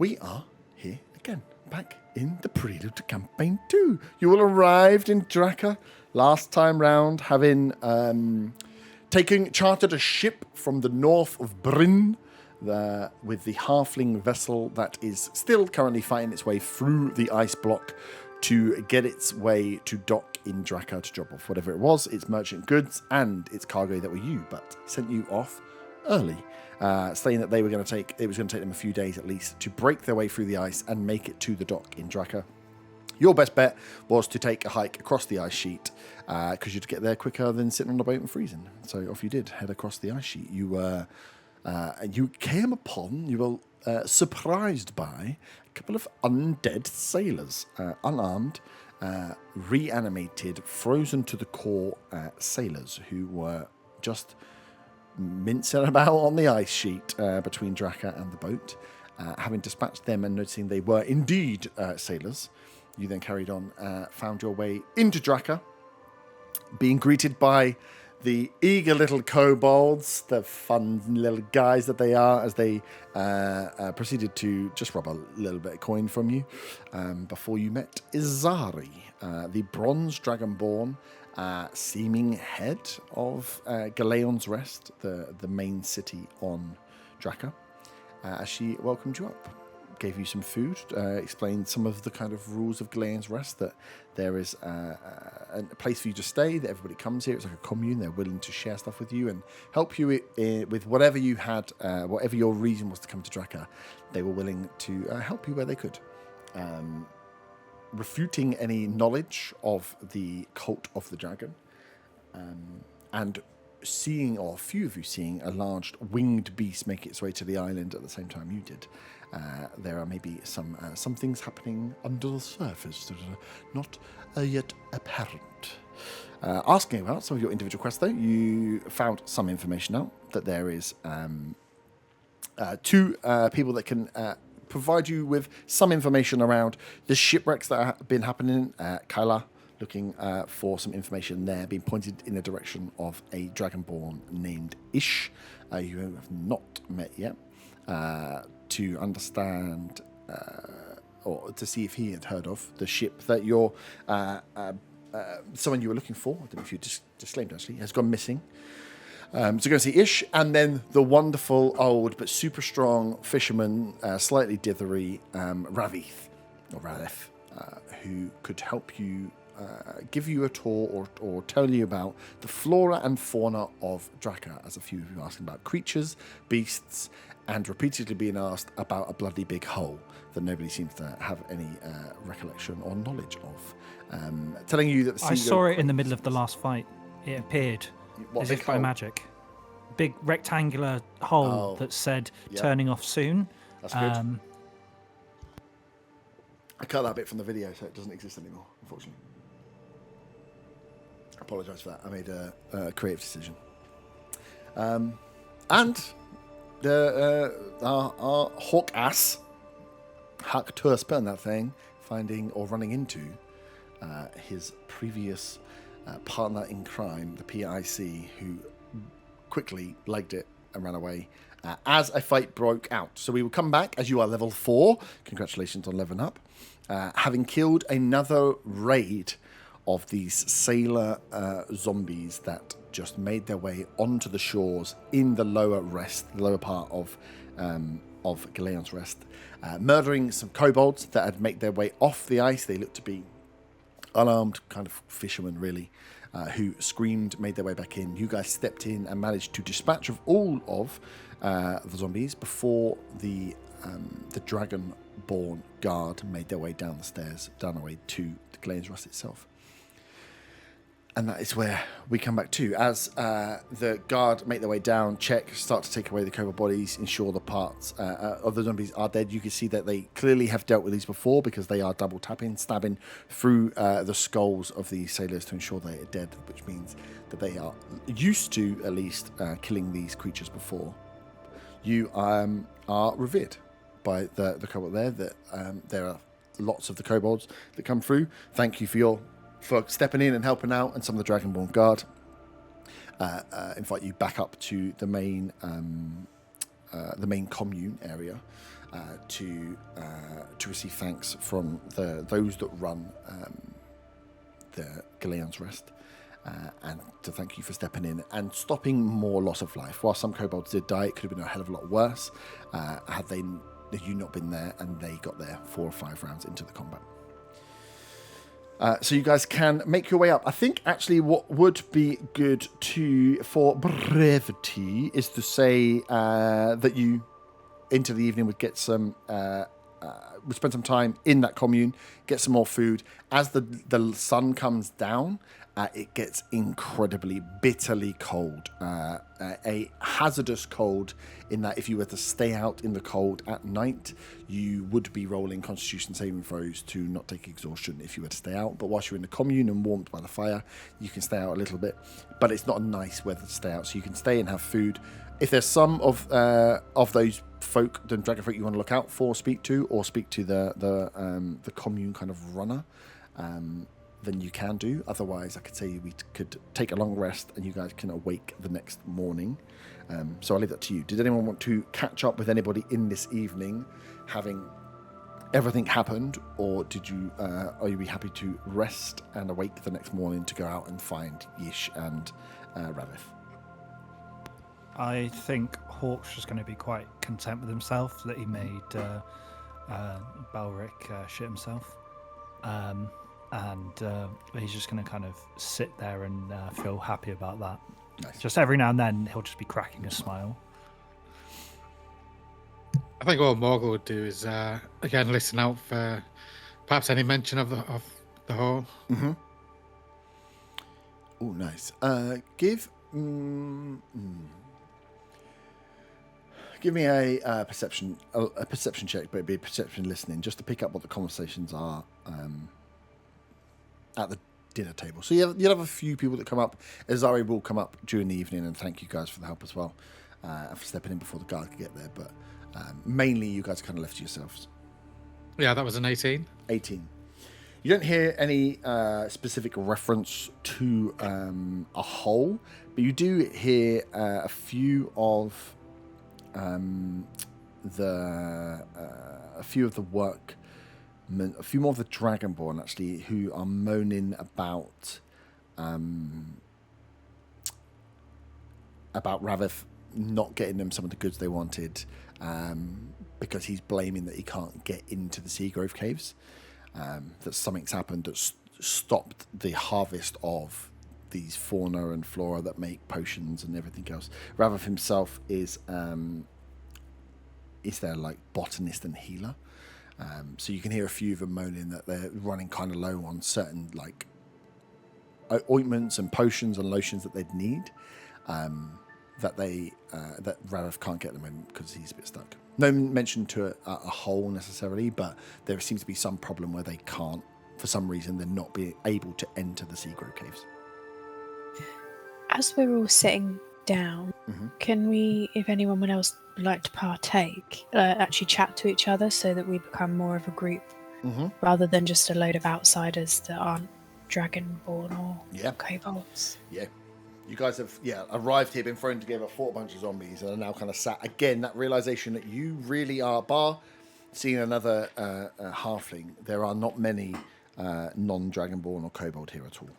we are here again, back in the prelude to campaign 2. You all arrived in Draca last time round, having chartered a ship from the north of Bryn, with the halfling vessel that is still currently fighting its way through the ice block to get its way to dock in Draca to drop off whatever it was, its merchant goods and its cargo that were you, but sent you off early, saying that it was going to take them a few days at least to break their way through the ice and make it to the dock in Draca. Your best bet was to take a hike across the ice sheet, because you'd get there quicker than sitting on the boat and freezing. So off you did, head across the ice sheet. You were surprised by a couple of undead sailors, unarmed, reanimated, frozen to the core sailors who were just mincing about on the ice sheet between Draca and the boat. Having dispatched them and noticing they were indeed sailors, you then carried on, found your way into Draca, being greeted by the eager little kobolds, the fun little guys that they are, as they proceeded to just rob a little bit of coin from you before you met Izari, the bronze dragonborn, seeming head of Galeon's Rest, the main city on Draca, as she welcomed you up. Gave you some food, explained some of the kind of rules of Galeon's Rest, that there is a place for you to stay, that everybody comes here, it's like a commune, they're willing to share stuff with you and help you with whatever you had, whatever your reason was to come to Draca, they were willing to help you where they could. Refuting any knowledge of the cult of the dragon, and seeing, or a few of you seeing, a large winged beast make its way to the island at the same time you did. There are maybe some things happening under the surface that are not yet apparent. Asking about some of your individual quests, though, you found some information out that there is two people that can provide you with some information around the shipwrecks that have been happening. Kyla, looking for some information there, being pointed in the direction of a dragonborn named Ish, you have not met yet, to understand or to see if he had heard of the ship that you're someone you were looking for. I don't know if you disclaimed actually has gone missing. So go and see Ish, and then the wonderful old but super strong fisherman, slightly dithery, Ravith, who could help you, give you a tour or tell you about the flora and fauna of Draca, as a few of you asking about creatures, beasts, and repeatedly being asked about a bloody big hole that nobody seems to have any recollection or knowledge of. Telling you that I saw it in the middle of the last fight. It appeared as if by magic. Big rectangular hole that said turning off soon. That's good. I cut that bit from the video, so it doesn't exist anymore, unfortunately. I apologise for that. I made a creative decision. And our hawk ass, Huck Tursper and that thing, finding or running into his previous partner in crime, the PIC, who quickly legged it and ran away as a fight broke out. So we will come back as you are level 4. Congratulations on leveling up. Having killed another raid of these sailor zombies that just made their way onto the shores in the lower part of Galeon's Rest, murdering some kobolds that had made their way off the ice. They looked to be unarmed kind of fishermen, really, who screamed, made their way back in. You guys stepped in and managed to dispatch of all of the zombies before the dragonborn guard made their way down the stairs, down the way to the Galeon's Rest itself. And that is where we come back to. As the guard make their way down, start to take away the kobold bodies, ensure the parts of the zombies are dead. You can see that they clearly have dealt with these before, because they are double tapping, stabbing through the skulls of the sailors to ensure they are dead, which means that they are used to, at least, killing these creatures before. You are revered by the kobold there. That there are lots of the kobolds that come through. Thank you for stepping in and helping out, and some of the Dragonborn Guard invite you back up to the main commune area, to receive thanks from those that run the Galeon's Rest, and to thank you for stepping in and stopping more loss of life. While some kobolds did die, it could have been a hell of a lot worse had you not been there and they got there 4 or 5 rounds into the combat. So you guys can make your way up. I think actually what would be good for brevity is to say that you, into the evening, would get some, would spend some time in that commune, get some more food. As the sun comes down, it gets incredibly bitterly cold. A hazardous cold in that if you were to stay out in the cold at night, you would be rolling Constitution saving throws to not take exhaustion if you were to stay out. But whilst you're in the commune and warmed by the fire, you can stay out a little bit. But it's not a nice weather to stay out, so you can stay and have food. If there's some of those folk, the dragon folk you want to look out for, speak to the commune kind of runner, then you can do. Otherwise, I could say we could take a long rest and you guys can awake the next morning. So I'll leave that to you. Did anyone want to catch up with anybody in this evening, having everything happened, or are you happy to rest and awake the next morning to go out and find Yish and Ravith? I think Hawk's just going to be quite content with himself that he made Balric shit himself. And he's just going to kind of sit there and feel happy about that. Nice. Just every now and then, he'll just be cracking a smile. I think what Morgul would do is, again, listen out for perhaps any mention of the hall. Mm-hmm. Oh, nice. Give me a perception check, but it'd be a perception listening, just to pick up what the conversations are at the dinner table. So you'll have a few people that come up. Azari will come up during the evening and thank you guys for the help as well, and for stepping in before the guard could get there. But mainly you guys are kind of left to yourselves. Yeah, that was an 18. 18. You don't hear any specific reference to a hole, but you do hear a few of the workmen, a few more of the Dragonborn actually, who are moaning about Ravith not getting them some of the goods they wanted, because he's blaming that he can't get into the Seagrow caves. That something's happened that's stopped the harvest of these fauna and flora that make potions and everything else. Ravith himself is their like botanist and healer. So you can hear a few of them moaning that they're running kind of low on certain like ointments and potions and lotions that they'd need, that Ravith can't get them in because he's a bit stuck. No mention to a hole necessarily, but there seems to be some problem where they can't, for some reason, they're not being able to enter the Seagrow caves. As we're all sitting down, can we, if anyone else would like to partake, actually chat to each other so that we become more of a group, rather than just a load of outsiders that aren't Dragonborn or kobolds? Yeah. You guys have arrived here, been thrown together, fought a bunch of zombies, and are now kind of sat again. That realization that you really are, bar seeing another halfling, there are not many non-Dragonborn or kobold here at all.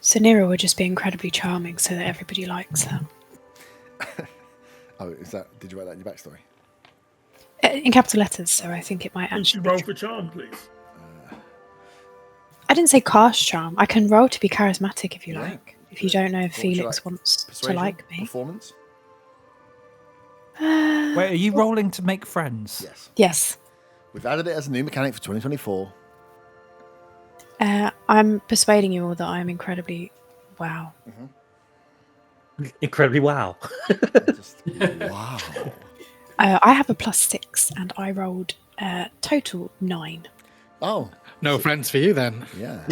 So Nero would just be incredibly charming, so that everybody likes her. Oh, is that? Did you write that in your backstory? In capital letters, so I think it might actually. Can you roll for charm, please? I didn't say cast charm. I can roll to be charismatic if you like. If you don't know if Felix wants to like me. Performance? Wait, are you rolling to make friends? Yes. We've added it as a new mechanic for 2024. I'm persuading you all that I'm incredibly wow. Incredibly wow. Wow. I have a +6 and I rolled total 9. Oh. No friends for you then. Yeah.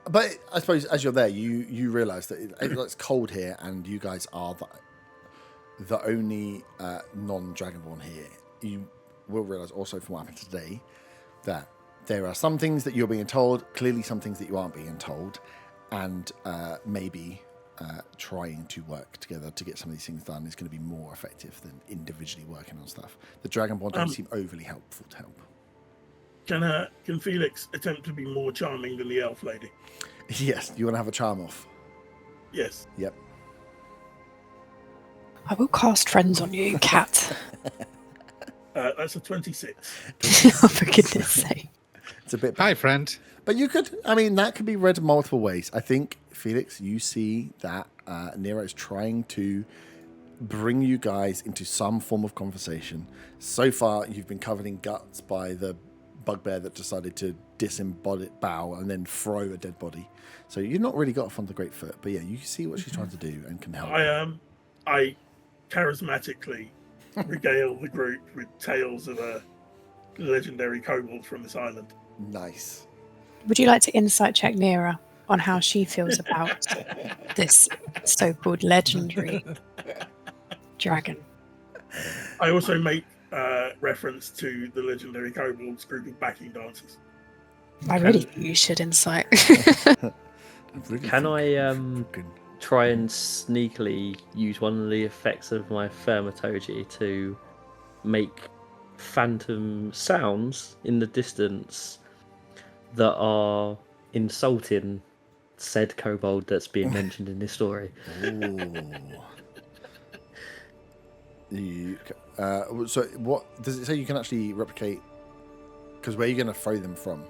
But I suppose as you're there, you realise that it's cold here, and you guys are the only non-Dragonborn here. You will realise also from what happened today that there are some things that you're being told, clearly some things that you aren't being told, and maybe trying to work together to get some of these things done is going to be more effective than individually working on stuff. The Dragonborn don't seem overly helpful to help. Can Felix attempt to be more charming than the elf lady? Yes, you want to have a charm off? Yes. Yep. I will cast friends on you, cat. That's a 26. Oh, for goodness sake. It's a bit. Hi, friend. But you could, I mean, that could be read multiple ways. I think, Felix, you see that Nero is trying to bring you guys into some form of conversation. So far, you've been covered in guts by the bugbear that decided to disembowel and then throw a dead body. So you've not really got off on the great foot. But yeah, you see what she's trying to do and can help. I charismatically regale the group with tales of a legendary kobold from this island. Nice. Would you like to insight check Nira on how she feels about this so-called legendary dragon? I also make reference to the legendary kobold's group of backing dancers. I really think you should insight. Can I try and sneakily use one of the effects of my thaumaturgy to make phantom sounds in the distance that are insulting said kobold that's being mentioned in this story? So what does it say you can actually replicate? Because where are you going to throw them from?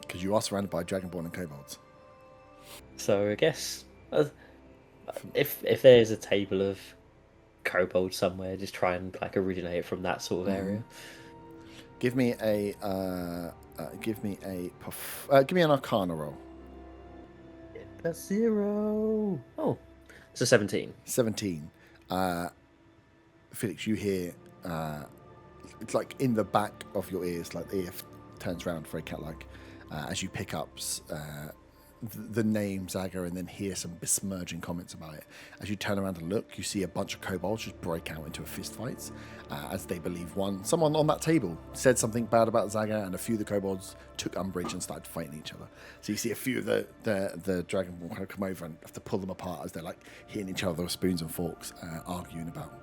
Because you are surrounded by dragonborn and kobolds. So I guess if there's a table of kobold somewhere, just try and like originate it from that sort of area. Give me an Arcana roll. That's 0. Oh, it's a 17. 17. Felix, you hear it's like in the back of your ears, like the ear turns around very cat-like as you pick up the name Zaga and then hear some besmirching comments about it. As you turn around and look, you see a bunch of kobolds just break out into a fist fight as they believe someone on that table said something bad about Zaga, and a few of the kobolds took umbrage and started fighting each other. So you see a few of the dragonborn kind of come over and have to pull them apart as they're like hitting each other with spoons and forks, arguing about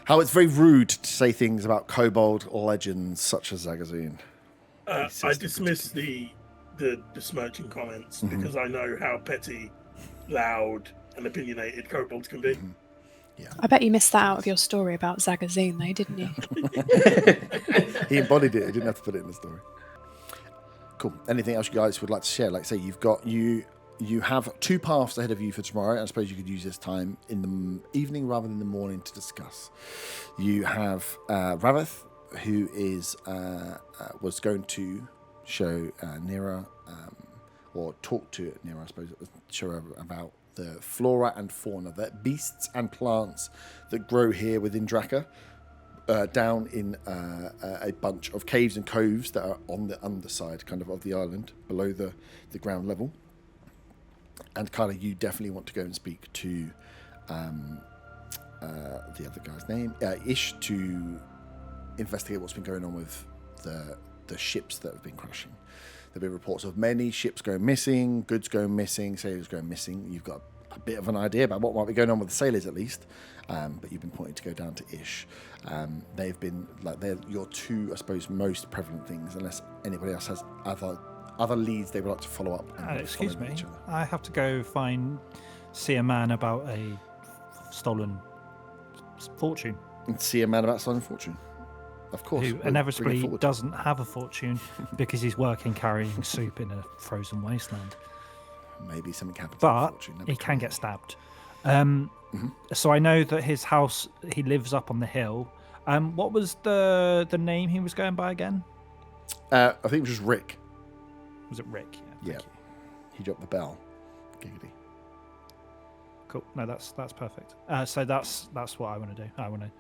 how it's very rude to say things about kobold legends such as Zagazoon. I dismiss the besmirching comments because I know how petty, loud, and opinionated kobolds can be. Yeah. I bet you missed that out of your story about Zagazoon, though, didn't you? He embodied it. He didn't have to put it in the story. Cool. Anything else you guys would like to share? Like, say you've got you have 2 paths ahead of you for tomorrow, and I suppose you could use this time in the evening rather than the morning to discuss. You have Raveth, who is was going to show Nira, or talk to Nira, I suppose, show her about the flora and fauna, the beasts and plants that grow here within Draca, down in a bunch of caves and coves that are on the underside kind of the island, below the ground level. And Carla, you definitely want to go and speak to the other guy's name, Ish, to investigate what's been going on with the ships that have been crashing. There've been reports of many ships going missing, goods going missing, sailors going missing. You've got a bit of an idea about what might be going on with the sailors, at least, but you've been pointed to go down to Ish. They've been they're your 2, I suppose, most prevalent things, unless anybody else has other leads they would like to follow up. Excuse me, I have to go see a man about a stolen fortune. And see a man about stolen fortune. Of course. Who inevitably doesn't have a fortune because he's working carrying soup in a frozen wasteland. Maybe something happens. But he can get stabbed. So I know that his house, he lives up on the hill. What was the name he was going by again? I think it was just Rick. Was it Rick? Yeah. He dropped the bell. Giggity. Cool. No, that's perfect. So that's what I want to do. I want to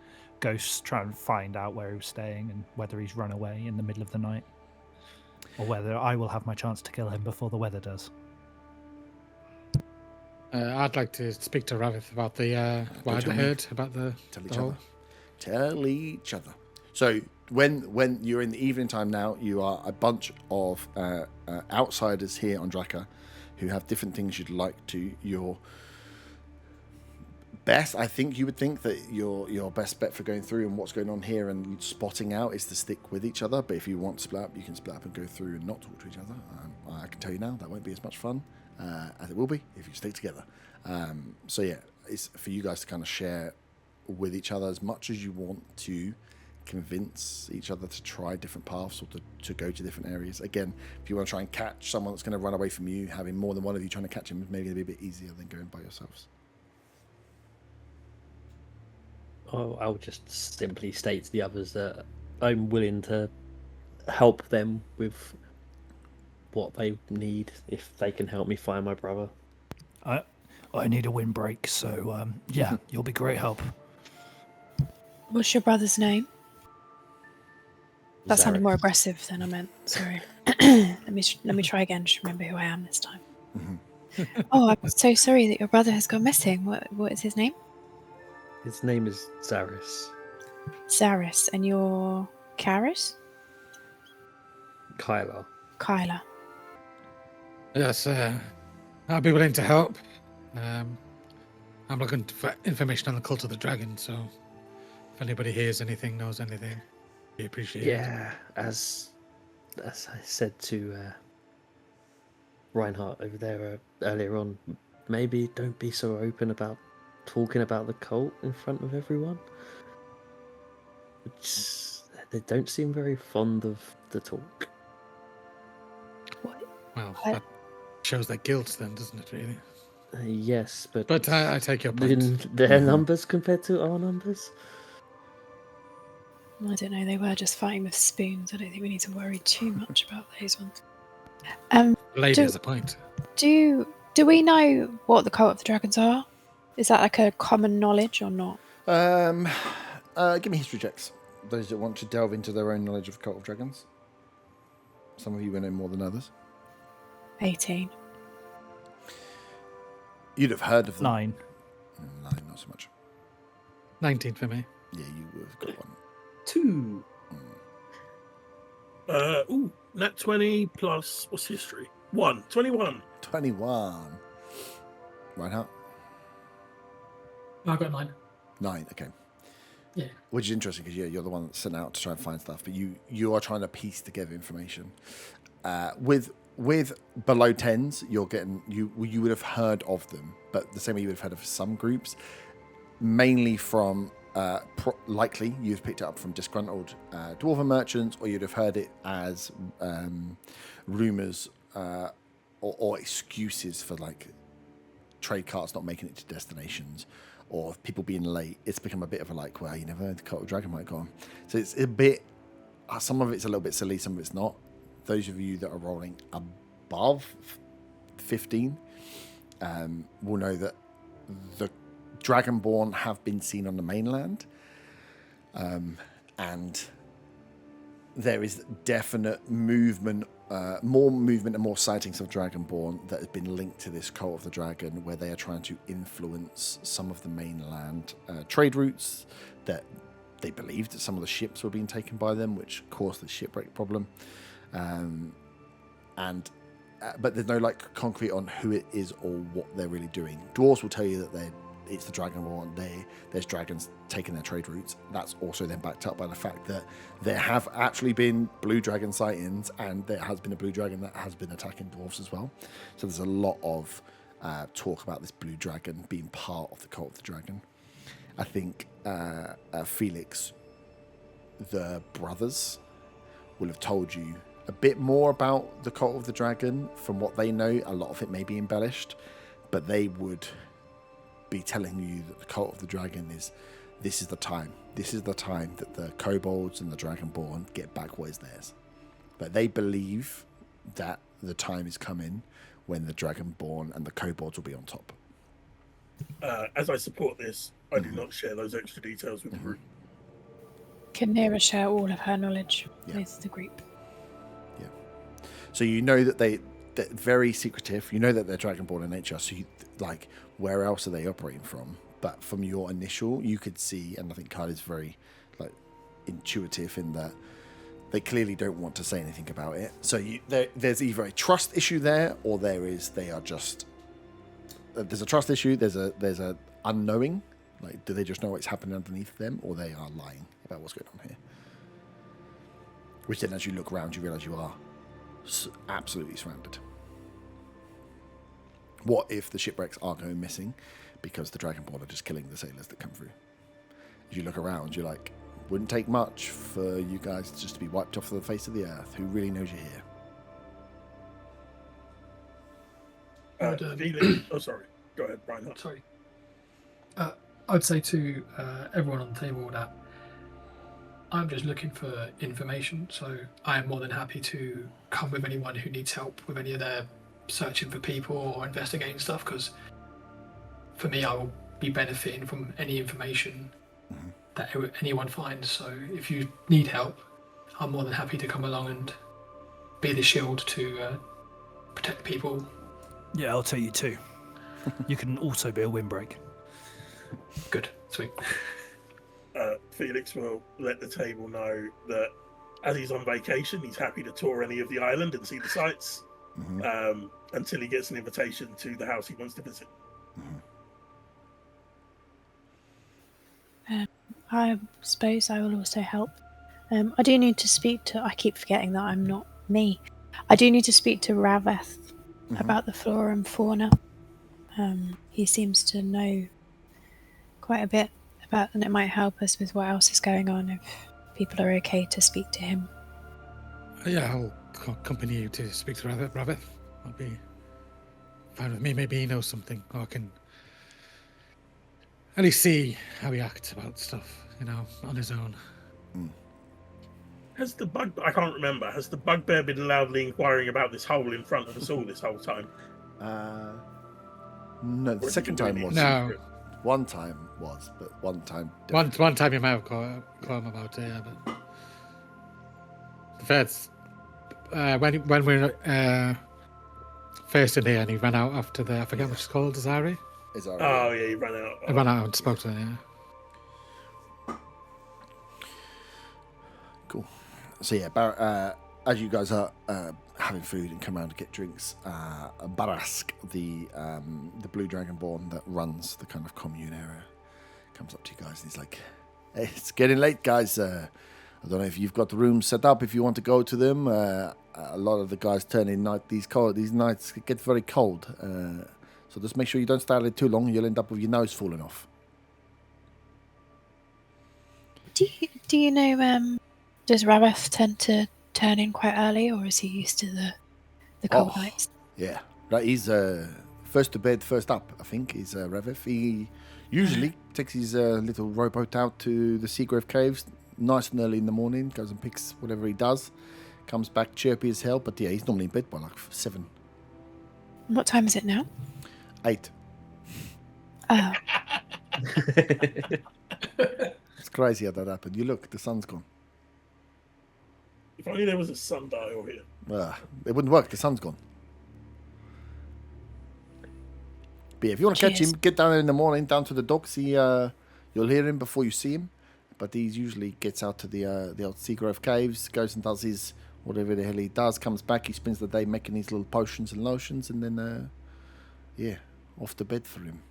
go try and find out where he was staying and whether he's run away in the middle of the night, or whether I will have my chance to kill him before the weather does. I'd like to speak to Ravith about the what I heard about the Tell each other. So when you're in the evening time now, you are a bunch of outsiders here on Draca who have different things you'd like to. Your best, I think you would think that your best bet for going through and what's going on here and spotting out is to stick with each other. But if you want to split up, you can split up and go through and not talk to each other. I can tell you now that won't be as much fun as it will be if you stick together. So yeah, it's for you guys to kind of share with each other as much as you want to convince each other to try different paths or to go to different areas. Again, if you want to try and catch someone that's going to run away from you, having more than one of you trying to catch him is maybe going to be a bit easier than going by yourselves. I'll just simply state to the others that I'm willing to help them with what they need if they can help me find my brother. I need a windbreak, so yeah, you'll be great help. What's your brother's name? That sounded Zareth. more aggressive than I meant. Sorry. let me try again. Just remember who I am this time. Oh, I'm so sorry that your brother has gone missing. What is his name? His name is Zaris. Zaris. And you're Karis? Kyla. Kyla. Yes, I'll be willing to help. I'm looking for information on the cult of the dragon, so if anybody hears anything, knows anything, we appreciate it. Yeah, as I said to Reinhardt over there earlier on, maybe don't be so open about talking about the cult in front of everyone. They don't seem very fond of the talk. Well, that shows their guilt then, doesn't it, really? Yes, but I take your point. in their numbers compared to our numbers? I don't know. They were just fighting with spoons. I don't think we need to worry too much about those ones. Lady has a point. Do we know what the cult of the dragons are? Is that like a common knowledge or not? Give me history checks. Those that want to delve into their own knowledge of Cult of Dragons. Some of you will know more than others. 18. You'd have heard of them. 9. 9, not so much. 19 for me. Yeah, you would have got one. 2. Nat 20 plus, what's history? 21. 21. Reinhardt? I got 9. 9, okay. Yeah. Which is interesting because you're the one that's sent out to try and find stuff, but you are trying to piece together information. With below 10s, you're getting you would have heard of them, but the same way you would have heard of some groups, mainly from likely you've picked it up from disgruntled dwarven merchants, or you'd have heard it as rumors or excuses for like trade carts not making it to destinations, or people being late. It's become a bit of a like, well, you never know, the Cult of Dragon might go on. So it's a bit, some of it's a little bit silly, some of it's not. Those of you that are rolling above 15 will know that the Dragonborn have been seen on the mainland, and there is definite movement, more movement and more sightings of Dragonborn that has been linked to this Cult of the Dragon, where they are trying to influence some of the mainland trade routes that they believed that some of the ships were being taken by them, which caused the shipwreck problem. But there's no like concrete on who it is or what they're really doing. Dwarves will tell you that it's the Dragonborn. There's dragons taking their trade routes. That's also then backed up by the fact that there have actually been blue dragon sightings, and there has been a blue dragon that has been attacking dwarves as well. So there's a lot of talk about this blue dragon being part of the Cult of the Dragon. I think Felix, the brothers, will have told you a bit more about the Cult of the Dragon. From what they know, a lot of it may be embellished, but they would be telling you that the Cult of the Dragon this is the time that the kobolds and the Dragonborn get back what is theirs. But they believe that the time is coming when the Dragonborn and the kobolds will be on top. As I support this, I do not share those extra details with the group. Can Nera share all of her knowledge with the group? So you know that they're very secretive. You know that they're Dragonborn in nature. So like, where else are they operating from? But from your initial, you could see, and I think Kyle is very like intuitive in that They clearly don't want to say anything about it. So there's either a trust issue there, or there's a trust issue. There's a unknowing. Like, do they just know what's happening underneath them, or they are lying about what's going on here? Which then, as you look around, you realise you are absolutely surrounded. What if the shipwrecks are going missing because the Dragonborn are just killing the sailors that come through? As you look around, you're like, wouldn't take much for you guys just to be wiped off the face of the earth. Who really knows you're here? Oh, sorry. Go ahead, Brian. Sorry. I'd say to everyone on the table that I'm just looking for information, so I am more than happy to come with anyone who needs help with any of their searching for people or investigating stuff, because for me, I will be benefiting from any information that anyone finds. So if you need help, I'm more than happy to come along and be the shield to protect people. Yeah, I'll tell you too. You can also be a windbreak. Good, sweet. Felix will let the table know that as he's on vacation, he's happy to tour any of the island and see the sights until he gets an invitation to the house he wants to visit. I suppose I will also help. I do need to speak to... I keep forgetting that I'm not me. I do need to speak to Raveth about the flora and fauna. He seems to know quite a bit about, and it might help us with what else is going on if people are okay to speak to him. Yeah, I'll accompany you to speak to Raveth. That'll be fine with me. Maybe he knows something, or I can at least see how he acts about stuff, on his own. Has the I can't remember. Has the bugbear been loudly inquiring about this hole in front of us all this whole time? No, the second time was. No. One time was, but one time... One time you might have caught him about it, yeah, but... The first... when we were first in here and he ran out after the... I forget what it's called, Azari? Oh, yeah, he ran out. I ran out and spoke to him, yeah. Cool. So yeah, as you guys are having food and come around to get drinks, Barask, the blue dragonborn that runs the kind of commune area, comes up to you guys and he's like, "Hey, it's getting late, guys. I don't know if you've got the rooms set up. If you want to go to them, a lot of the guys turn in night. These nights get very cold. So just make sure you don't stay there too long. You'll end up with your nose falling off." Do you know? Does Raveth tend to turn in quite early, or is he used to the cold nights? Yeah, right. He's first to bed, first up. I think is Raveth. He usually takes his little rowboat out to the Seagrow caves, nice and early in the morning. Goes and picks whatever he does. Comes back chirpy as hell, but yeah, he's normally in bed by like 7. What time is it now? 8. Oh. It's crazy how that happened. You look, the sun's gone. If only there was a sundial here. It wouldn't work. The sun's gone. But yeah, if you want to catch him, get down there in the morning, down to the docks. You'll hear him before you see him. But he usually gets out to the old Seagrow caves, goes and does his whatever the hell he does, comes back. He spends the day making his little potions and lotions, and then off to bed for him.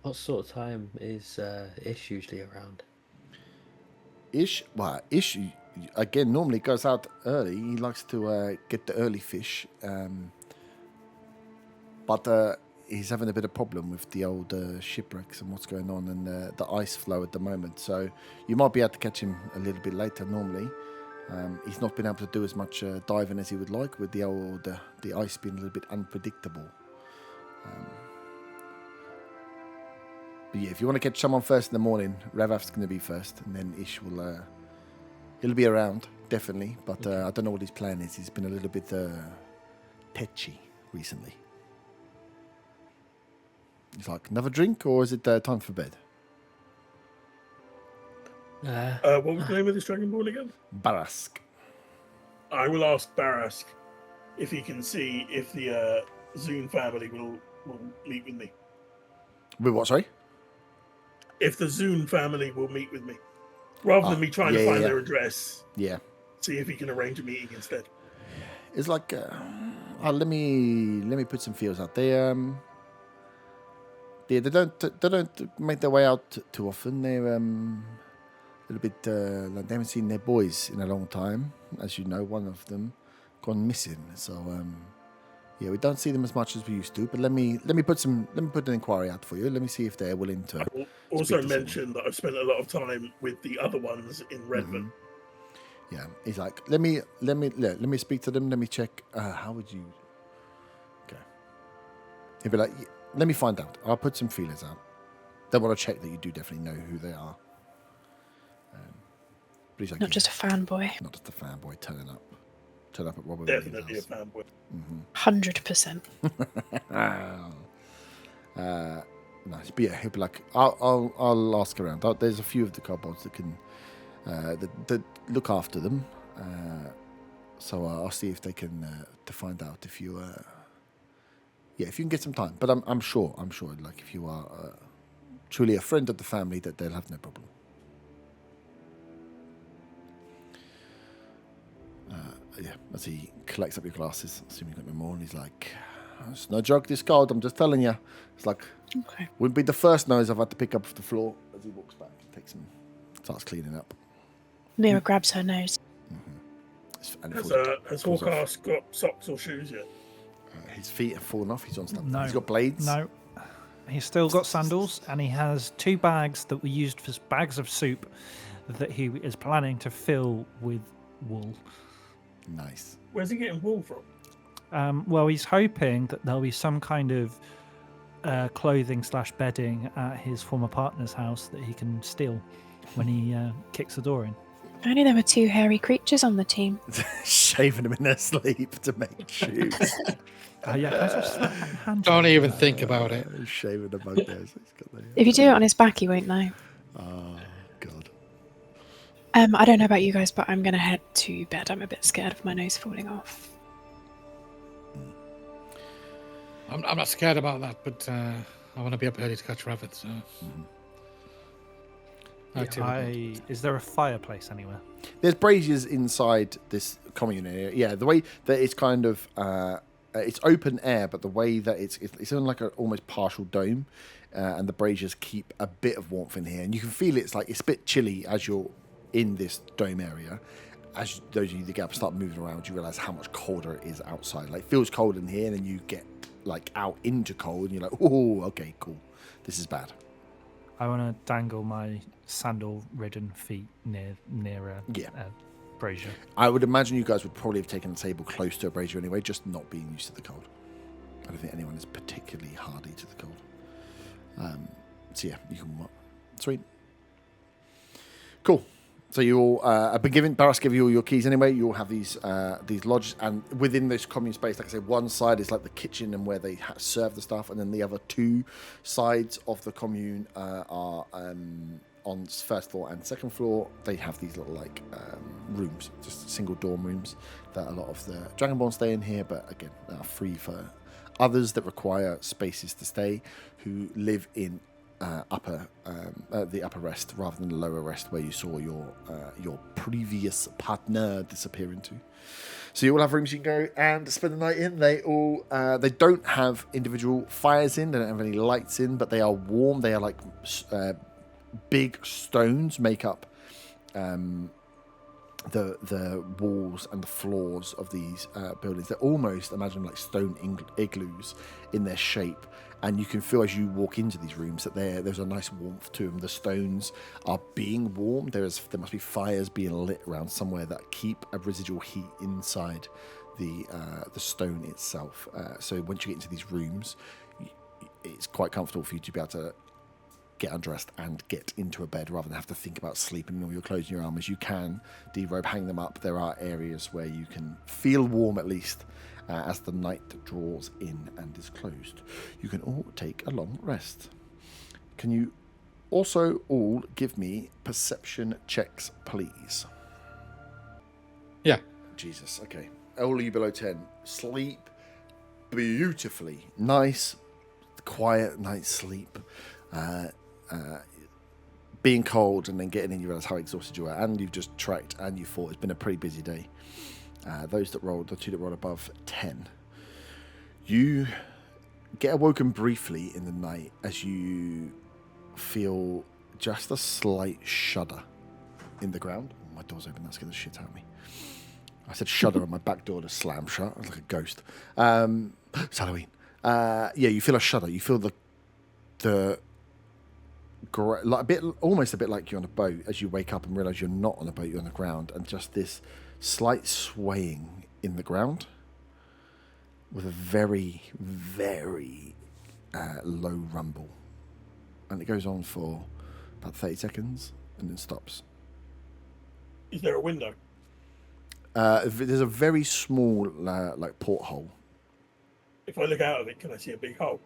What sort of time is Ish usually around? Ish again normally goes out early. He likes to get the early fish, but he's having a bit of problem with the old shipwrecks and what's going on and the ice flow at the moment. So you might be able to catch him a little bit later normally. He's not been able to do as much diving as he would like with the ice being a little bit unpredictable. But yeah, if you want to catch someone first in the morning, Raveth's going to be first, and then Ish will... he'll be around, definitely, but I don't know what his plan is. He's been a little bit tetchy recently. He's like, another drink, or is it time for bed? What was the name of this dragonborn again? Barask. I will ask Barask if he can see if the Zune family will meet with me. With what, sorry? If the Zune family will meet with me. Rather than me trying to find their address. Yeah. See if he can arrange a meeting instead. It's like, let me put some feelers out. They they don't make their way out too often. They're a little bit like they haven't seen their boys in a long time. As you know, one of them gone missing. So we don't see them as much as we used to. But let me put an inquiry out for you. Let me see if they're willing to. I will also mention that I've spent a lot of time with the other ones in Redmond. Mm-hmm. Yeah, he's like, let me speak to them. Let me check. How would you? Okay. He'd be like, let me find out. I'll put some feelers out. They want to check that you do definitely know who they are. But he's like, Not just a fanboy. Not just a fanboy turning up at Robert. Definitely a fanboy. 100%. Nice, but yeah, he'll be like, I'll ask around. There's a few of the kobolds that can. That look after them, so I'll see if they can to find out if you if you can get some time. But I'm sure like if you are truly a friend of the family, that they'll have no problem. As he collects up your glasses, assuming you've got no more, and he's like, it's no joke, this cold, I'm just telling you. It's like, Okay. wouldn't be the first nose I've had to pick up off the floor. As he walks back, takes him, starts cleaning up. Mira grabs her nose. And Has Hawkcast got socks or shoes yet? His feet have fallen off. He's on stuff. No. He's got blades. No. He's still got sandals, and he has 2 bags that were used for bags of soup that he is planning to fill with wool. Nice. Where's he getting wool from? Well, he's hoping that there'll be some kind of clothing/bedding at his former partner's house that he can steal when he kicks the door in. If only there were 2 hairy creatures on the team. Shaving them in their sleep to make shoes. Don't even think about it. Shaving the bugbears. If you do it on his back, he won't know. Oh, God. I don't know about you guys, but I'm going to head to bed. I'm a bit scared of my nose falling off. I'm not scared about that, but I want to be up early to catch rabbits. So. Is there a fireplace anywhere? There's braziers inside this commune area. Yeah, the way that it's kind of it's open air, but the way that it's in like an almost partial dome, and the braziers keep a bit of warmth in here, and you can feel it's a bit chilly as you're in this dome area. As those of you that get up start moving around, you realise how much colder it is outside. Like, it feels cold in here, and then you get like out into cold, and you're like, oh, okay, cool, this is bad. I want to dangle my sandal-ridden feet near a brazier. I would imagine you guys would probably have taken a table close to a brazier anyway, just not being used to the cold. I don't think anyone is particularly hardy to the cold. So yeah, you can walk. Sweet. Cool. So you all have been given. Barras give you all your keys anyway. You all have these lodges, and within this commune space, like I said, one side is like the kitchen and where they serve the stuff, and then the other 2 sides of the commune are on first floor and second floor. They have these little rooms, just single dorm rooms that a lot of the Dragonborn stay in here, but again, they are free for others that require spaces to stay, who live in the upper rest rather than the lower rest where you saw your previous partner disappear into. So you all have rooms you can go and spend the night in. They all they don't have individual fires in. They don't have any lights in, but they are warm. They are like big stones make up the walls and the floors of these buildings. They're almost, imagine, like stone igloos in their shape. And you can feel as you walk into these rooms that there's a nice warmth to them. The stones are being warmed. There must be fires being lit around somewhere that keep a residual heat inside the stone itself. So once you get into these rooms, it's quite comfortable for you to be able to get undressed and get into a bed rather than have to think about sleeping in all your clothes and your armors. You can derobe, hang them up. There are areas where you can feel warm at least. As the night draws in and is closed, you can all take a long rest. Can you also all give me perception checks, please? Yeah. Jesus, okay. All of you below 10, sleep beautifully. Nice, quiet night's sleep. being cold and then getting in, you realise how exhausted you are, and you've just trekked and you fought. It's been a pretty busy day. The two that rolled above 10, you get awoken briefly in the night as you feel just a slight shudder in the ground. Oh, my door's open, that scared the shit out of me. I said shudder and my back door just slammed shut. I was like a ghost. It's Halloween. You feel a shudder. You feel almost a bit like you're on a boat as you wake up and realise you're not on a boat, you're on the ground, and just this slight swaying in the ground with a very, very low rumble. And it goes on for about 30 seconds and then stops. Is there a window? There's a very small porthole. If I look out of it, can I see a big hole?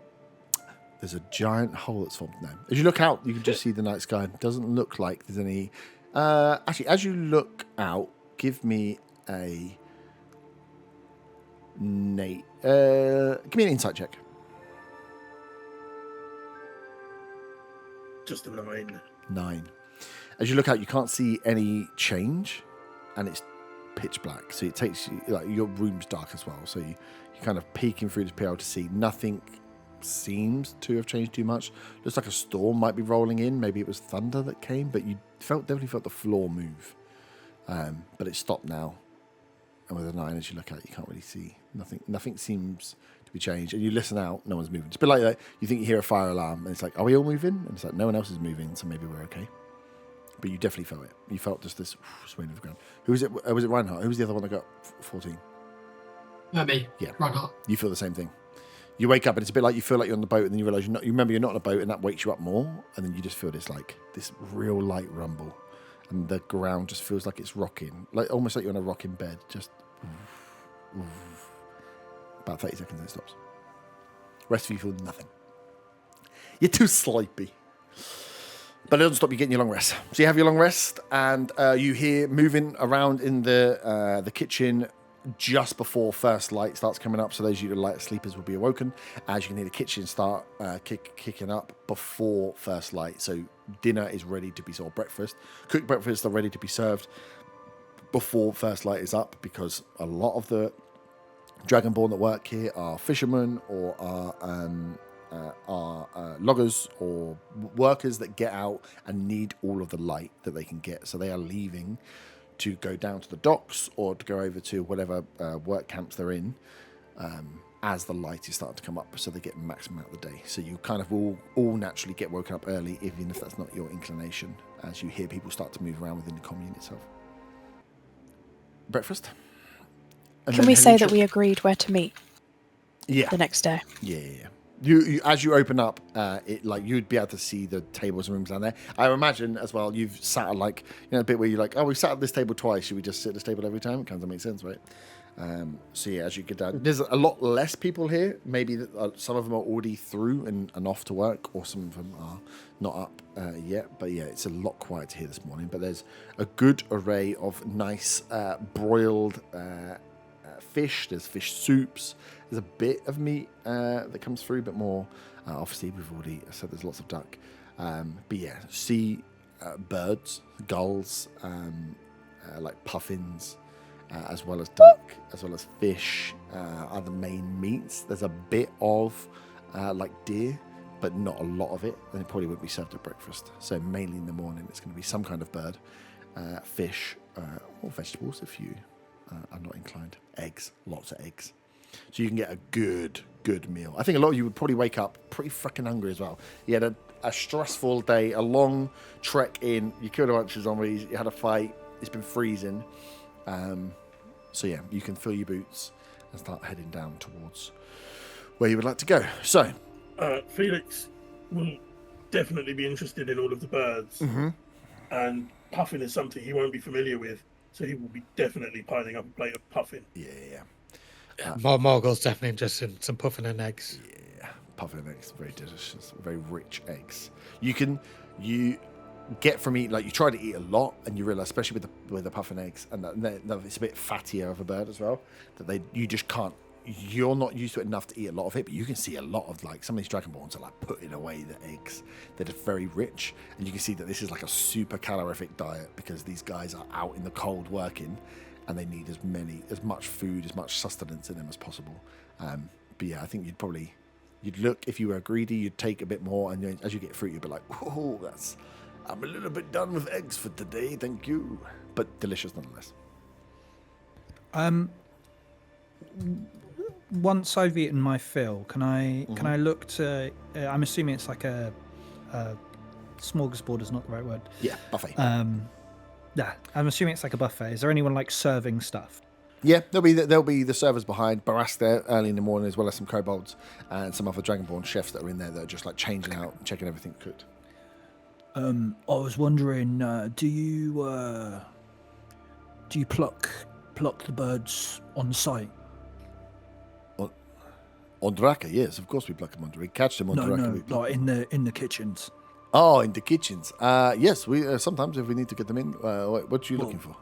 There's a giant hole that's formed now. As you look out, you can just see the night sky. It doesn't look like there's any... actually, as you look out, give me a... give me an insight check. Just a 9. 9. As you look out, you can't see any change, and it's pitch black. So it takes you... your room's dark as well, so you're kind of peeking through the PL to see nothing... seems to have changed too much. Looks like a storm might be rolling in. Maybe it was thunder that came, but you definitely felt the floor move. But it's stopped now. And with a 9, as you look out, you can't really see nothing. Nothing seems to be changed. And you listen out, no one's moving. It's a bit like that. You think you hear a fire alarm, and it's like, are we all moving? And it's like, no one else is moving, so maybe we're okay. But you definitely felt it. You felt just this swaying of the ground. Who was it? Was it Reinhardt? Who was the other one that got 14? Me. Yeah. Reinhardt. You feel the same thing. You wake up and it's a bit like you feel like you're on the boat, and then you realise you remember you're not on a boat, and that wakes you up more, and then you just feel this real light rumble, and the ground just feels like it's rocking, almost like you're on a rocking bed, just about 30 seconds and it stops. Rest of you feel nothing. You're too sleepy. But it doesn't stop you getting your long rest. So you have your long rest, and you hear moving around in the kitchen just before first light starts coming up. So those of you light sleepers will be awoken as you can hear the kitchen start kicking up before first light. So dinner is ready to be served, breakfast. Cooked breakfast are ready to be served before first light is up, because a lot of the Dragonborn that work here are fishermen or are loggers or workers that get out and need all of the light that they can get. So they are leaving to go down to the docks or to go over to whatever work camps they're in as the light is starting to come up, so they get maximum out of the day. So you kind of all naturally get woken up early, even if that's not your inclination, as you hear people start to move around within the commune itself. Breakfast. And Can we say that we agreed where to meet? Yeah. The next day. Yeah. You as you open up, you'd be able to see the tables and rooms down there. I imagine as well. You've sat at a bit where you're like, oh, we've sat at this table twice. Should we just sit at this table every time? It kind of makes sense, right? So yeah, as you get down, there's a lot less people here. Maybe some of them are already through and off to work, or some of them are not up yet. But yeah, it's a lot quieter here this morning. But there's a good array of nice broiled fish. There's fish soups. There's a bit of meat that comes through, but more obviously we've already said there's lots of duck. But yeah, sea birds, gulls, like puffins, as well as duck, as well as fish are the main meats. There's a bit of like deer, but not a lot of it, and it probably wouldn't be served at breakfast. So mainly in the morning it's going to be some kind of bird, fish, or vegetables if you are not inclined. Eggs, lots of eggs. So you can get a good meal. I think a lot of you would probably wake up pretty fucking hungry as well. You had a stressful day, a long trek in. You killed a bunch of zombies. You had a fight. It's been freezing. So yeah, you can fill your boots and start heading down towards where you would like to go. So Felix will definitely be interested in all of the birds. Mm-hmm. And puffin is something he won't be familiar with. So he will be definitely piling up a plate of puffin. Yeah. Morgul's definitely interested in some puffin and eggs. Yeah, puffin and eggs, very delicious, very rich eggs. You get from eating, you try to eat a lot, and you realise, especially with the puffin eggs, and that it's a bit fattier of a bird as well, that you just can't you're not used to it enough to eat a lot of it, but you can see a lot of like some of these dragonborns are like putting away the eggs. They're just very rich, and you can see that this is like a super calorific diet because these guys are out in the cold working, and they need as much food, as much sustenance in them as possible. But yeah, I think you'd look, if you were greedy, you'd take a bit more, and then as you get through, you'd be like, oh, I'm a little bit done with eggs for today, thank you. But delicious nonetheless. Once I've eaten my fill, can I look to? I'm assuming it's like a smorgasbord is not the right word. Yeah, buffet. Yeah, I'm assuming it's like a buffet. Is there anyone like serving stuff? Yeah, there'll be the servers behind Baras there early in the morning, as well as some kobolds and some other dragonborn chefs that are in there that are just like changing out, checking everything cooked. I was wondering, do you pluck the birds on site? On Draca, yes, of course we pluck them on Draca. We catch them on Draca. No, like in the kitchens. Oh, in the kitchens. Yes, we sometimes if we need to get them in. What are you looking for?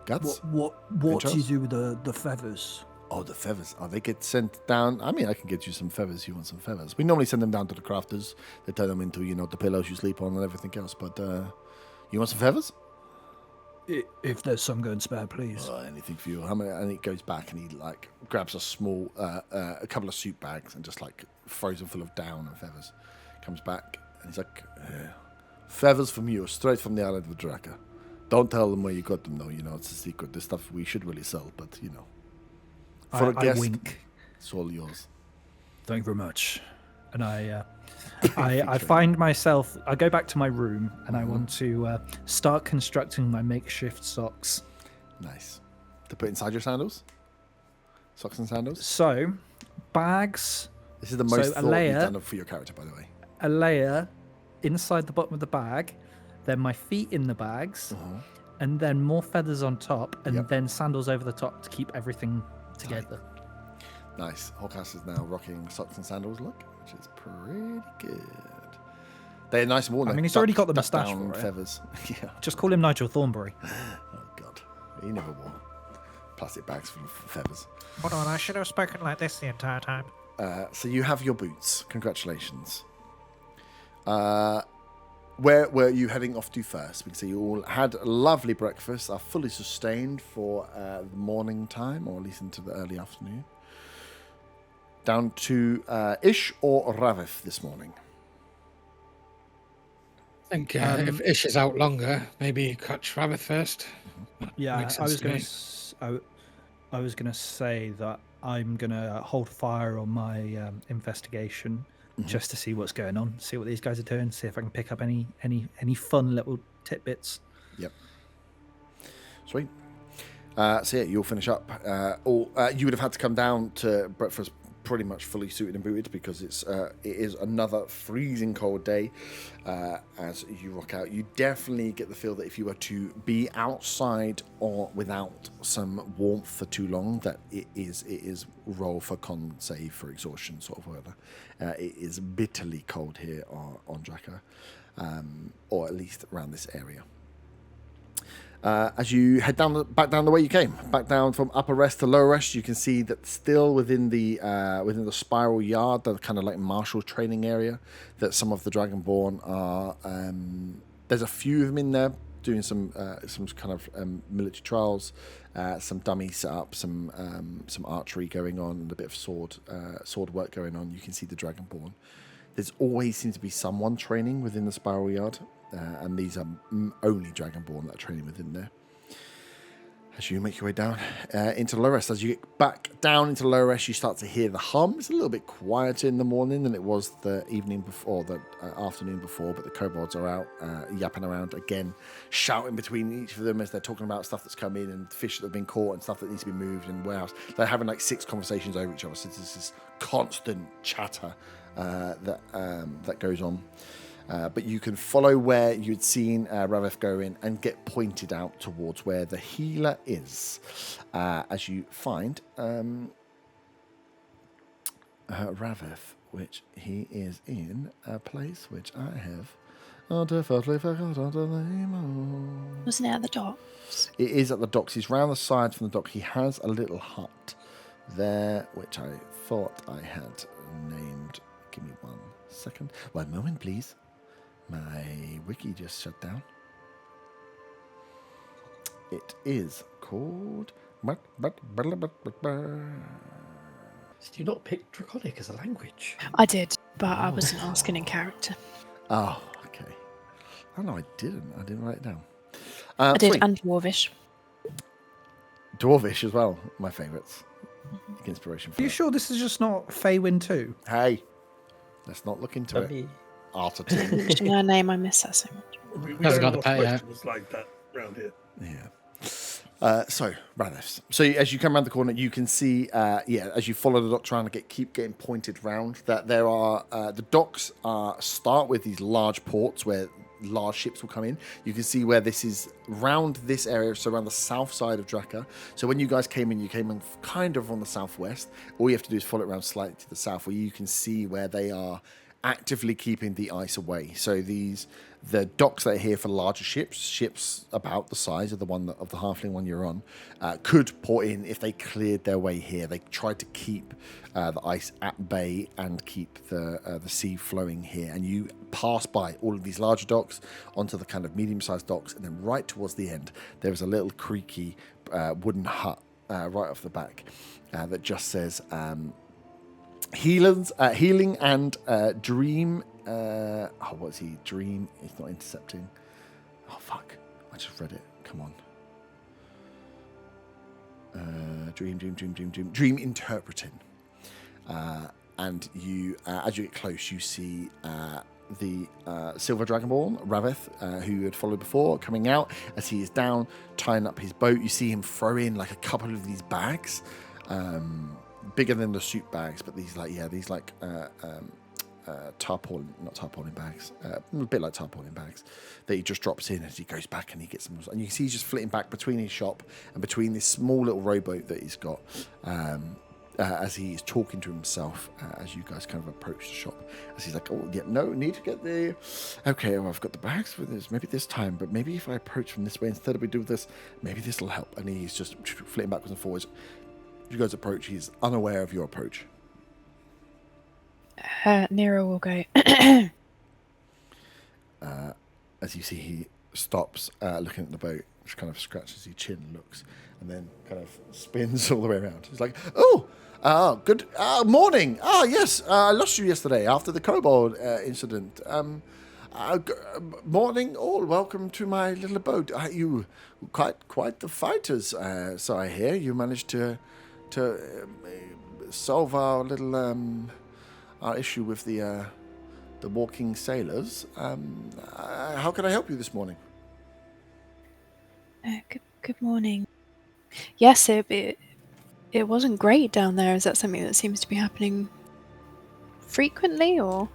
Guts? What do you do with the feathers? Oh, the feathers. Oh, they get sent down. I mean, I can get you some feathers. You want some feathers? We normally send them down to the crafters. They turn them into, the pillows you sleep on and everything else. But you want some feathers? If there's some going spare, please. Oh, anything for you. How many? And he goes back and he like grabs a small, a couple of soup bags and just like throws them full of down and feathers. Comes back and he's like, feathers from you, straight from the island of Draca. Don't tell them where you got them, though. It's a secret. This stuff we should really sell, but for a guest, wink. It's all yours. Thank you very much. And I find myself. I go back to my room and I want to start constructing my makeshift socks. Nice. To put inside your sandals. Socks and sandals. So, bags. This is the most thought you've done for your character, by the way. A layer inside the bottom of the bag, then my feet in the bags, and then more feathers on top, and then sandals over the top to keep everything together. Nice. Hawkhouse is now rocking socks and sandals look, which is pretty good. They're nice and warm. I mean, he's already got the moustache for it. Feathers. Yeah. Just call him Nigel Thornberry. Oh, God. He never wore plastic bags full of feathers. Hold on, I should have spoken like this the entire time. So you have your boots. Congratulations. Where were you heading off to first? We can see you all had a lovely breakfast, are fully sustained for the morning time, or at least into the early afternoon. Down to Ish or Ravith this morning? I think if Ish is out longer, maybe catch Ravith first. Yeah, I was gonna say that I'm gonna hold fire on my investigation. Just to see what's going on, see what these guys are doing, see if I can pick up any fun little tidbits. Yep. Sweet. So yeah, you'll finish up. You would have had to come down to breakfast pretty much fully suited and booted because it is another freezing cold day as you rock out. You definitely get the feel that if you were to be outside or without some warmth for too long, that it is roll for con save for exhaustion sort of whatever. It is bitterly cold here on Draca, or at least around this area. As you head back down the way you came, back down from upper rest to lower rest, you can see that still within the spiral yard, the kind of like martial training area, that some of the Dragonborn are. There's a few of them in there doing some kind of military trials, some dummy setup, some archery going on, and a bit of sword work going on. You can see the Dragonborn. There's always seems to be someone training within the spiral yard. And these are only Dragonborn that are training within there. As you make your way down into low rest, as you get back down into low rest, you start to hear the hum. It's a little bit quieter in the morning than it was the evening before, the afternoon before, but the kobolds are out yapping around again, shouting between each of them as they're talking about stuff that's come in and fish that have been caught and stuff that needs to be moved and warehouse. They're having like 6 conversations over each other, so there's this constant chatter that goes on. But you can follow where you'd seen Ravith go in and get pointed out towards where the healer is. As you find Ravith, which he is in a place which I have definitely forgotten the name of. Wasn't it at the docks? It is at the docks. He's round the side from the dock. He has a little hut there, which I thought I had named. Give me 1 second. 1 moment, please. My wiki just shut down. It is called... Did you not pick Draconic as a language? I did, but I wasn't asking in character. Oh, okay. Oh, no, I didn't. I didn't write it down. I did, 3. and Dwarvish. Dwarvish as well, my favourites. Inspiration for Are you it. sure this is just not Feywind 2? Hey, let's not look into it. Arthur 2. Mention her name, I miss her so much. We Hasn't don't got the ask pay yet. questions like that around here. Yeah. So, Radiths. So, as you come around the corner, you can see, as you follow the dock, trying to keep getting pointed round, that there are the docks start with these large ports where large ships will come in. You can see where this is round this area, so around the south side of Draca. So when you guys came in, you came in kind of on the southwest. All you have to do is follow it around slightly to the south, where you can see where they are actively keeping the ice away. So the docks that are here for larger ships about the size of the halfling one you're on, could port in if they cleared their way here. They tried to keep the ice at bay and keep the sea flowing here. And you pass by all of these larger docks onto the kind of medium-sized docks, and then right towards the end, there is a little creaky wooden hut right off the back that just says healing and dream. What's he? Dream. It's not intercepting. Oh fuck! I just read it. Come on. Dream interpreting. And you, as you get close, you see the silver dragonborn Raveth, who you had followed before, coming out as he is down tying up his boat. You see him throw in like a couple of these bags. Bigger than the suit bags, but these tarpaulin bags, a bit like tarpaulin bags, that he just drops in as he goes back and he gets them. And you can see he's just flitting back between his shop and between this small little rowboat that he's got, as he is talking to himself as you guys kind of approach the shop. As he's like, oh, yeah, no, need to get the... Okay, well, I've got the bags for this, maybe this time, but maybe if I approach from this way instead of we do this, maybe this will help. And he's just flitting backwards and forwards. You guys approach, he's unaware of your approach. Nero will go. As you see, he stops looking at the boat, which kind of scratches his chin, looks, and then kind of spins all the way around. He's like, good morning. Yes, I lost you yesterday after the kobold incident. Morning, all. Welcome to my little boat. You quite the fighters, so I hear. You managed to solve our little our issue with the walking sailors. How can I help you this morning? Good morning. Yes, it wasn't great down there. Is that something that seems to be happening frequently, or?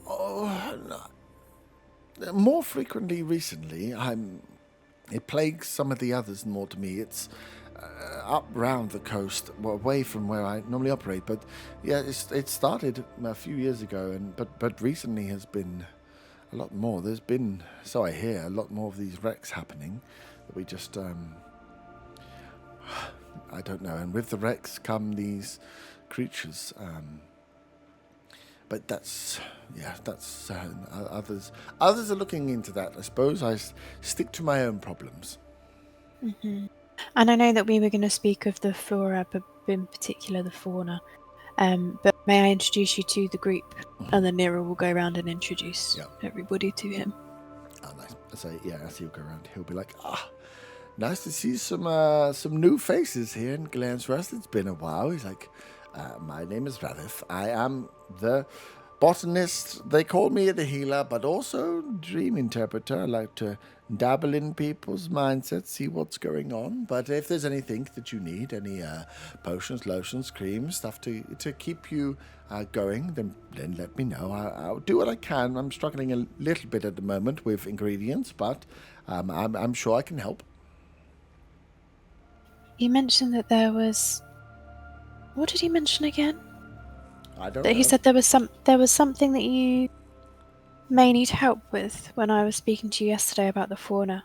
Oh, no. More frequently recently. It plagues some of the others more to me. It's up round the coast, away from where I normally operate. But yeah, it started a few years ago, but recently has been a lot more. There's been, so I hear, a lot more of these wrecks happening that we just I don't know. And with the wrecks come these creatures. But that's others are looking into that. I suppose I stick to my own problems. Mm-hmm. And I know that we were going to speak of the flora, but in particular the fauna. But may I introduce you to the group, and then Nero will go around and introduce everybody to him. Oh, nice. So as he'll go around, he'll be like, nice to see some new faces here in Glens Rest. It's been a while. He's like, my name is Radith. I am the botanist. They call me the healer, but also dream interpreter. I like to dabble in people's mindsets, see what's going on. But if there's anything that you need, any potions, lotions, creams, stuff to keep you going, then let me know. I'll do what I can. I'm struggling a little bit at the moment with ingredients, but I'm sure I can help. You mentioned that there was... What did he mention again? I don't know. He said there was something that you may need help with when I was speaking to you yesterday about the fauna.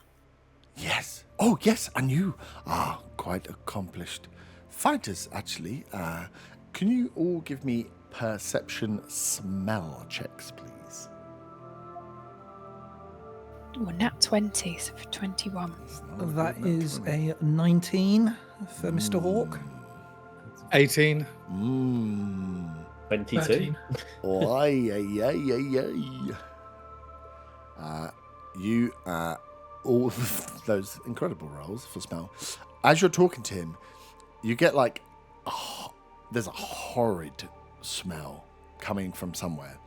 Yes. Oh, yes. And you are quite accomplished fighters, actually. Can you all give me perception smell checks, please? Well, nat 20, so for 21. That is a 19 for Mr. Hawk. 18. 22. 13. Oh, ay. You all of those incredible rolls for smell. As you're talking to him, you get like, there's a horrid smell coming from somewhere.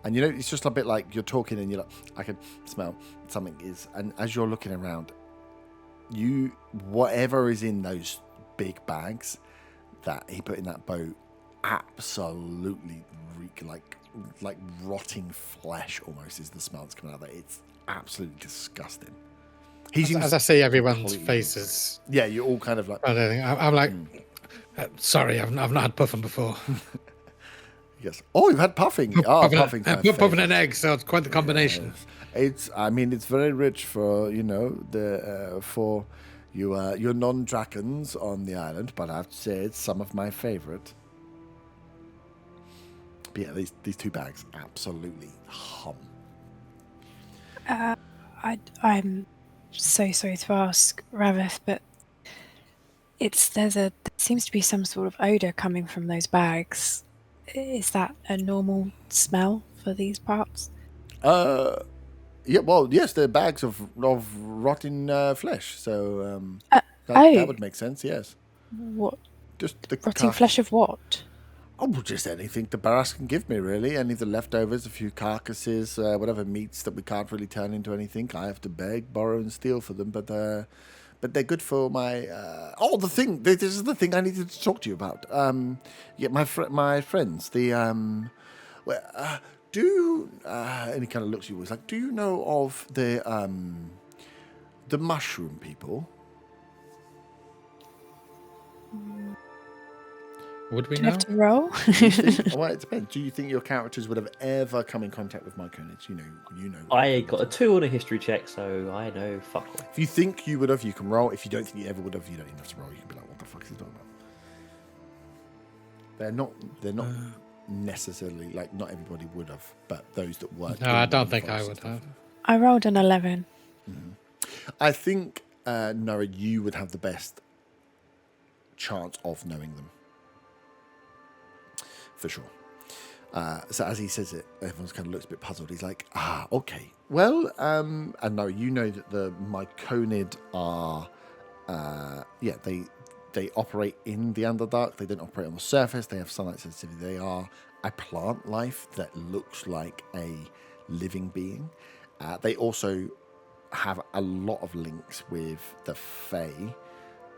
And you know, it's just a bit like you're talking and you're like, I can smell something is. And as you're looking around, whatever is in those big bags that he put in that boat absolutely reek like rotting flesh almost is the smell that's coming out of there. It's absolutely disgusting. As I see everyone's faces. Yeah, you're all kind of like... I'm like, sorry, I've not had puffin before. Yes. Oh, you've had puffing. Oh, puffing. Puffin and eggs, so it's quite the combination. It's very rich for, for your non-dragons on the island, but I have to say it's some of my favorite. But yeah, these two bags absolutely hum. I'm so sorry to ask, Ravith, but there seems to be some sort of odor coming from those bags. Is that a normal smell for these parts? Yeah, well, yes, they're bags of rotting flesh, so that would make sense. Yes. What? Just the rotting flesh of what? Oh, just anything the barracks can give me, really. Any of the leftovers, a few carcasses, whatever meats that we can't really turn into anything. I have to beg, borrow, and steal for them, but they're good for my... this is the thing I needed to talk to you about. My friends, and he kind of looks at you, he's like, do you know of the mushroom people? Would we Do know? we have to roll? Well, it depends. Do you think your characters would have ever come in contact with myconids? You know. I got a 2 on a history check, so I know fuck all. If you think you would have, you can roll. If you don't think you ever would have, you don't even have to roll. You can be like, what the fuck is he talking about? They're not necessarily, like, not everybody would have, but those that were. No, I don't think I would have. I rolled an 11. Mm-hmm. I think, Nora, you would have the best chance of knowing them. For sure. So as he says it, everyone kind of looks a bit puzzled. He's like, okay. Well, and no, you know that the myconid are, they operate in the Underdark. They don't operate on the surface. They have sunlight sensitivity. They are a plant life that looks like a living being. They also have a lot of links with the Fae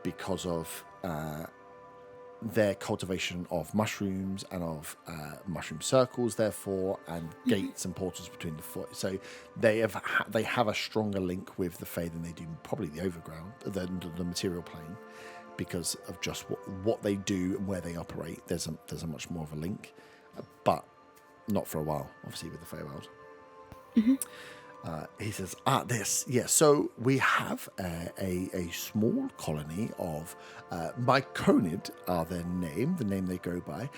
because of their cultivation of mushrooms and of mushroom circles, therefore, and gates and portals between the foot. So they have a stronger link with the Fae than they do probably the overground, the material plane, because of just what they do and where they operate. There's a much more of a link, but not for a while, obviously, with the Fae world. Mm-hmm. He says, so we have a small colony of myconid are their name, the name they go by.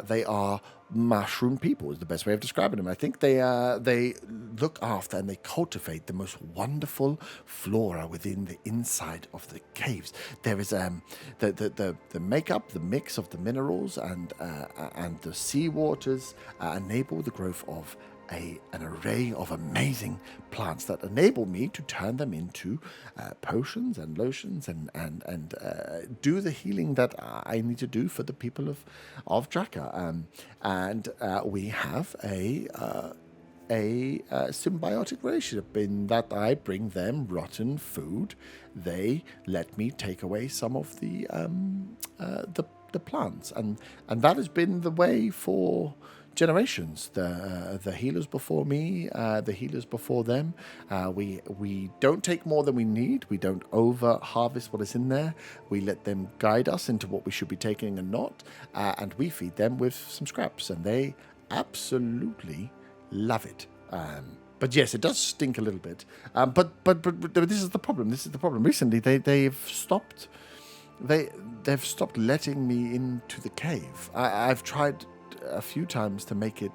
They are mushroom people is the best way of describing them. I think they look after and they cultivate the most wonderful flora within the inside of the caves. There is the makeup, the mix of the minerals and the sea waters enable the growth of an array of amazing plants that enable me to turn them into potions and lotions and do the healing that I need to do for the people of Draca. And we have a symbiotic relationship in that I bring them rotten food. They let me take away some of the plants, and that has been the way for generations. The healers before me, the healers before them. We don't take more than we need. We don't over harvest what is in there. We let them guide us into what we should be taking and not, and we feed them with some scraps, and they absolutely love it. But yes, it does stink a little bit. But this is the problem. Recently, they've stopped they've stopped letting me into the cave. I've tried a few times to make it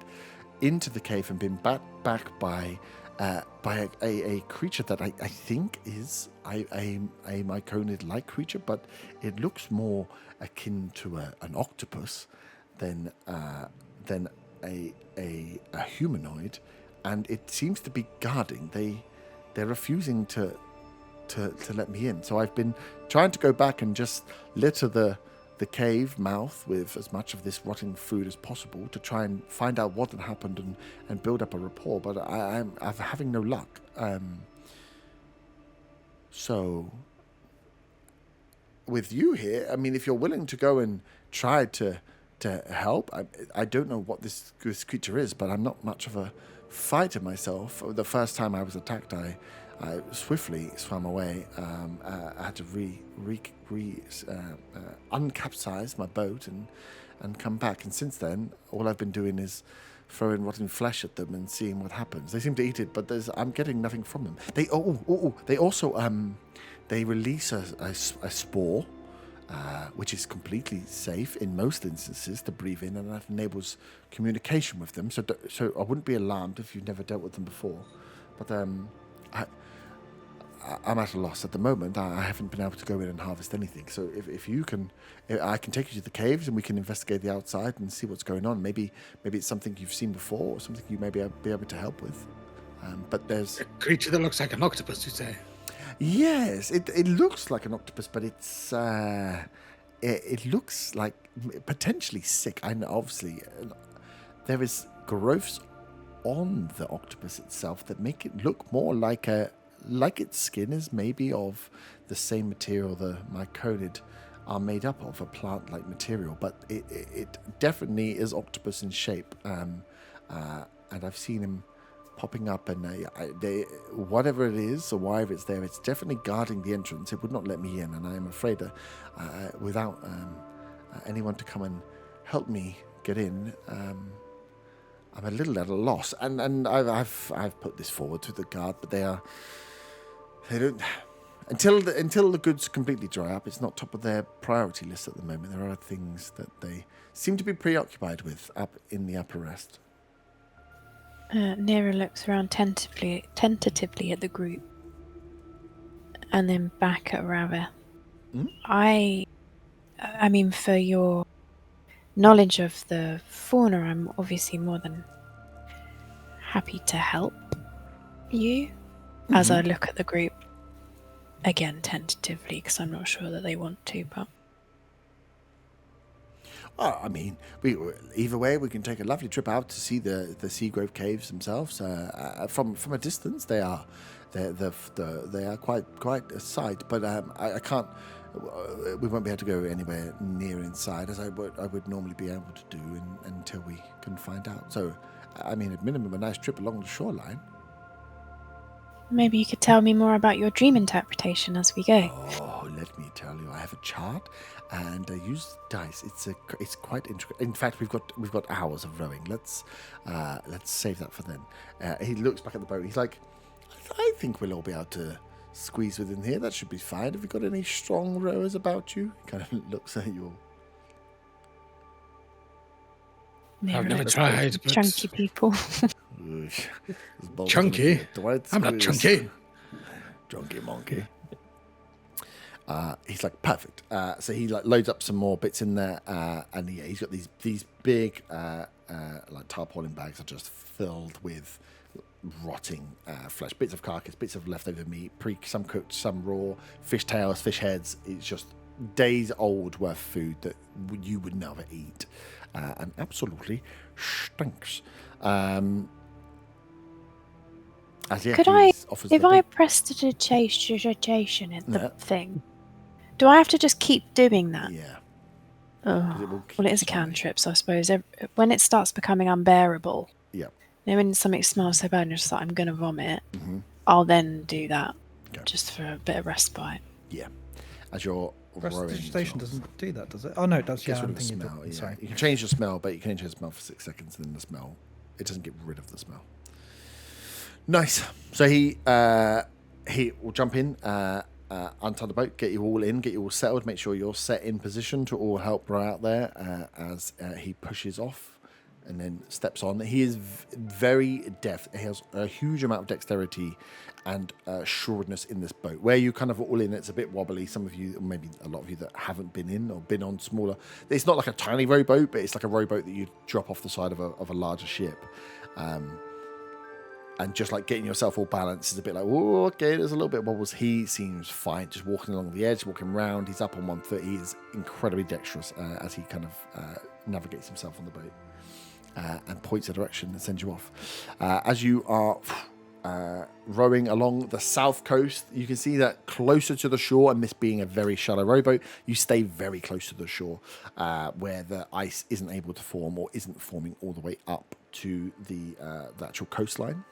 into the cave and been back by a creature that I think is a myconid-like creature, but it looks more akin to an octopus than a humanoid, and it seems to be guarding. They're refusing to let me in. So I've been trying to go back and just litter the cave mouth with as much of this rotting food as possible to try and find out what had happened and build up a rapport, but I'm having no luck. So with you here, I mean, if you're willing to go and try to help, I don't know what this creature is, but I'm not much of a fighter myself. The first time I was attacked, I swiftly swam away. I had to uncapsize my boat and come back. And since then, all I've been doing is throwing rotten flesh at them and seeing what happens. They seem to eat it, but I'm getting nothing from them. They also they release a spore, which is completely safe in most instances to breathe in, and that enables communication with them. So I wouldn't be alarmed if you've never dealt with them before. But I'm at a loss at the moment. I haven't been able to go in and harvest anything. So if you can, I can take you to the caves and we can investigate the outside and see what's going on. Maybe it's something you've seen before or something you may be able to help with. But there's a creature that looks like an octopus, you say? Yes, it looks like an octopus, but it's it looks like potentially sick. And obviously, there is growths on the octopus itself that make it look more like its skin is maybe of the same material the myconid are made up of, a plant-like material, but it definitely is octopus in shape. And I've seen him popping up, and whatever it is or why it's there, it's definitely guarding the entrance. It would not let me in, and I am afraid without anyone to come and help me get in, I'm a little at a loss. And I've put this forward to the guard, but they don't until the goods completely dry up. It's not top of their priority list at the moment. There are things that they seem to be preoccupied with up in the upper rest. Nera looks around tentatively at the group, and then back at Rava. I mean, for your knowledge of the fauna, I'm obviously more than happy to help you. As I look at the group, again, tentatively, because I'm not sure that they want to, but... Well, I mean, either way, we can take a lovely trip out to see the Seagrow caves themselves. From a distance, they are quite a sight. But I can't. We won't be able to go anywhere near inside as I would normally be able to do until we can find out. So, I mean, at minimum, a nice trip along the shoreline. Maybe you could tell me more about your dream interpretation as we go. Oh, let me tell you, I have a chart, and I use dice. It's quite intricate. In fact, we've got hours of rowing. Let's save that for then. He looks back at the boat. He's like, I think we'll all be able to squeeze within here. That should be fine. Have you got any strong rowers about you? He kind of looks at you all. I've never tried. But... Chunky people. Chunky? I'm not chunky. Chunky monkey. He's like, perfect. So he like loads up some more bits in there, and he's got these big like tarpaulin bags are just filled with rotting flesh, bits of carcass, bits of leftover meat, some cooked, some raw, fish tails, fish heads. It's just days old worth of food that you would never eat, and absolutely stinks. Could I, if I prestidigitation at the thing, do I have to just keep doing that? Yeah. Oh. Well, it is a cantrip, so I suppose when it starts becoming unbearable, when something smells so bad and you're just like, I'm going to vomit, I'll then do that just for a bit of respite. Yeah. As you're prestidigitation doesn't do that, does it? Oh, no, it does. Yeah, I'm thinking smell, sorry. You can change the smell, but you can change the smell for 6 seconds, and then the smell, it doesn't get rid of the smell. Nice. So he will jump in, untie the boat, get you all in, get you all settled, make sure you're set in position to all help Roy out there as he pushes off and then steps on. He is very deft. He has a huge amount of dexterity and shrewdness in this boat. Where you kind of all in, it's a bit wobbly. Some of you, or maybe a lot of you that haven't been in or been on smaller, it's not like a tiny rowboat, but it's like a rowboat that you drop off the side of a larger ship. And just like getting yourself all balanced is a bit like, oh, okay, there's a little bit of wobbles. He seems fine, just walking along the edge, walking around. He's up on 1 foot. He is incredibly dexterous as he kind of navigates himself on the boat and points a direction and sends you off. As you are rowing along the south coast, you can see that closer to the shore, and this being a very shallow rowboat, you stay very close to the shore where the ice isn't able to form or isn't forming all the way up to the actual coastline.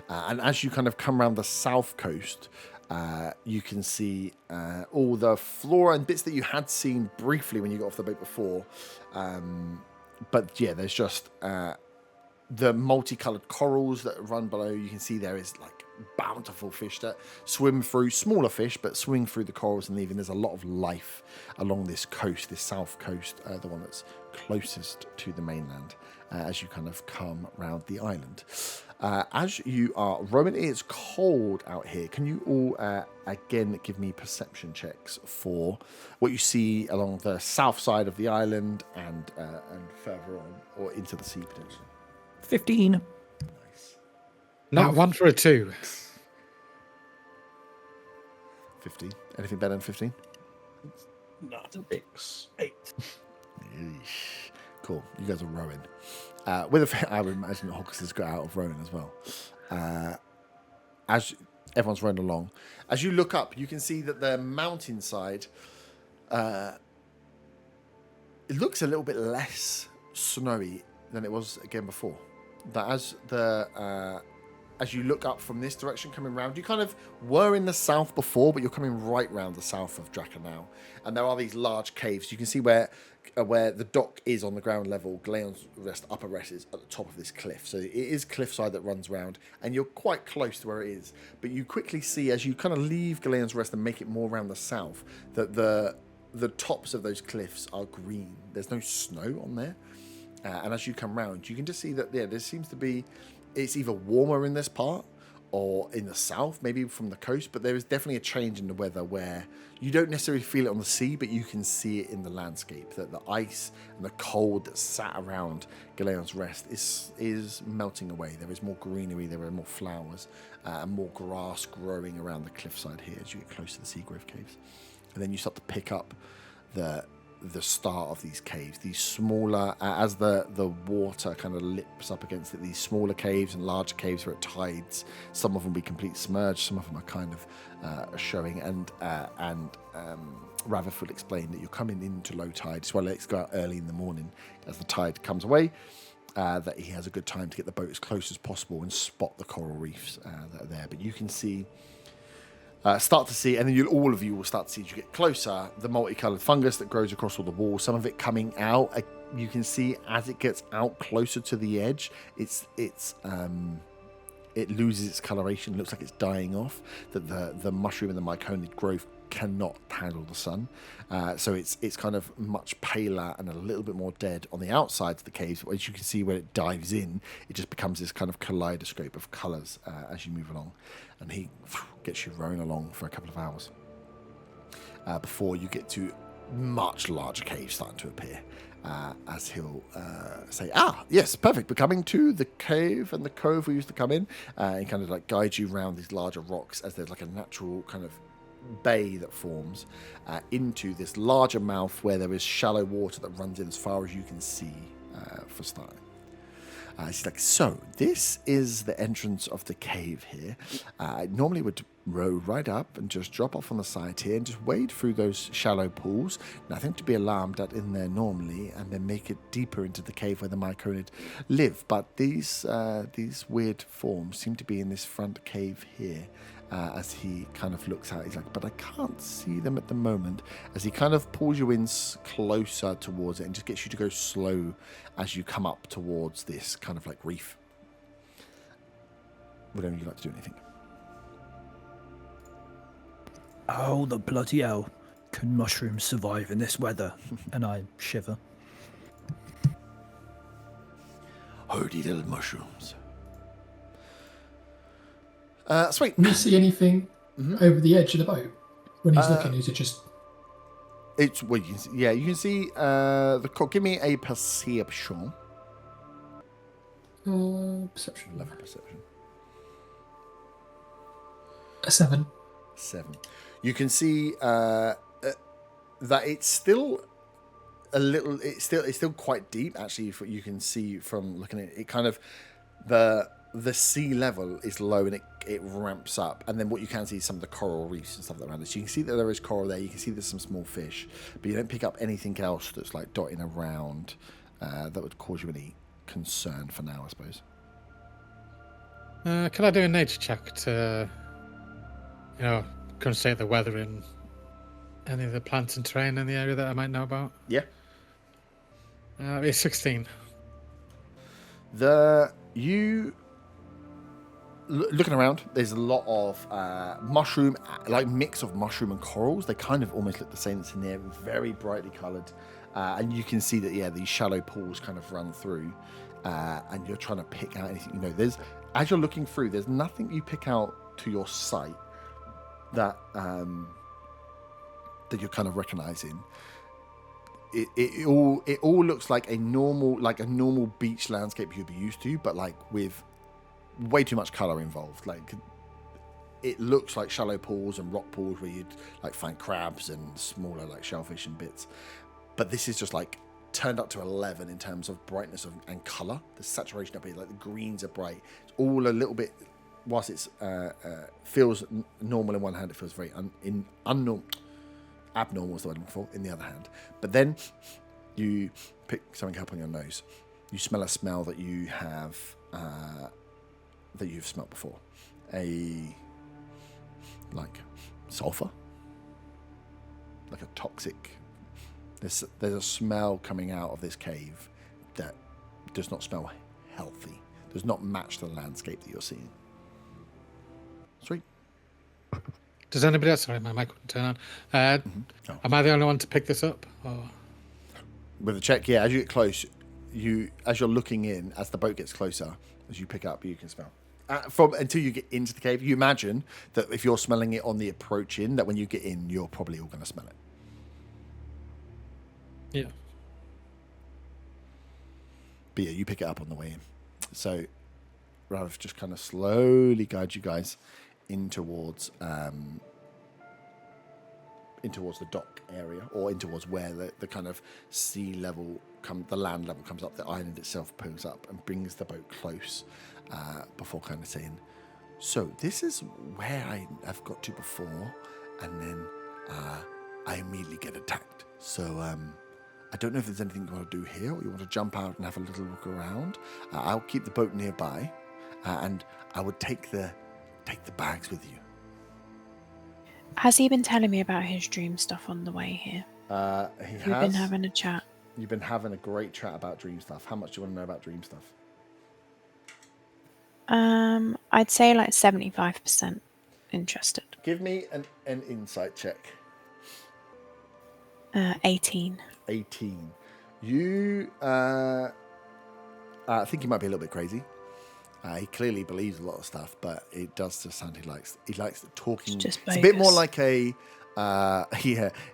And as you kind of come around the south coast, you can see all the flora and bits that you had seen briefly when you got off the boat before. But yeah, there's just the multicolored corals that run below. You can see there is like bountiful fish that swim through, smaller fish, but swing through the corals and leave. And there's a lot of life along this coast, this south coast, the one that's closest to the mainland, as you kind of come round the island. As you are rowing, it's cold out here. Can you all again give me perception checks for what you see along the south side of the island and further on, or into the sea potentially? 15. Nice. Not 1 for a 2. 15. Anything better than 15? No. 6. 8. Yeesh. Cool. You guys are rowing. With I would imagine that Hawkins has got out of rowing as well. As everyone's rowing along, as you look up, you can see that the mountainside, it looks a little bit less snowy than it was again before. That as you look up from this direction coming round, you kind of were in the south before, but you're coming right round the south of Draca now. And there are these large caves. You can see where the dock is on the ground level. Galeon's Rest, Upper Rest, is at the top of this cliff. So it is cliffside that runs round, and you're quite close to where it is. But you quickly see, as you kind of leave Galeon's Rest and make it more around the south, that the tops of those cliffs are green. There's no snow on there. And as you come round, you can just see that there seems to be, it's either warmer in this part or in the south, maybe from the coast, but there is definitely a change in the weather where you don't necessarily feel it on the sea, but you can see it in the landscape, that the ice and the cold that sat around Galeon's Rest is melting away. There is more greenery, there are more flowers, and more grass growing around the cliffside here as you get close to the Seagrow caves. And then you start to pick up the start of these caves, these smaller, as the water kind of lips up against it, these smaller caves and larger caves are at tides. Some of them be complete submerged, some of them are kind of showing, and Rutherford explained that you're coming into low tide, so let's go out early in the morning as the tide comes away, that he has a good time to get the boat as close as possible and spot the coral reefs that are there. But you can see start to see, and then all of you will start to see as you get closer, the multicolored fungus that grows across all the walls, some of it coming out. You can see as it gets out closer to the edge, it loses its coloration, looks like it's dying off, that the mushroom and the myconid growth cannot handle the sun, so it's kind of much paler and a little bit more dead on the outside of the caves. But as you can see, when it dives in, it just becomes this kind of kaleidoscope of colours as you move along, and he gets you rowing along for a couple of hours before you get to much larger caves starting to appear, as he'll say, yes, perfect, we're coming to the cave and the cove we used to come in, and kind of like guide you around these larger rocks as there's like a natural kind of bay that forms into this larger mouth where there is shallow water that runs in as far as you can see for starting. She's like, so this is the entrance of the cave here. I normally would row right up and just drop off on the side here and just wade through those shallow pools, nothing to be alarmed at in there normally, and then make it deeper into the cave where the myconid live. But these weird forms seem to be in this front cave here. As he kind of looks out, he's like, but I can't see them at the moment. As he kind of pulls you in closer towards it and just gets you to go slow as you come up towards this kind of like reef. Would any of you like to do anything? Oh, the bloody hell. Can mushrooms survive in this weather? And I shiver. Hardy little mushrooms. Sweet. Can you see anything over the edge of the boat when he's looking? Is it just... It's well, you can see give me a perception. Perception. Level perception. A 7. 7. You can see that it's still a little. It's still quite deep. Actually, you can see from looking at it, kind of the sea level is low and it ramps up, and then what you can see is some of the coral reefs and stuff around it. So you can see that there is coral there. You can see there's some small fish, but you don't pick up anything else that's like dotting around that would cause you any concern for now, I suppose. Can I do a nature check to, consider the weather in any of the plants and terrain in the area that I might know about? Yeah. It's 16. Looking around, there's a lot of mushroom, like mix of mushroom and corals. They kind of almost look the same. It's in there, very brightly coloured, and you can see that these shallow pools kind of run through, and you're trying to pick out anything. There's as you're looking through, there's nothing you pick out to your sight that you're kind of recognizing. It all looks like a normal beach landscape you'd be used to, but like with way too much color involved. Like it looks like shallow pools and rock pools where you'd like find crabs and smaller like shellfish and bits, but this is just like turned up to 11 in terms of brightness and color. The saturation up here, like the greens are bright. It's all a little bit, whilst it's feels normal in one hand, it feels very abnormal is the word I'm looking for in the other hand. But then you pick something up on your nose. You smell a smell that you have that you've smelt before. Like sulfur, like a toxic. There's a smell coming out of this cave that does not smell healthy. Does not match the landscape that you're seeing. Sweet. Does anybody else? Sorry, my mic wouldn't turn on. Am I the only one to pick this up? Or? With a check, yeah. As you get close, as you're looking in, as the boat gets closer, as you pick up, you can smell. Until you get into the cave, you imagine that if you're smelling it on the approach in, that when you get in, you're probably all going to smell it. Yeah. But yeah, you pick it up on the way in. So Rav just kind of slowly guides you guys in towards the dock area, or in towards where the kind of sea level the land level comes up. The island itself pulls up and brings the boat close before kind of saying, so this is where I have got to before, and then I immediately get attacked. So I don't know if there's anything you want to do here, or you want to jump out and have a little look around. I'll keep the boat nearby, and I would take the bags with you. Has he been telling me about his dream stuff on the way here? We've been having a chat. You've been having a great chat about dream stuff. How much do you want to know about dream stuff? I'd say like 75% interested. Give me an insight check. 18. 18. You think he might be a little bit crazy. He clearly believes a lot of stuff, but it does just sound he likes talking. It's a bit more like he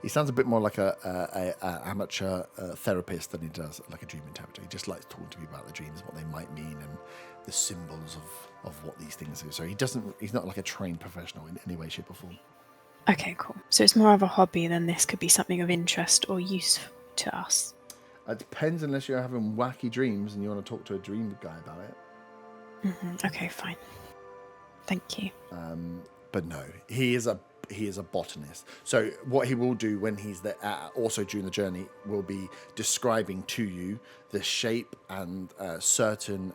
sounds a bit more like a amateur therapist than he does like a dream interpreter. He just likes talking to me about the dreams, what they might mean, and the symbols of what these things are. So he's not like a trained professional in any way, shape or form. Okay, cool. So it's more of a hobby than this could be something of interest or use to us. It depends, unless you're having wacky dreams and you want to talk to a dream guy about it. Okay, fine. Thank you. But no, he is a botanist. So what he will do when he's there, also during the journey, will be describing to you the shape and certain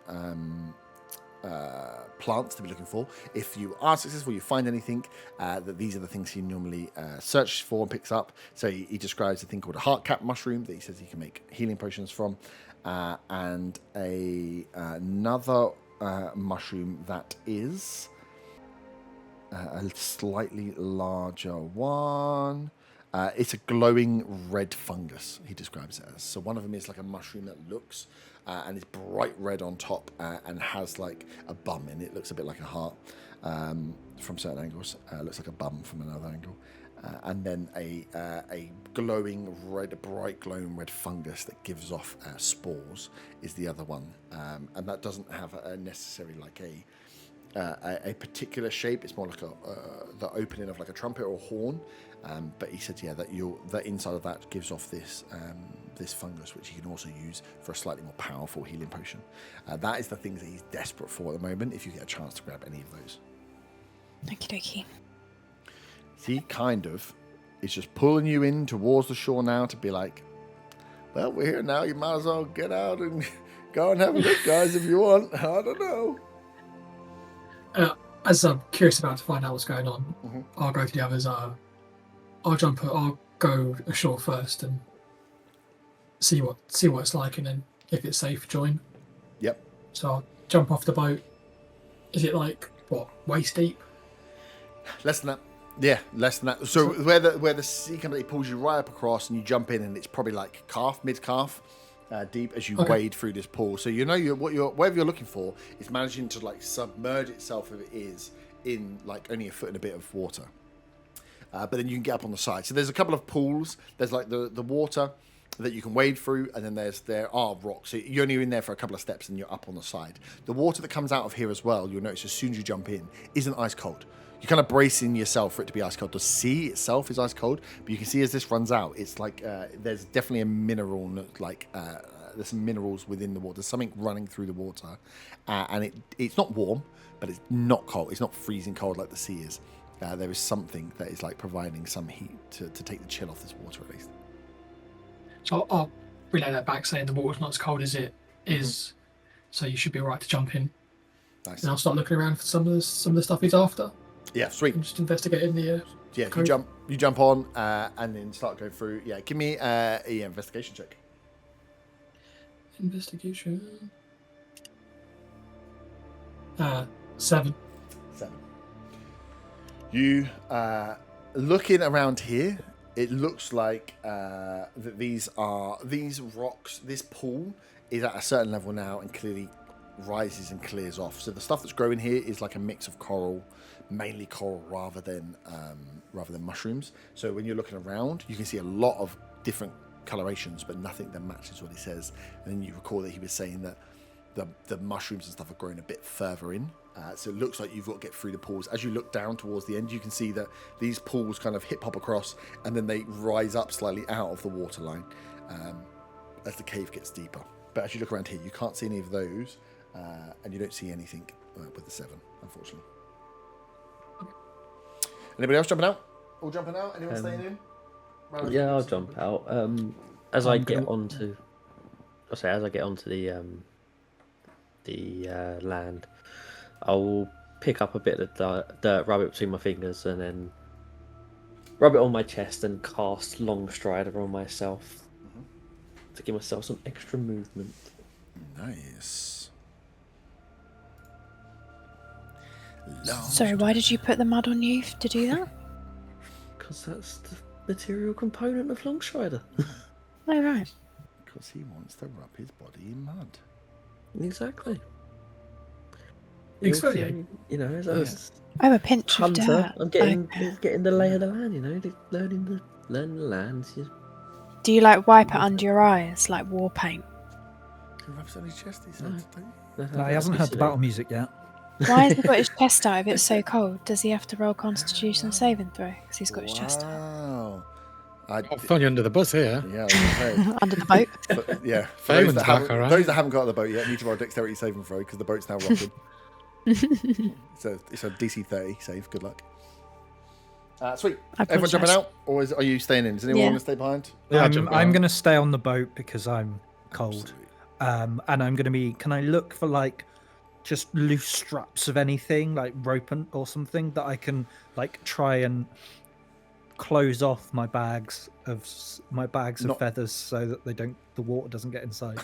plants to be looking for. If you are successful, you find anything, that these are the things he normally searches for and picks up. So he describes a thing called a heart cap mushroom that he says he can make healing potions from, and another mushroom that is a slightly larger one. It's a glowing red fungus, he describes it as. So one of them is like a mushroom that looks and is bright red on top and has like a bum in it. Looks a bit like a heart from certain angles. Looks like a bum from another angle. And then a glowing red, bright glowing red fungus that gives off spores is the other one. And that doesn't have necessarily like a particular shape. It's more like the opening of like a trumpet or a horn. But he said, yeah, that the inside of that gives off this this fungus, which you can also use for a slightly more powerful healing potion. That is the things that he's desperate for at the moment. If you get a chance to grab any of those, Okie dokie. he kind of is just pulling you in towards the shore now to be like, well, we're here now. You might as well get out and go and have a look, guys, if you want. I don't know. As I'm curious about to find out what's going on, I'll go to the others. I'll go ashore first and see what it's like, and then if it's safe, join. Yep. So I'll jump off the boat. Is it like what, waist deep? Less than that. Yeah, less than that. So where the sea company pulls you right up across, and you jump in, and it's probably like mid-calf deep as you wade through this pool. So you know whatever you're looking for is managing to like submerge itself if it is in like only a foot and a bit of water. But then you can get up on the side. So there's a couple of pools. There's like the water that you can wade through, and then there are rocks. So you're only in there for a couple of steps, and you're up on the side. The water that comes out of here as well, you'll notice as soon as you jump in, isn't ice cold. You're kind of bracing yourself for it to be ice cold. The sea itself is ice cold, but you can see as this runs out, it's like there's definitely a mineral, like there's some minerals within the water. There's something running through the water, and it's not warm, but it's not cold. It's not freezing cold like the sea is. There is something that is like providing some heat to take the chill off this water at least. So I'll relay that back, saying the water's not as cold as it is, so you should be alright to jump in. Nice. And I'll start looking around for some of the stuff he's after. Yeah, sweet. I'm just investigating the. Yeah, code. you jump on and then start going through. Yeah, give me a investigation check. Investigation. 7. You looking around here, it looks like that these rocks, this pool is at a certain level now and clearly rises and clears off. So the stuff that's growing here is like a mix of coral, mainly coral rather than mushrooms. So when you're looking around, you can see a lot of different colorations, but nothing that matches what he says. And then you recall that he was saying that the mushrooms and stuff are growing a bit further in. So it looks like you've got to get through the pools. As you look down towards the end, you can see that these pools kind of hip-hop across, and then they rise up slightly out of the waterline as the cave gets deeper. But as you look around here, you can't see any of those, and you don't see anything with the 7, unfortunately. Anybody else jumping out? All jumping out? Anyone staying in? Yeah, I'll jump out. As I get onto the land, I'll pick up a bit of dirt, rub it between my fingers, and then rub it on my chest and cast Long Strider on myself to give myself some extra movement. Nice. Sorry, why did you put the mud on you to do that? Because that's the material component of Long Strider. Oh, right. Because he wants to rub his body in mud. Exactly. Exfoliate. You know, as Oh, a pinch of hunter, dirt. I'm getting the lay of the land. You know, learning the lands. Do you like wipe it under your eyes like war paint? He rubs it on his chest, he said. No, he hasn't heard the battle music yet. Why has he got his chest out if it's so cold? Does he have to roll Constitution saving throw because he's got his chest out? Wow. I'll throw you under the bus here. Yeah, I was gonna say. Under the boat. But, yeah, for Fairman's back, all right. those that haven't got on the boat yet need to roll a dexterity saving throw because the boat's now rocking. So it's a DC 30 save. Good luck. Sweet. Everyone jumping out, or are you staying in? Does anyone want to stay behind? Yeah, I'm going to stay on the boat because I'm cold. And I'm going to be. Can I look for like just loose straps of anything, like rope or something that I can like try and close off my bags of feathers so that the water doesn't get inside.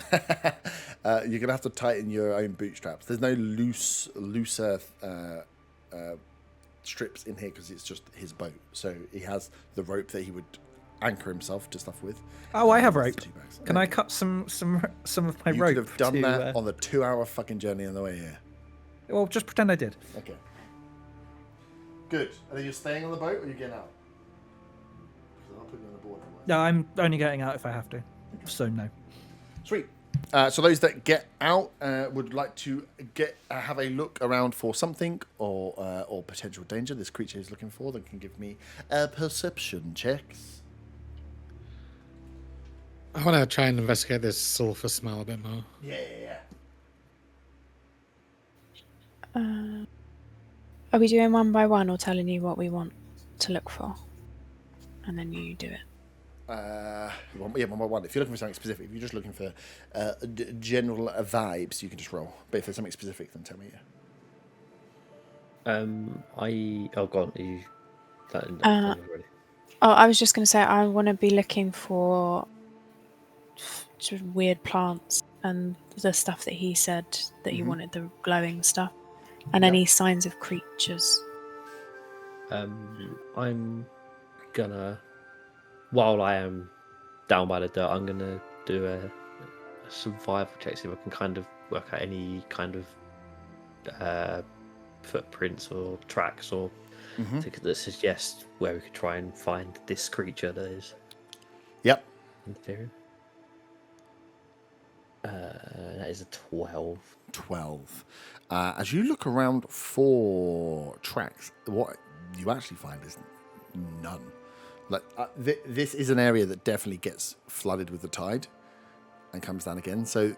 You're gonna have to tighten your own bootstraps. There's no looser strips in here because it's just his boat. So he has the rope that he would anchor himself to stuff with. Oh, I have rope. 2 bags. Can I cut some of my you rope? You could have done that on the 2-hour fucking journey on the way here. Well, just pretend I did. Okay. Good. And then you're staying on the boat or are you getting out? I'll put you on the board. No, I'm only getting out if I have to. So no. Sweet. So those that get out would like to have a look around for something or potential danger this creature is looking for. They can give me perception checks. I want to try and investigate this sulfur smell a bit more. Yeah. Are we doing one by one or telling you what we want to look for? And then you do it. One by one. If you're looking for something specific, if you're just looking for general vibes, you can just roll. But if there's something specific, then tell me. Go on. You. I was just going to say I want to be looking for sort of weird plants and the stuff that he said that he wanted, the glowing stuff, and any signs of creatures. I'm gonna, while I am down by the dirt, I'm gonna do a survival check, see if I can kind of work out any kind of footprints or tracks or things that suggest where we could try and find this creature that is. Yep. Interfering. That is a 12. 12. As you look around for tracks, what you actually find is none. Like this is an area that definitely gets flooded with the tide and comes down again. So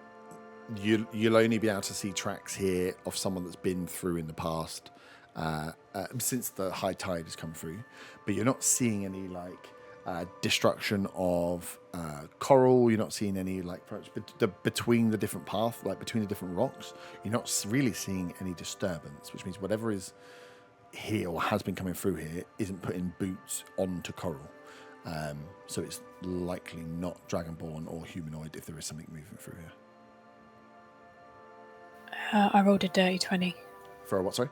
you'll only be able to see tracks here of someone that's been through in the past since the high tide has come through. But you're not seeing any destruction of coral. You're not seeing any between the different path, between the different rocks. You're not really seeing any disturbance, which means whatever is here or has been coming through here isn't putting boots onto coral. So it's likely not dragonborn or humanoid if there is something moving through here. I rolled a dirty 20. For a what, sorry?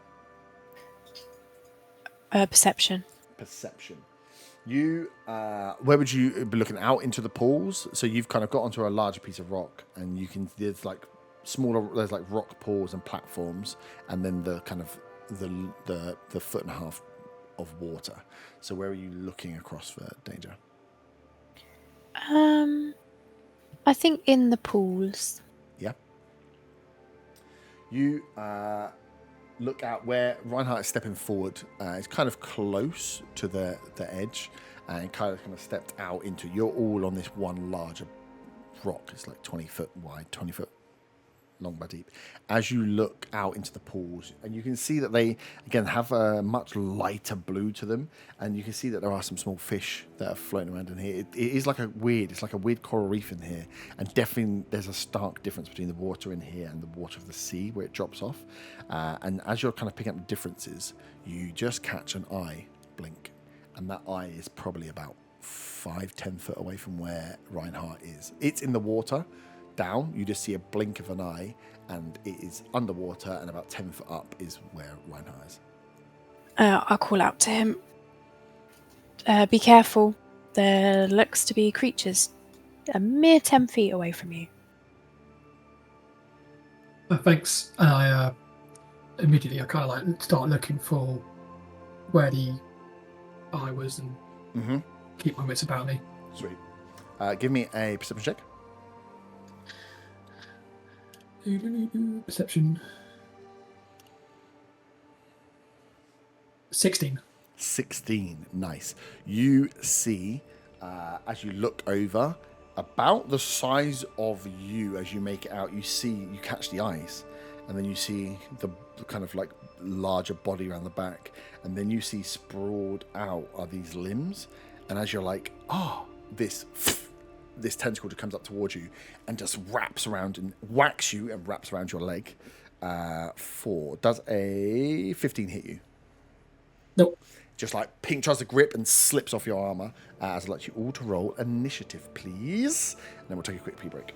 Perception. Perception. You, where would you be looking? Out into the pools? So you've kind of got onto a larger piece of rock, and there's rock pools and platforms, and then the kind of the foot and a half of water. So where are you looking across for danger? I think in the pools. Yeah. You look out where Reinhardt is stepping forward. It's kind of close to the edge, and kind of stepped out into. You're all on this one larger rock. It's like 20 foot wide, 20 foot long by deep. As you look out into the pools, and you can see that they again have a much lighter blue to them, and you can see that there are some small fish that are floating around in here. It is like a weird coral reef in here, and definitely there's a stark difference between the water in here and the water of the sea where it drops off. And as you're kind of picking up the differences, you just catch an eye blink, and that eye is probably about 5-10 foot away from where Reinhardt is. It's in the water. Down, you just see a blink of an eye, and it is underwater, and about 10 foot up is where Reinhardt is. I'll call out to him. Be careful. There looks to be creatures a mere 10 feet away from you. Thanks. And I immediately kind of start looking for where the eye was and keep my wits about me. Sweet. Give me a perception check. Perception. 16. 16. Nice. You see, as you look over, about the size of you as you make it out, you catch the eyes, and then you see the kind of larger body around the back, and then you see sprawled out are these limbs, and as you're this tentacle just comes up towards you and just wraps around and whacks you and wraps around your leg. 4. Does a 15 hit you? Nope. Just pink tries to grip and slips off your armor. As I'd like you all to roll initiative, please. And then we'll take a quick pee break.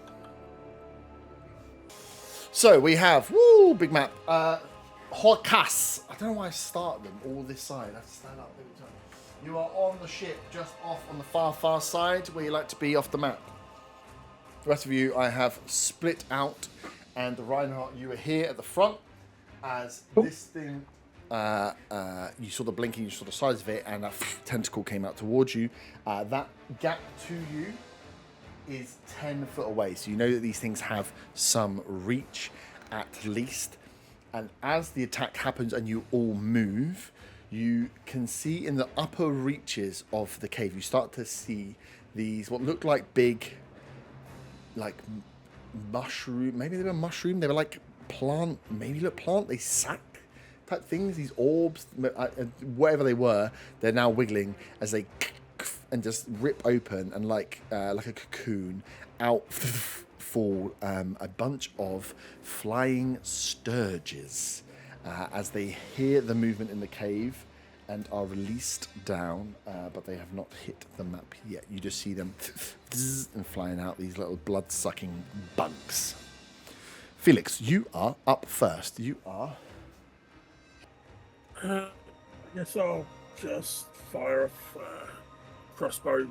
So we have, big map. Horcas. I don't know why I start them all this side. I have to stand up every time. You are on the ship, just off on the far side, where you like to be off the map. The rest of you, I have split out, and Reinhardt, you are here at the front, as this thing, you saw the blinking, you saw the size of it, and that tentacle came out towards you. That gap to you is 10 foot away, so you know that these things have some reach, at least. And as the attack happens and you all move, you can see in the upper reaches of the cave, you start to see these, what look like big, like mushroom, maybe they were mushroom, they were like plant, maybe look plant, they sack type things, these orbs, whatever they were, they're now wiggling as they and just rip open, and like a cocoon, out fall a bunch of flying sturges as they hear the movement in the cave and are released down, but they have not hit the map yet. You just see them and flying out, these little blood-sucking bugs. Felix, you are up first. You are... I guess I'll just fire off crossbow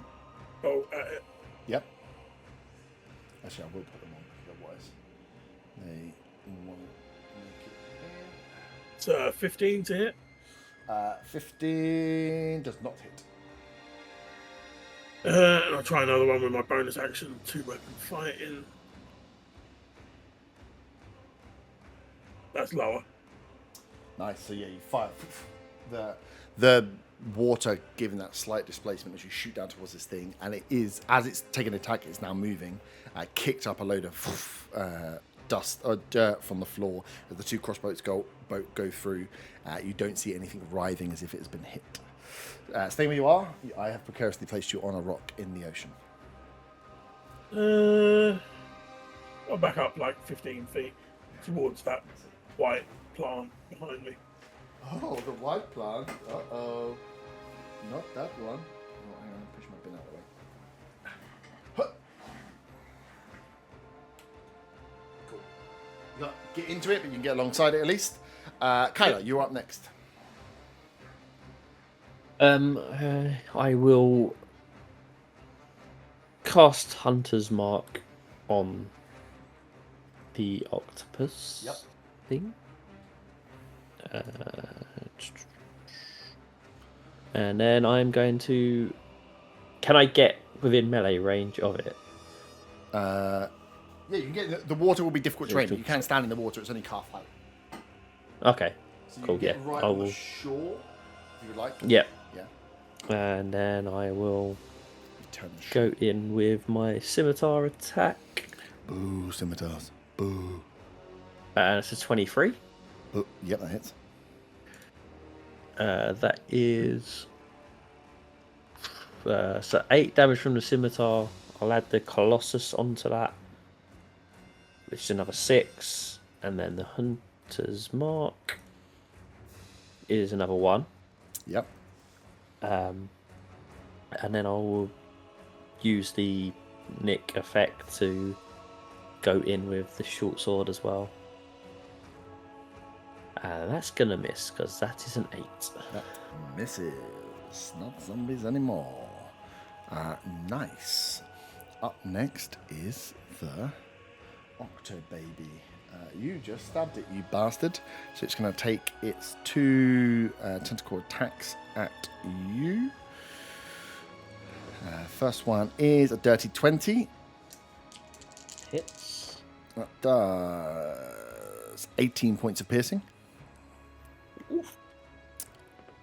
bolt at it. Yep. Actually, I will put them on, otherwise they won't make it. It's 15 to hit. 15 does not hit. And I'll try another one with my bonus action, 2-weapon fighting. That's lower. Nice. So yeah, you fire the water, giving that slight displacement as you shoot down towards this thing, and it is, as it's taken an attack, it's now moving. Kicked up a load of dust or dirt from the floor as the two crossbows go through. You don't see anything writhing as if it has been hit. Staying where you are, I have precariously placed you on a rock in the ocean. I'll back up like 15 feet towards that white plant behind me. Oh, the white plant. Uh-oh. Not that one. Oh, hang on, push my bin out of the way. Huh. Cool. You got get into it, but you can get alongside it at least. Kyla, you're up next. I will cast Hunter's Mark on the octopus thing. And then I'm going to... Can I get within melee range of it? Yeah, you can get the water will be difficult terrain, but you can stand in the water. It's only calf height. Okay, So you cool. can get Yeah, right I on will. the shore if you would like. Yeah, Yeah. and then I will Turn the shore. go in with my scimitar attack. Boo, scimitars. Boo. And it's a 23. Boo. Yep, that hits. That is so 8 damage from the scimitar. I'll add the Colossus onto that, which is another 6, and then the Hunter's Mark is another 1. Yep. And then I will use the Nick effect to go in with the short sword as well. That's gonna miss because that is an 8. That misses. Not zombies anymore. Nice. Up next is the Octo Baby. You just stabbed it, you bastard. So it's going to take its 2 tentacle attacks at you. First one is a dirty 20. Hits. That does 18 points of piercing. Oof.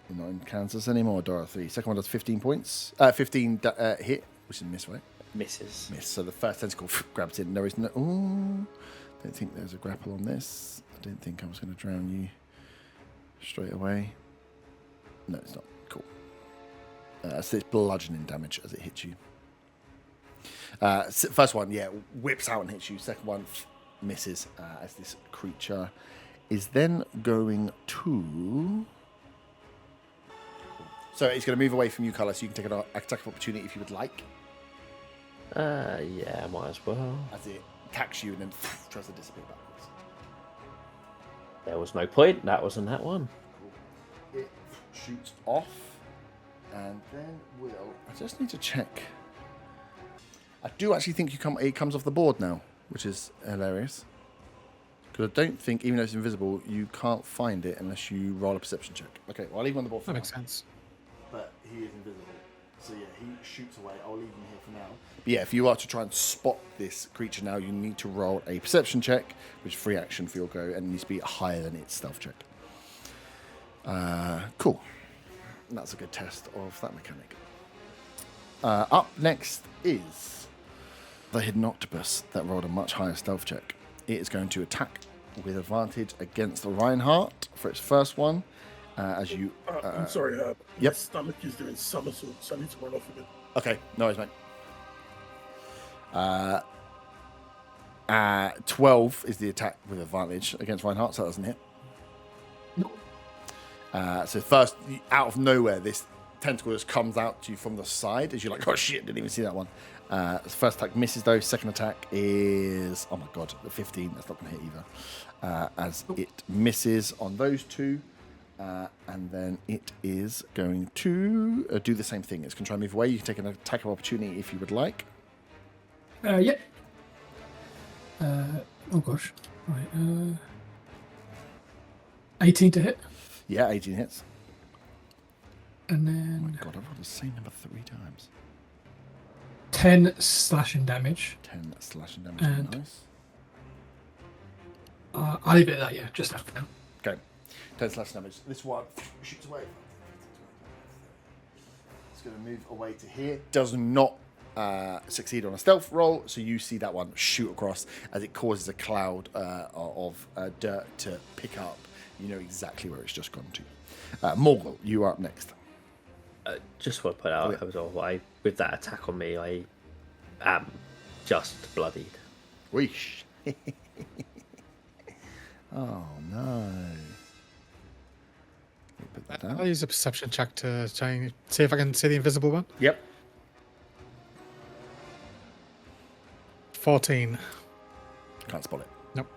You're not in Kansas anymore, Dorothy. Second one does 15 points. 15 hit, which is a miss, right? Misses. Miss. So the first tentacle grabs it. There is no... Ooh. Don't think there's a grapple on this. I didn't think I was going to drown you straight away. No, it's not. Cool. So it's bludgeoning damage as it hits you. First one, yeah, whips out and hits you. Second one misses as this creature is then going to... So it's going to move away from you, Carla, so you can take an attack of opportunity if you would like. Yeah, might as well. As it attacks you and then tries to disappear backwards. There was no point. That wasn't that one. It shoots off, and then I just need to check. I do actually think it comes off the board now, which is hilarious. Because I don't think, even though it's invisible, you can't find it unless you roll a perception check. Okay, well, I'll leave him on the board for That now. makes sense. But he is invisible. So yeah, he shoots away. I'll leave him here for now. But yeah, if you are to try and spot this creature now, you need to roll a perception check, which is free action for your go, and it needs to be higher than its stealth check. Cool. And that's a good test of that mechanic. Up next is the hidden octopus that rolled a much higher stealth check. It is going to attack with advantage against Reinhardt for its first one. As you, I'm sorry, Herb. Yep. My stomach is doing somersaults. I need to run off a bit. Okay, no worries, mate. 12 is the attack with advantage against Reinhardt, so that doesn't hit. So first, out of nowhere, this tentacle just comes out to you from the side as you're like, oh shit, didn't even see that one. First attack misses though. Second attack is, oh my god, the 15. That's not going to hit either. As it misses on those two. And then it is going to do the same thing. It's going to try and move away. You can take an attack of opportunity if you would like. Yeah. Oh gosh. Right. 18 to hit. Yeah, 18 hits. And Oh then my god, I've rolled the same number 3 times. 10 slashing damage. 10 slashing damage. And- Nice. I'll leave it at that, yeah, just after now. Okay. 10 slashing damage. This one shoots away. It's going to move away to here. Does not succeed on a stealth roll, so you see that one shoot across as it causes a cloud of dirt to pick up. You know exactly where it's just gone to. Morgul, you are up next. Just want to put out, with that attack on me, I am just bloodied. Weesh. Oh no. Put that I'll down. use a perception check to try and see if I can see the invisible one. Yep. 14. Can't spot it. Nope.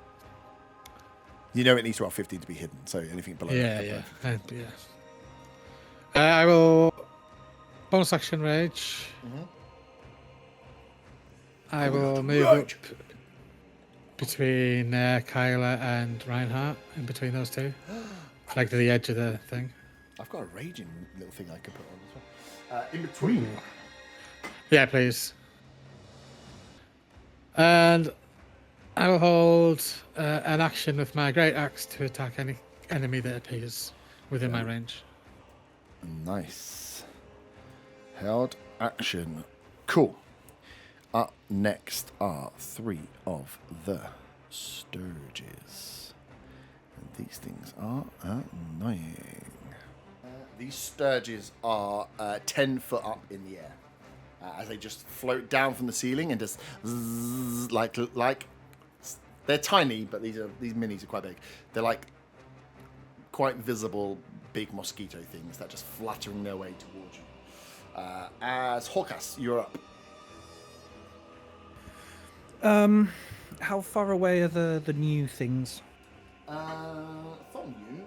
You know it needs to roll 15 to be hidden, so anything below Yeah, that. yeah. I will bonus action rage. Mhm. I will move up between Kyla and Reinhardt, in between those two, like to the edge of the thing. I've got a raging little thing I could put on as well. In between. Yeah, please. And I will hold an action with my great axe to attack any enemy that appears within my range. Nice. Held action. Cool. Up next are 3 of the Sturges. And these things are annoying. These Sturges are 10 foot up in the air. As they just float down from the ceiling and just zzz, like they're tiny, but these minis are quite big. They're like quite visible big mosquito things that just fluttering their way towards you. As Hawkas, you're up. How far away are the new things? From you.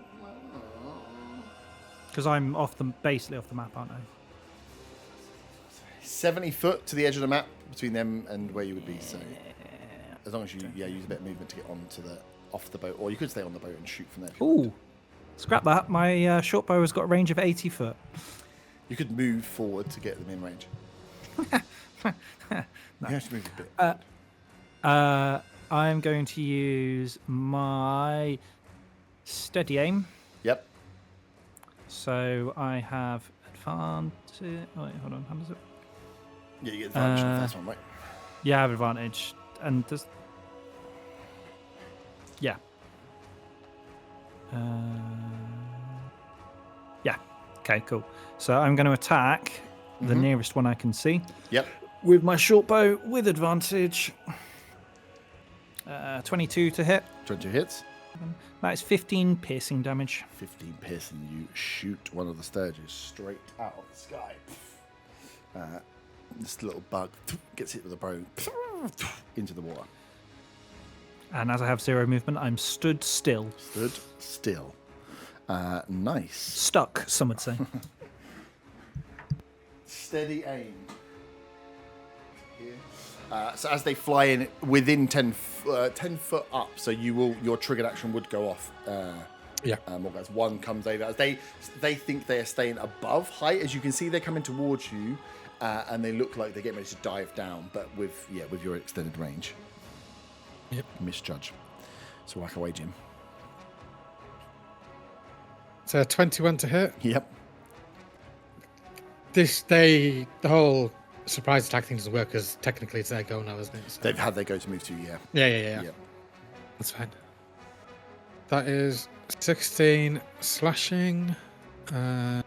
Because I'm basically off the map, aren't I? 70 foot to the edge of the map between them and where you would be. So as long as you use a bit of movement to get onto off the boat, or you could stay on the boat and shoot from there. Ooh, scrap that. My short bow has got a range of 80 foot. You could move forward to get them in range. You have to move a bit. I'm going to use my steady aim. Yep. So I have advantage. Oh, wait, hold on. How does it? Yeah, you get advantage on the first one, right? Yeah, I have advantage. And does. Yeah. Yeah. Okay, cool. So I'm going to attack the nearest one I can see. Yep. With my short bow with advantage. 22 to hit. 22 hits. That is 15 piercing damage. 15 piercing. You shoot one of the Sturges straight out of the sky. This little bug gets hit with a bow into the water. And as I have 0 movement, I'm stood still. Stood still. Nice. Stuck, some would say. Steady aim. So as they fly in within 10 foot up, so your triggered action would go off. As one comes over, as they think they are staying above height. As you can see, they're coming towards you, and they look like they're getting ready to dive down, but with your extended range. Yep. Misjudge. So whack away, Jim. So 21 to hit. Yep. The whole surprise attack thing doesn't work because technically it's their go now, isn't it? So. They've had their go to move to, yeah. Yeah. That's fine. That is 16 slashing and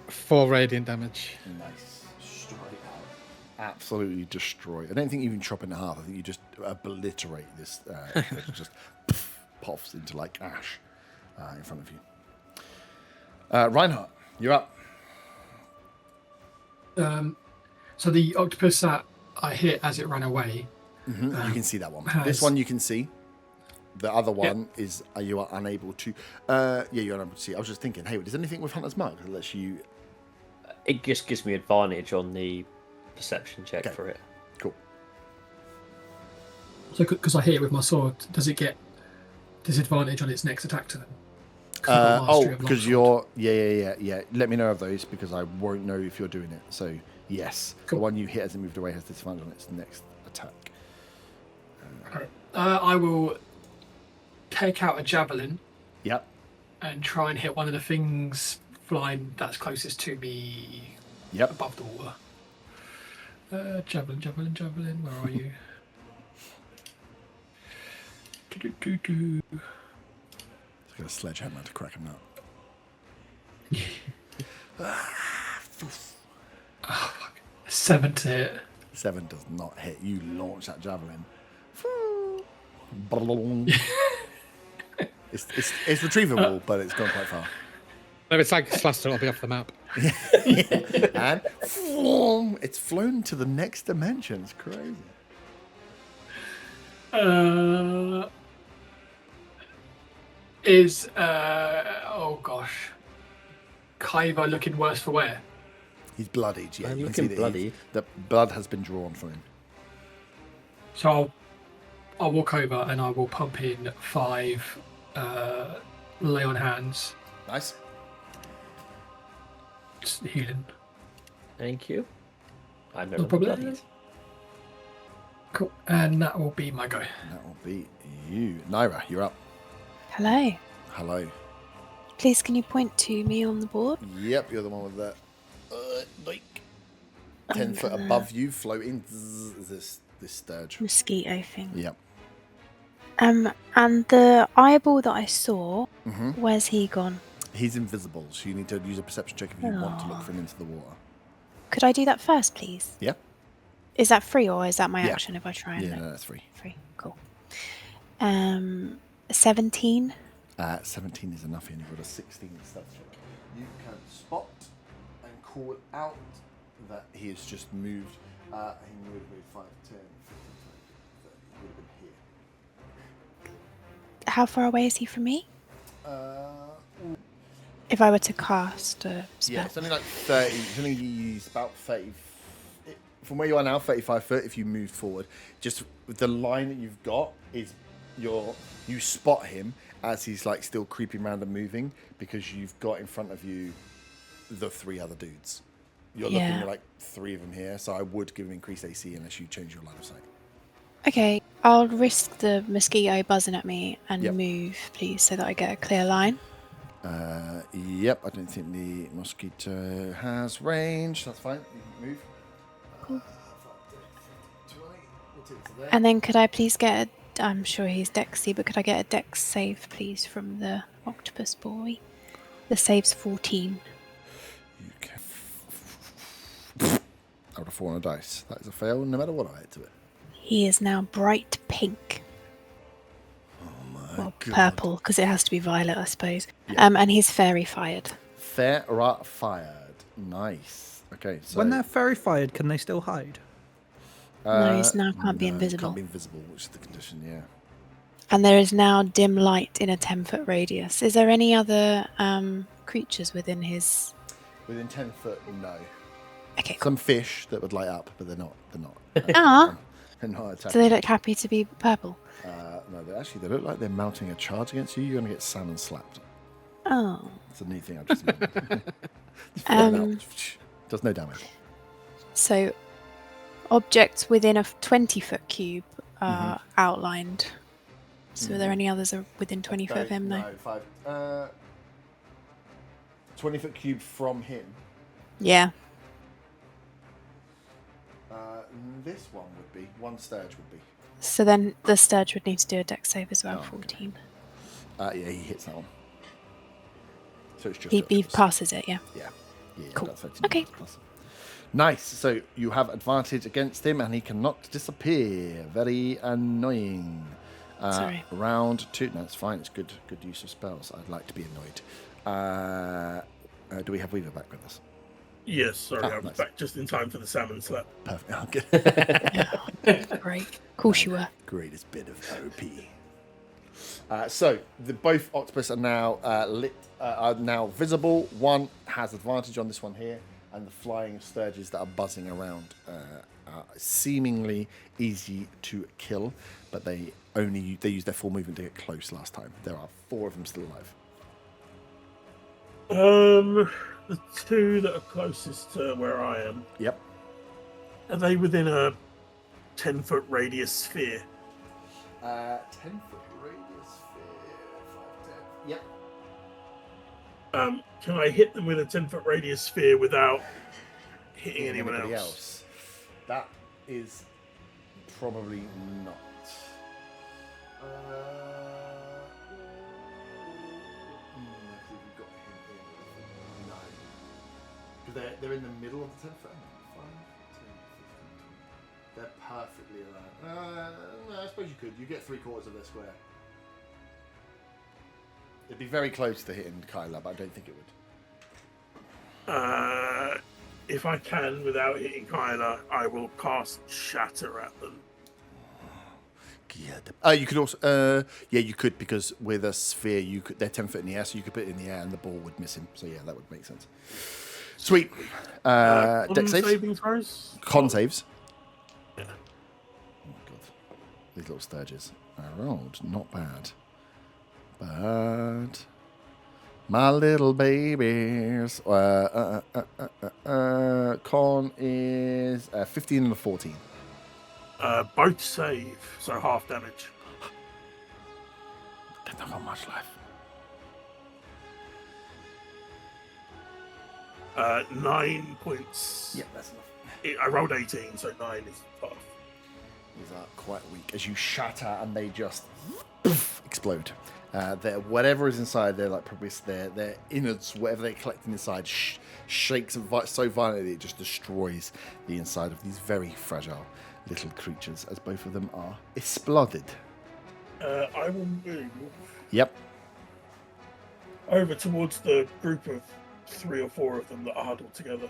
4 radiant damage. Nice. Straight out. Absolutely destroy. I don't think you even chop it in half. I think you just obliterate this. It just puffs into like ash in front of you. Reinhardt, you're up. So the octopus that I hit as it ran away. You can see that one. This one you can see. The other one is you are unable to. You're unable to see. I was just thinking, hey, does anything with Hunter's Mark that lets you? It just gives me advantage on the perception check for it. Cool. So because I hit it with my sword, does it get disadvantage on its next attack turn? Because you're yeah. Let me know of those because I won't know if you're doing it. So yes, cool. The one you hit as it moved away has disadvantage on its next attack. I will take out a javelin. Yep. And try and hit one of the things flying that's closest to me. Yep. Above the water. Javelin. Where are you? It's got a sledgehammer to crack him up. 7 to hit. 7 does not hit. You launch that javelin. It's retrievable, but it's gone quite far. No, it's like Slaster, it'll be off the map. And it's flown to the next dimension. It's crazy. Is oh gosh, Kaiba looking worse for wear? He's bloodied. Yeah, I'm you can see looking bloody. The blood has been drawn from him. So I'll walk over and I will pump in 5 lay on hands. Nice. Just healing. Thank you. I'm No never problem. bloodied. Cool. And that will be my go. That will be you. Naira, you're up. Hello. Hello. Please, can you point to me on the board? Yep, you're the one with that. 10 foot above you, floating. This sturge. Mosquito thing. Yep. And the eyeball that I saw, where's he gone? He's invisible, so you need to use a perception check if you want to look for him into the water. Could I do that first, please? Yeah. Is that free or is that my action if I try and Yeah, look? no, that's free. Free. Cool. 17. 17 is enough, and you've got a 16 stealth check. You can spot and call out that he has just moved. He would have moved 5, 10, 15, 20, 30. He would have been here. How far away is he from me? If I were to cast a spell. Yeah, it's only like 30. It's only about 30. From where you are now, 35 foot. If you move forward, just the line that you've got is you spot him as he's like still creeping around and moving because you've got in front of you the 3 other dudes. You're looking at like 3 of them here, so I would give him increased AC unless you change your line of sight. Okay, I'll risk the mosquito buzzing at me and move, please, so that I get a clear line. Yep, I don't think the mosquito has range. That's fine. You can move. Cool. And then could I please get I'm sure he's Dexy, but could I get a Dex save, please, from the octopus boy? The save's 14. You can. Out of 4 on a dice. That is a fail, no matter what I add to it. He is now bright pink. Oh my Or god. purple, because it has to be violet, I suppose. Yeah. And he's fairy fired. Fired. Nice. Okay, so When they're fairy fired, can they still hide? No, he's now can't be No, invisible. Can't be invisible, which is the condition. Yeah. And there is now dim light in a 10-foot radius. Is there any other creatures within his? Within 10 foot, no. Okay, cool. Some fish that would light up, but they're not. Ah, They're not attacking. do they look happy to be purple? No, they look like they're mounting a charge against you. You're going to get salmon slapped. Oh. It's a neat thing I've just done. Does no damage. So, objects within a 20-foot cube are outlined. So, are there any others within 20 foot of him? No. 20-foot cube from him. Yeah. This one would be. One sturge would be. So then the sturge would need to do a dex save as well. 14. Yeah, he hits that one. So it's just. He passes it. Yeah. Yeah. Cool. That's 13 Okay. plus. Nice. So you have advantage against him, and he cannot disappear. Very annoying. Sorry. Round 2. No, it's fine. It's good. Good use of spells. I'd like to be annoyed. Do we have Weaver back with us? Yes, sorry, I was nice. back just in time for the salmon slap. Perfect. Oh, good. Great. Of course you were. Greatest bit of OP. So both octopus are now are now visible. One has advantage on this one here, and the flying sturges that are buzzing around are seemingly easy to kill, but they used their full movement to get close last time. There are 4 of them still alive. The 2 that are closest to where I am, Yep. are they within a 10-foot radius sphere? 10-foot radius sphere. 5, 10. Yep. Can I hit them with a 10-foot radius sphere without hitting anyone Anybody else? That is probably not. Because they're in the middle of the 10 foot. 5, 10, 15, 20. They're perfectly aligned. No, I suppose you could. You get 3/4 of their square. It'd be very close to hitting Kyla, but I don't think it would. If I can, without hitting Kyla, I will cast Shatter at them. You could also, you could, because with a sphere, they're 10 foot in the air, so you could put it in the air and the ball would miss him. So yeah, that would make sense. Sweet. Dex saves? Saving throws? Con saves. Yeah. Oh my god. These little sturges. I rolled not bad. But my little babies. Con is 15 and a 14. Both save, so half damage. They don't have much life. 9 points. Yep, that's enough. I rolled 18, so 9 is tough. These are quite weak as you shatter and they just explode. Whatever is inside, they're like probably their innards, whatever they're collecting inside, shakes so violently it just destroys the inside of these very fragile little creatures, as both of them are exploded. I will move. Yep. Over towards the group of 3 or 4 of them that are huddled together.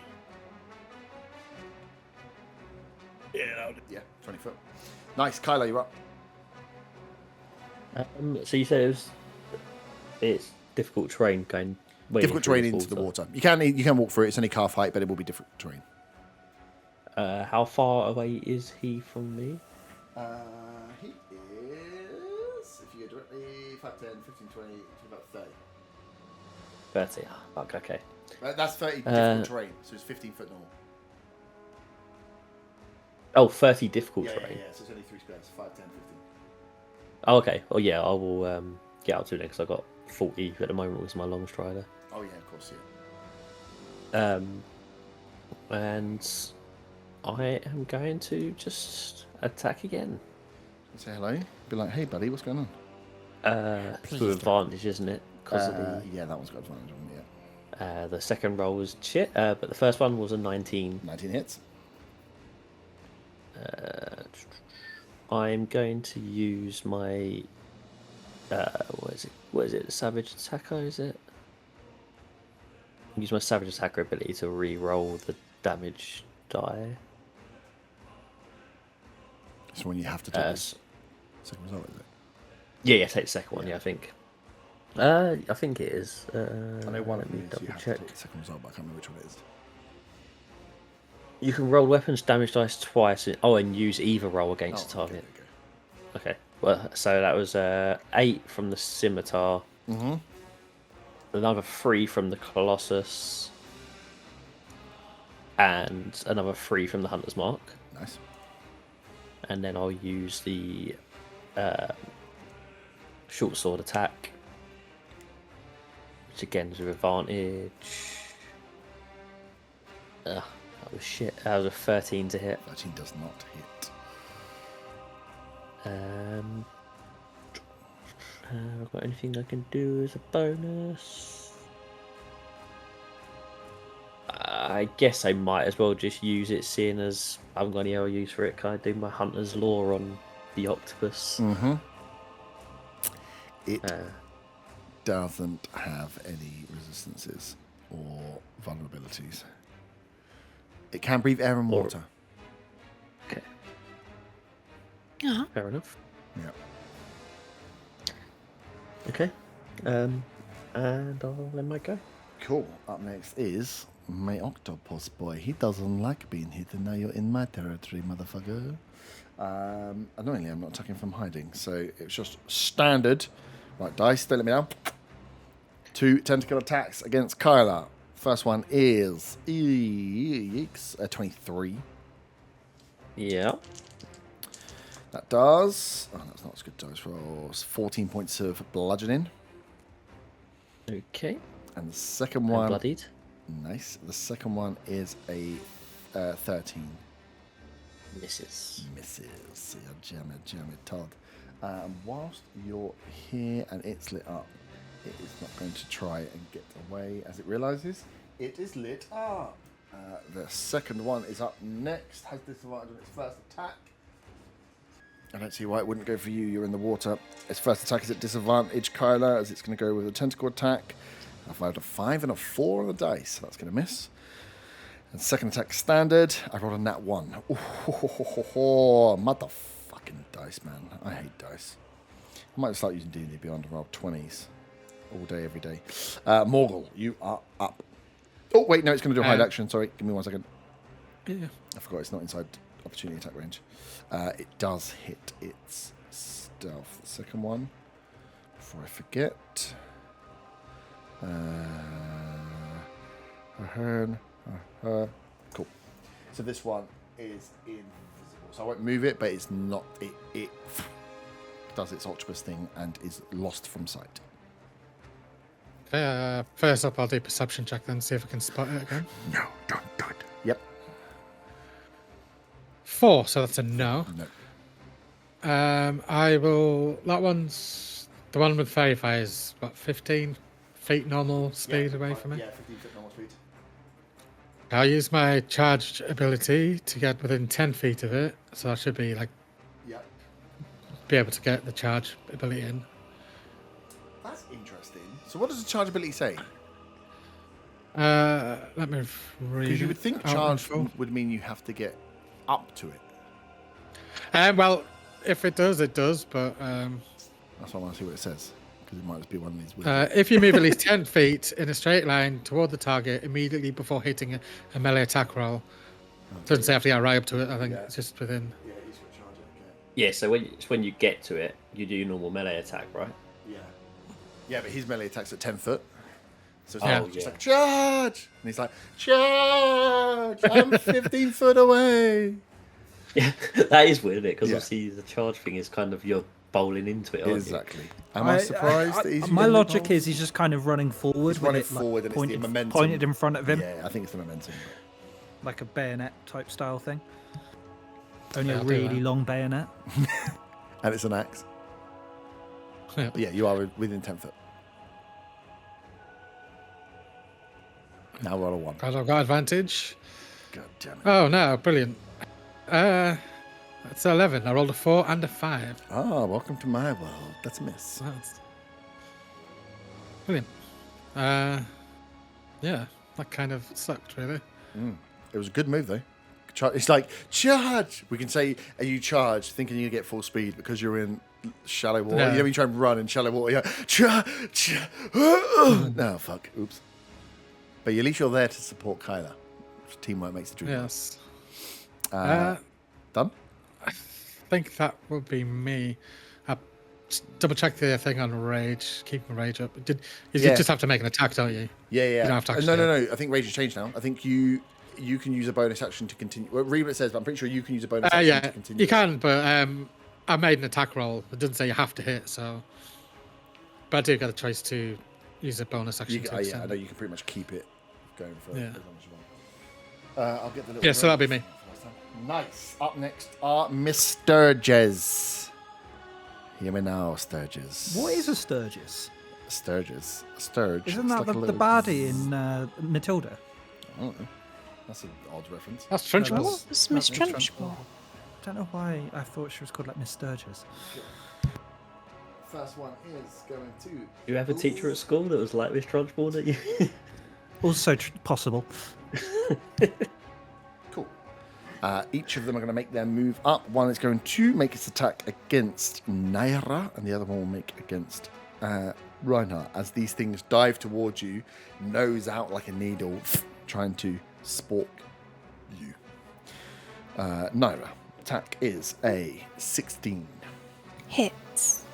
Yeah, Yeah, 20 foot. Nice, Kylo, you're up. So you said it's difficult terrain going. Difficult terrain into the water. You can walk through it. It's only calf height, but it will be difficult terrain. How far away is he from me? He is, if you go directly, 5, 10, 15, 20, to about 30. 30. Fuck, okay. That's 30 difficult terrain, so it's 15 foot normal. Oh, 30 difficult Yeah, terrain. so it's only 3 squares, 5, 10, 15. Oh, okay. Oh, yeah, I will get up to it because I've got 40 at the moment with my long strider. Oh, yeah, of course, yeah. And I am going to just attack again. Say hello. Be like, hey, buddy, what's going on? It's with advantage, isn't it? Because of the Yeah, that one's got advantage on me, the second roll was shit, but the first one was a 19. 19 hits. I'm going to use my what is it? Savage Attacker, is it? Use my Savage Attacker ability to re-roll the damage die. So when you have to take this second result, is it? Yeah, take the second one. Yeah, I think. I think it is. I know one let of me them is double you have check. to take the second result, but I can't remember which one it is. You can roll weapons damage dice twice. And use either roll against the target. Okay. Well, so that was 8 from the scimitar. Mm-hmm. Another 3 from the colossus. And another 3 from the hunter's mark. Nice. And then I'll use the short sword attack, which again is with advantage. That was shit. That was a 13 to hit. 13 does not hit. I've got anything I can do as a bonus? I guess I might as well just use it, seeing as I haven't got any other use for it. Can I do my hunter's lore on the octopus? Mm-hmm. It doesn't have any resistances or vulnerabilities. It can breathe air and water. Okay. Yeah. Fair enough. Yeah. Okay. And I'll let my go. Cool. Up next is my octopus boy. He doesn't like being hidden. Now you're in my territory, motherfucker. Annoyingly, I'm not attacking from hiding, so it's just standard. Right, dice, don't let me down. 2 tentacle attacks against Kyla. First one is 23. Yeah. That does. Oh, that's not as good dice rolls. 14 points of bludgeoning. Okay. And the second one. Bloodied. Nice. The second one is a 13. Misses. Misses. Jam it, Todd. Whilst you're here and it's lit up, it is not going to try and get away as it realizes it is lit up. The second one is up next. Has disadvantage on its first attack. I don't see why it wouldn't go for you. You're in the water. Its first attack is at disadvantage, Kyla, as it's going to go with a tentacle attack. I've rolled a 5 and a 4 on the dice, so that's going to miss. And second attack standard. I rolled a nat 1. Oh, motherfucking dice, man. I hate dice. I might start using D&D Beyond and roll 20s all day, every day. Morgul, you are up. Oh, wait, no, it's going to do a hide action. Sorry, give me 1 second. Yeah. I forgot it's not inside opportunity attack range. It does hit its stealth. The second one, before I forget. Cool. So this one is invisible. So I won't move it, but it's not. It does its octopus thing and is lost from sight. First up, I'll do perception check then, see if I can spot it again. No, don't do it. Yep. 4, so that's a no. No. I will. That one's the one with fairy fire is what 15 feet normal speed away from it. Yeah, 15 foot normal speed. I'll use my charged ability to get within 10 feet of it, so I should be like be able to get the charge ability in. That's interesting. So what does the charge ability say? Let me read. Because you would think it out charge in full. would mean you have to get up to it. Well, if it does, it does. But That's why I want to see what it says. Because it might just be one of these weird. if you move at least 10 feet in a straight line toward the target immediately before hitting a melee attack roll, doesn't say I have to get right up to it. I think it's just within. Yeah, he's got charge it again. Yeah, so when you get to it, you do your normal melee attack, right? Yeah. Yeah, but his melee attack's at 10 foot. So it's Oh, just like, charge! And he's like, charge! I'm 15 foot away! Yeah, that is weird, isn't it? Because Yeah. obviously the charge thing is kind of you're bowling into it, aren't Exactly. Am I surprised that he's My getting logic involved? is he's just kind of running forward. He's with running it, like, forward and it's the momentum. pointed in front of him, Yeah, I think it's the momentum. like a bayonet type style thing. Only Yeah, a I'll do really that. long bayonet. And it's an axe. Yeah. But yeah, you are within 10 foot. Now roll a 1. Because I've got advantage. God damn it. Oh no, brilliant. That's 11. I rolled a 4 and a 5. Ah, welcome to my world. That's a miss. That's brilliant. Yeah, that kind of sucked, really. It was a good move, though. It's like charge. We can say, "Are you charge?" Thinking you get full speed because you're in shallow water. Yeah. You know, when you try and run in shallow water. No, fuck. Oops. But at least you're there to support Kyla. Teamwork makes the dream. Yes. Done. I think that would be me. Double check the thing on rage. Keeping rage up. You just have to make an attack, don't you? Yeah. You don't have to No. I think rage has changed now. I think you can use a bonus action to continue. Well, read what it says, but I'm pretty sure you can use a bonus action to continue. You can, but I made an attack roll. It doesn't say you have to hit, so. But I do get a choice to use a bonus action. I know you can pretty much keep it going for as long as you want. I'll get the little. Yeah, so that'll be me. Nice. Up next are Miss Sturges. Hear me now, Sturges. What is a Sturgis? Sturges. Sturge. Isn't It's that like a the little- baddie in Matilda? I don't know. That's an odd reference. That's Trunchbull. What's Miss Trunchbull? I don't know why I thought she was called like Miss Sturgis. First one is going to. You have a teacher at school that was like Miss Trunchbull that you. Also possible. Cool. Each of them are going to make their move up. One is going to make its attack against Naira, and the other one will make against Reinhardt. As these things dive towards you, nose out like a needle, trying to spork you. Naira, attack is a 16. Hits.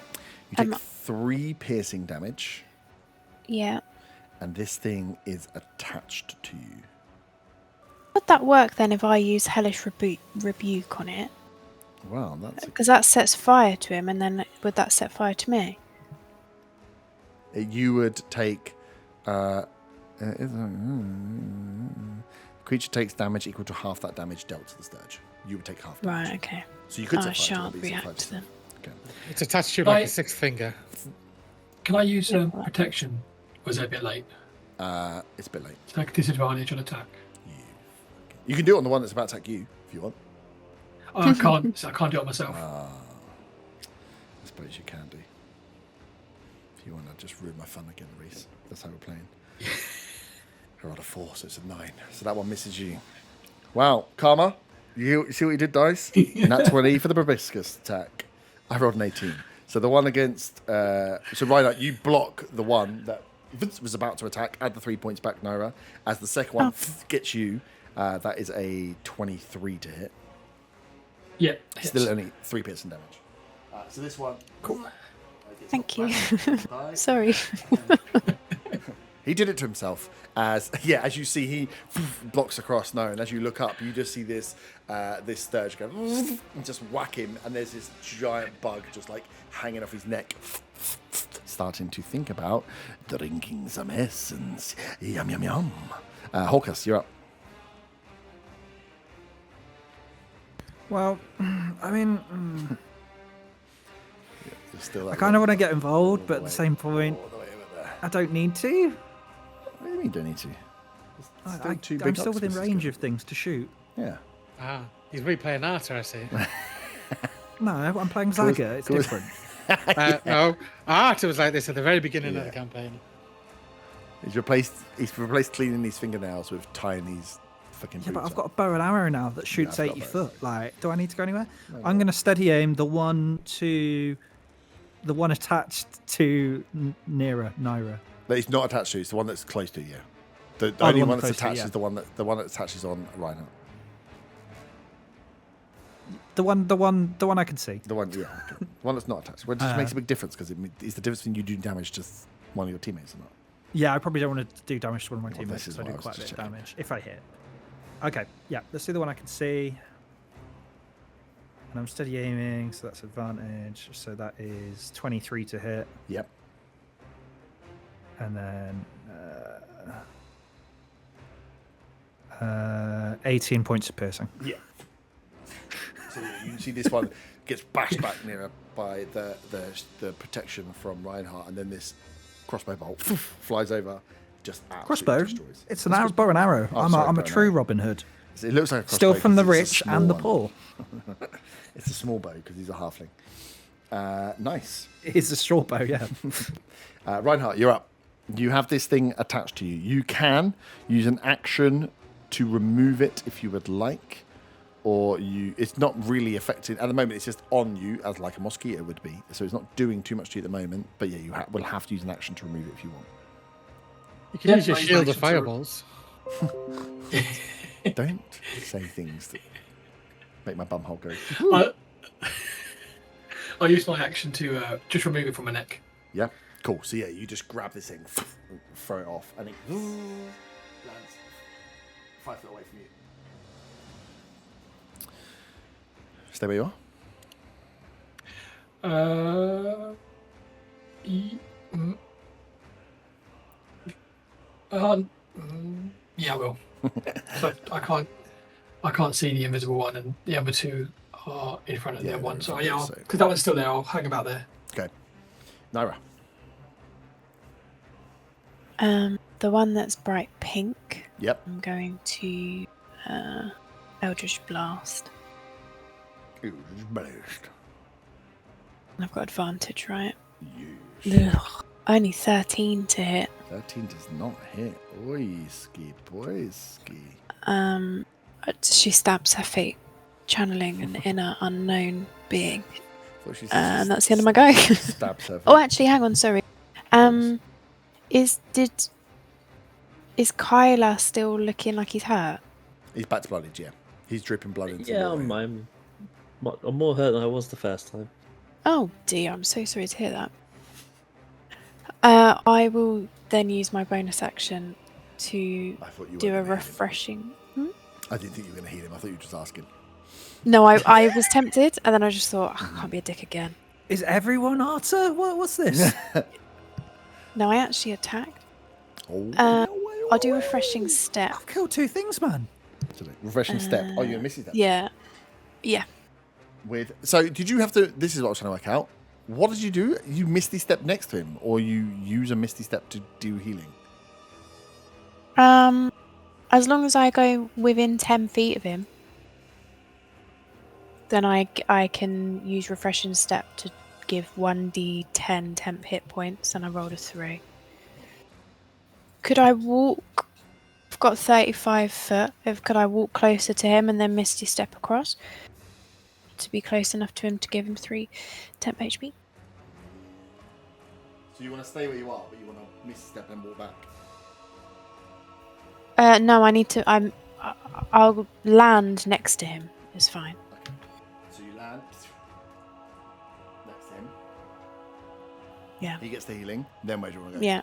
You take 3 piercing damage, Yeah. and this thing is attached to you. Would that work then if I use Hellish Rebuke on it? Wow, that's Because that sets fire to him, and then would that set fire to me? you would take. Creature takes damage equal to half that damage dealt to the Sturge. You would take half damage. Right, okay. So you could I set fire to it, shan't but you set fire react to then. Okay. It's attached to you like Right. a 6th finger. Can I use protection? Or is it a bit late? It's a bit late. It's like a disadvantage on attack. You can do it on the one that's about to attack you if you want. Oh, I can't. So I can't do it myself. I suppose you can do. If you want to just ruin my fun again, Reese. That's how we're playing. I rolled a 4, so it's a 9. So that one misses you. Wow, Karma, you see what you did, dice? Nat 20 for the proboscis attack. I rolled an 18. So the one against... so Reinhardt, you block the one that was about to attack. Add the 3 points back, Naira. As the second one gets you, that is a 23 to hit. Yeah. Still only 3 piercing damage. So this one... Cool. Thank you. Sorry. He did it to himself. As you see, he blocks across now, and as you look up, you just see this Sturge go and just whack him, and there's this giant bug just like hanging off his neck, starting to think about drinking some essence. Yum yum yum. Hawkus, you're up. Well, I mean, You're still I kind of want to get involved, but at the same point, I don't need to. What do you mean you don't need to? I'm still within range of things to shoot. Yeah. Ah, he's replaying Arthur, I see. No, I'm playing Zaga. It's different. No, Arthur was like this at the very beginning of the campaign. He's replaced cleaning his fingernails with tying these fucking Yeah, but boots I've got a up. bow and arrow now that shoots I've got 80 a bow. foot. Like, do I need to go anywhere? I'm going to steady aim the one attached to Naira. But it's not attached to. It's the one that's close to you. The the only one one that's that's close to attached you, is the one that attaches on Reinhardt. The one I can see. The one, yeah, okay. The one that's not attached. Well, it just makes a big difference because it's the difference between you doing damage to one of your teammates or not. Yeah, I probably don't want to do damage to one of my Well, teammates this is because I what do I was quite a bit just of checking. damage if I hit. Okay, yeah, let's do the one I can see. And I'm steady aiming, so that's advantage. So that is 23 to hit. Yep. And then 18 points of piercing. Yeah. So you can see this one gets bashed back nearer by the protection from Reinhardt, and then this crossbow bolt flies over, just absolutely Crossbow? destroys. It's an arrow, bow and arrow. Oh, I'm sorry, a bow and true arrow. Robin Hood. It looks like a crossbow Still from the 'cause it's a rich small and the one. poor. It's a small bow because he's a halfling. Nice. It's a short bow, yeah. Reinhardt, you're up. You have this thing attached to you. You can use an action to remove it if you would like. or it's not really affecting at the moment. It's just on you as like a mosquito would be, so it's not doing too much to you at the moment. But yeah, you will have to use an action to remove it if you want. You can use your shield of fireballs. Don't say things that make my bumhole go. I'll use my action to just remove it from my neck. Yeah, cool. So yeah, you just grab this thing, throw it off, and it lands 5 foot away from you. Stay where you are. Yeah, I will. But I can't see the invisible one, and the other two are in front of the other one. So yeah, because that one's still there, I'll hang about there. Okay, Naira. The one that's bright pink. Yep. I'm going to Eldritch Blast. Eldritch Blast. I've got advantage, right? Yes. Ugh, only 13 to hit. 13 does not hit. Boyski. She stabs her feet, channeling an inner unknown being. And that's the end of my go. Stabs her feet. Oh, actually, hang on, sorry. Is Kyla still looking like he's hurt? He's back to blooded, yeah. He's dripping blood into Yeah, the I'm more hurt than I was the first time. Oh dear, I'm so sorry to hear that. I will then use my bonus action to do a refreshing. I didn't think you were going to heal him. I thought you were just asking. No, I was tempted, and then I just thought, I can't be a dick again. Is everyone Arthur? What's this? No, I actually attacked. I'll do refreshing step. I've killed 2 things, man. Refreshing step. Oh, you're missing that. Yeah. So did you have to? This is what I was trying to work out. What did you do? You misty step next to him, or you use a misty step to do healing? As long as I go within 10 feet of him, then I can use refreshing step to give 1d10 temp hit points, and I rolled a 3. Could I walk? I've got 35 foot. Could I walk closer to him and then misty step across to be close enough to him to give him 3 temp HP? So you want to stay where you are, but you want to misty step and walk back? No, I need to. I'll land next to him. It's fine. Okay. So you land next to him. Yeah. He gets the healing. Then where do you want to go? Yeah.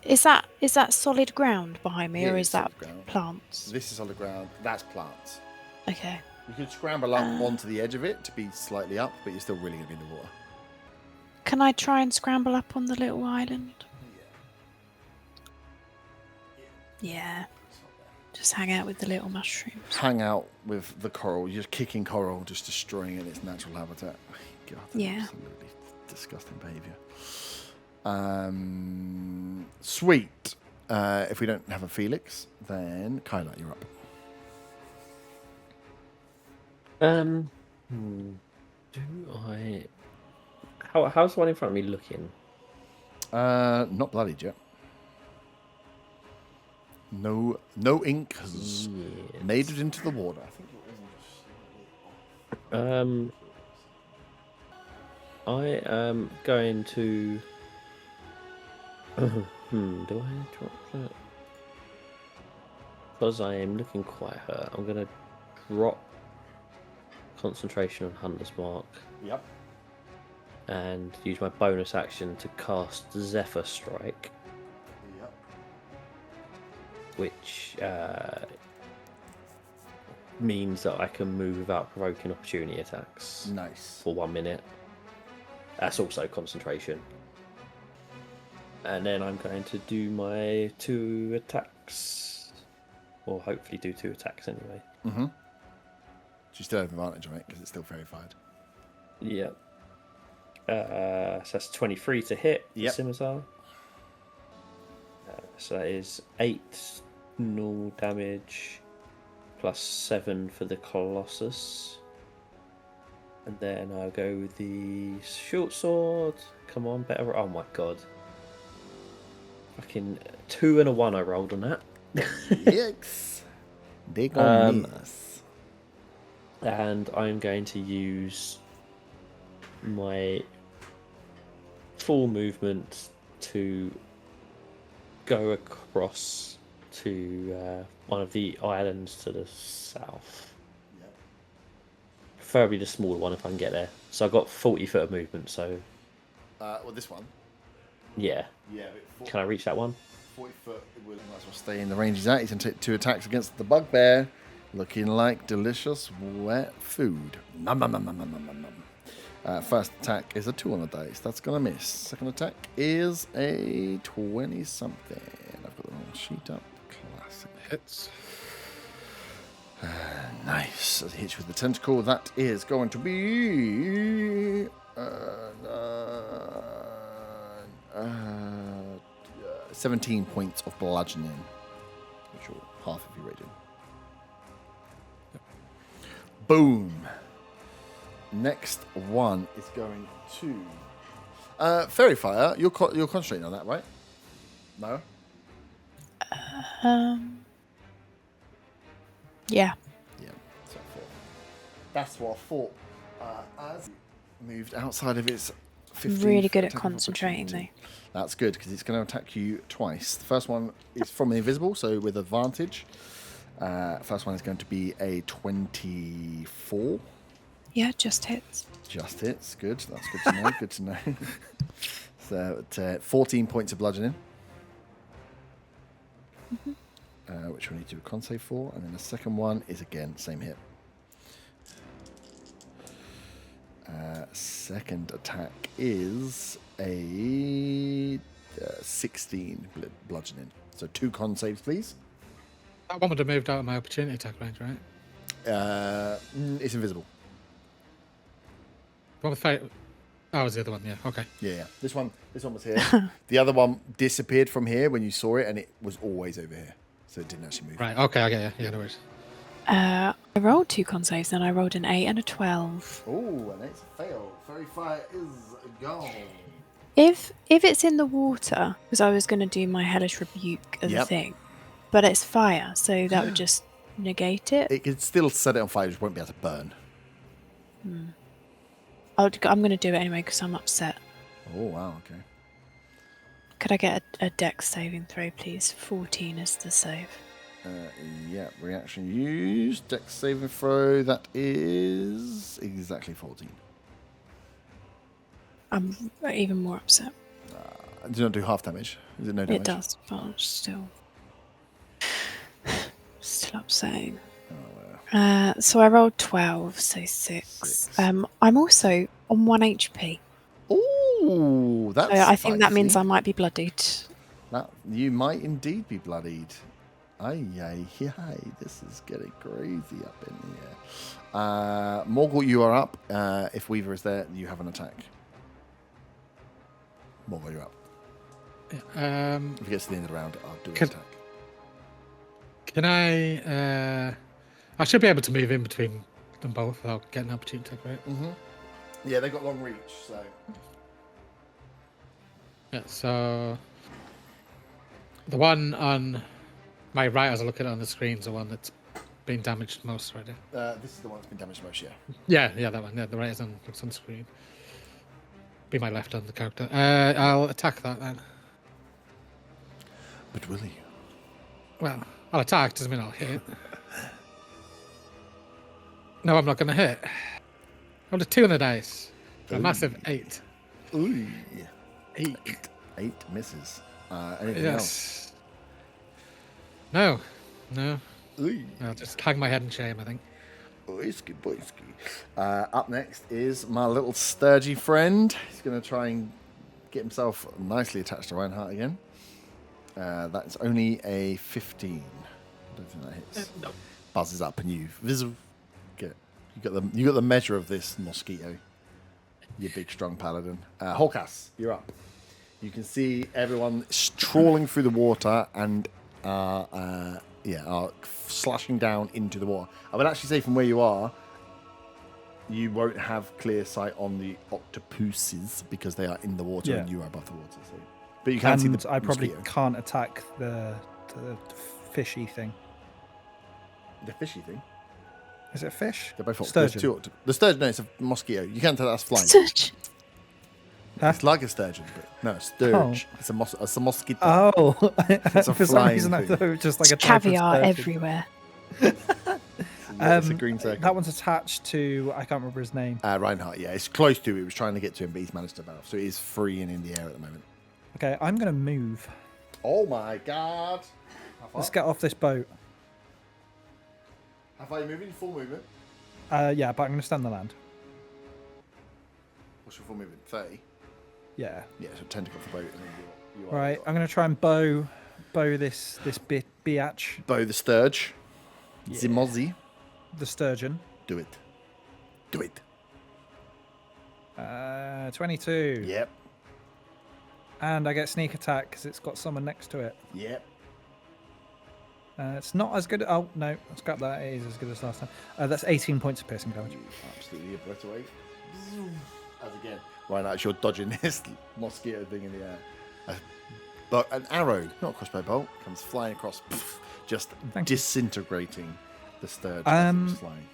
Is that solid ground behind me, or is that plants? This is solid ground. That's plants. Okay. You could scramble up onto the edge of it to be slightly up, but you're still really going to be in the water. Can I try and scramble up on the little island? Yeah. Just hang out with the little mushrooms. Hang out with the coral. You're just kicking coral, just destroying it in its natural habitat. God, yeah. Absolutely disgusting behaviour. Sweet. If we don't have a Felix, then Kyla, you're up. Do I? How's the one in front of me looking? Not bloodied yet. No ink has made it into the water. I think I am going to. Do I drop that? Because I am looking quite hurt, I'm going to drop concentration on Hunter's Mark. Yep. And use my bonus action to cast Zephyr Strike. Yep. Which means that I can move without provoking opportunity attacks. Nice. For 1 minute. That's also concentration. And then I'm going to do my 2 attacks. Or hopefully do 2 attacks anyway. Mm-hmm. So you still have advantage on it because it's still verified. Yeah. So that's 23 to hit. Yep. Scimitar. So that is 8 normal damage plus 7 for the Colossus. And then I'll go with the short sword. Come on, better. Oh my god. Fucking 2 and a 1 I rolled on that. Yikes. They gonna miss. And I'm going to use my full movement to go across to one of the islands to the south. Yep. Preferably the smaller one if I can get there. So I've got 40 foot of movement, so... well, this one? Yeah. Yeah. Can I reach that one? 40 foot, it would might as well stay in the range he's at. He's going to take 2 attacks against the bugbear. Looking like delicious wet food. Nom, nom, nom, nom, nom, nom, nom. First attack is a 2 on the dice. That's going to miss. Second attack is a 20-something. I've got the wrong sheet up. Classic. Hits. Nice. As it hits you with the tentacle, that is going to be... 17 points of bludgeoning, which are half of your rating. Boom. Next one is going to Fairy Fire. You're concentrating on that, right? No. Yeah. Yeah. So that's what I thought. As moved outside of its 15th Really good at attack of concentrating, opportunity. though. That's good because it's going to attack you twice. The first one is from the invisible, so with advantage. First one is going to be a 24. Yeah, just hits. Just hits. Good. That's good to know. Good to know. So 14 points of bludgeoning. Which we need to do a con save for. And then the second one is again, same hit. Second attack is a 16 bludgeoning. So 2 con saves, please. That one would have moved out of my opportunity attack range, right? It's invisible. One with fire. Oh, was the other one? Yeah. Okay. Yeah. This one was here. The other one disappeared from here when you saw it, and it was always over here, so it didn't actually move. Right. Okay. Okay. Yeah. No worries. I rolled 2 con saves, then I rolled an 8 and a 12. Oh, an 8's a fail. Fairy Fire is gone. If it's in the water, because I was going to do my hellish rebuke as a thing, but it's fire, so that would just negate it. It could still set it on fire, it just won't be able to burn. I'm going to do it anyway because I'm upset. Oh wow, okay. Could I get a dex saving throw, please? 14 is the save. Yeah, reaction used. Dex saving throw, that is exactly 14. I'm even more upset. Do you not do half damage? Is it no damage? It does, but I'm still upsetting. So I rolled 12, so 6. I'm also on 1 HP. Ooh, that's So I think that spicy. means I might be bloodied. That you might indeed be bloodied. Ay, this is getting crazy up in here. Morgul, you are up. If Weaver is there, you have an attack. Morgul, you're up. If it gets to the end of the round, I'll do an attack. Can I? I should be able to move in between them both without getting an opportunity attack, right? Mm-hmm. Yeah, they've got long reach, so. Yeah. So the one on my right, as I look at it on the screen, is the one that's been damaged most already. This is the one that's been damaged most, yeah. Yeah, that one. Yeah, the right is on the screen. Be my left on the character. I'll attack that then. But will you? Well, I'll attack, doesn't mean I'll hit. No, I'm not going to hit. I rolled a 2 on the dice. A massive 8. Ooh. 8. 8 misses. Anything else? No. Ooh. I'll just hang my head in shame, I think. Boysky. Up next is my little sturgy friend. He's going to try and get himself nicely attached to Reinhardt again. That's only a 15. I don't think that hits. No. Buzzes up and you got the measure of this mosquito. You big strong paladin. Holcas, you're up. You can see everyone trawling through the water and are slashing down into the water. I would actually say from where you are, you won't have clear sight on the octopuses because they are in the water and you are above the water. So. But you can see the I probably mosquito. can't attack the fishy thing. The fishy thing. Is it a fish? They're both Sturgeon. The sturgeon, no, it's a mosquito. You can't tell that's flying. Sturgeon. Huh? It's like a sturgeon, but no, a sturge. Oh. It's a mosquito. Oh, It's a for some flying reason I thing. thought it was just like It's a type of caviar sturgeon. everywhere. It's a green circle. That one's attached to, I can't remember his name. Reinhardt, yeah. It's close to it. It was trying to get to him, but he's managed to bounce. So it is free and in the air at the moment. Okay, I'm going to move. Oh my god. Let's get off this boat. How far are you moving? Full movement? Yeah, but I'm going to stand the land. What's your full movement? 30? Yeah. Yeah, so 10 to go off the boat. And then you are Right, I'm going to try and bow this biatch, Bow the sturge. Yeah. The mozzie. the sturgeon. Do it. Do it. 22. Yep. And I get sneak attack because it's got someone next to it. Yep. It's not as good. Oh, no. Scrap that. It is as good as last time. That's 18 points of piercing damage. You absolutely obliterate. As again. Right now, you're dodging this mosquito thing in the air. But an arrow, not a crossbow bolt, comes flying across, just Thank you. disintegrating the sturge as it was flying.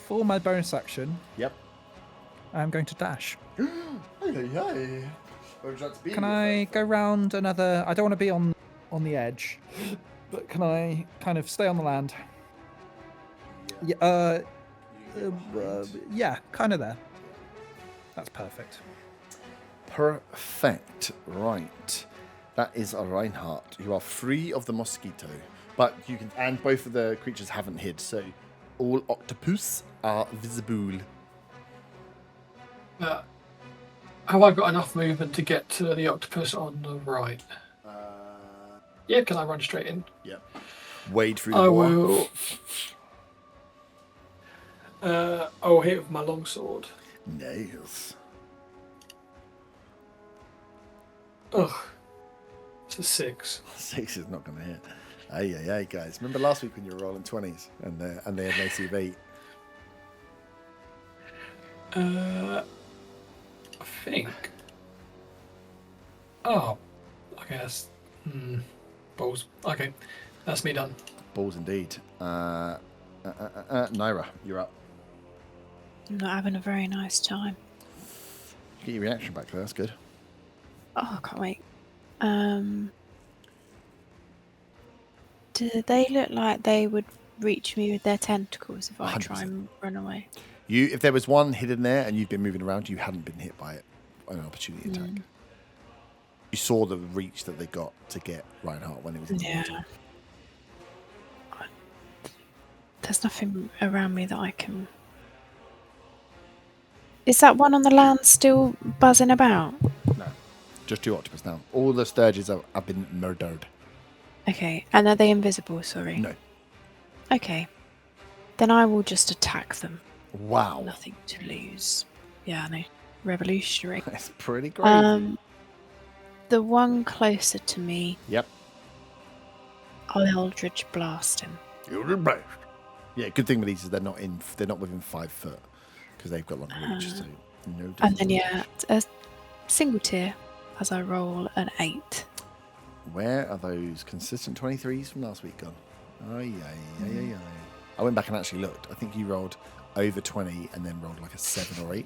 For my bonus action, Yep. I'm going to dash. Hey, hey, hey. Where would you like to be? Can I go round another? I don't want to be on the edge, but can I kind of stay on the land? Yeah. Yeah, kind of there. That's perfect. Perfect. Right. That is a Reinhardt. You are free of the mosquito, but you can, and both of the creatures haven't hid, so all octopus are visible. Have I got enough movement to get to the octopus on the right? Yeah, can I run straight in? Yep. Wade through the I water. will. I'll hit with my longsword. Nice. Ugh. It's a 6. 6 is not going to hit. Hey, guys. Remember last week when you were rolling 20s and they had an AC of 8? I think. Oh, I guess. Balls. Okay, that's me done. Balls indeed. Naira, you're up. I'm not having a very nice time. Get your reaction back there. That's good. Oh, I can't wait. Do they look like they would reach me with their tentacles if I 100%. try and run away? If there was one hidden there and you've been moving around, you hadn't been hit by it on an opportunity attack. You saw the reach that they got to get Reinhardt when it was in the water. There's nothing around me that I can... Is that one on the land still buzzing about? No. Just 2 octopus now. All the sturges have been murdered. Okay, and are they invisible, sorry? No. Okay. Then I will just attack them. Wow. Nothing to lose. Yeah, I know. Revolutionary. That's pretty crazy. The one closer to me, Yep. I'll Eldritch Blast him. Yeah, good thing with these is they're not within 5 foot because they've got longer reach. So no. And then, a single tier as I roll an 8. Where are those consistent 23s from last week gone? I went back and actually looked. I think you rolled over 20 and then rolled like a 7 or 8.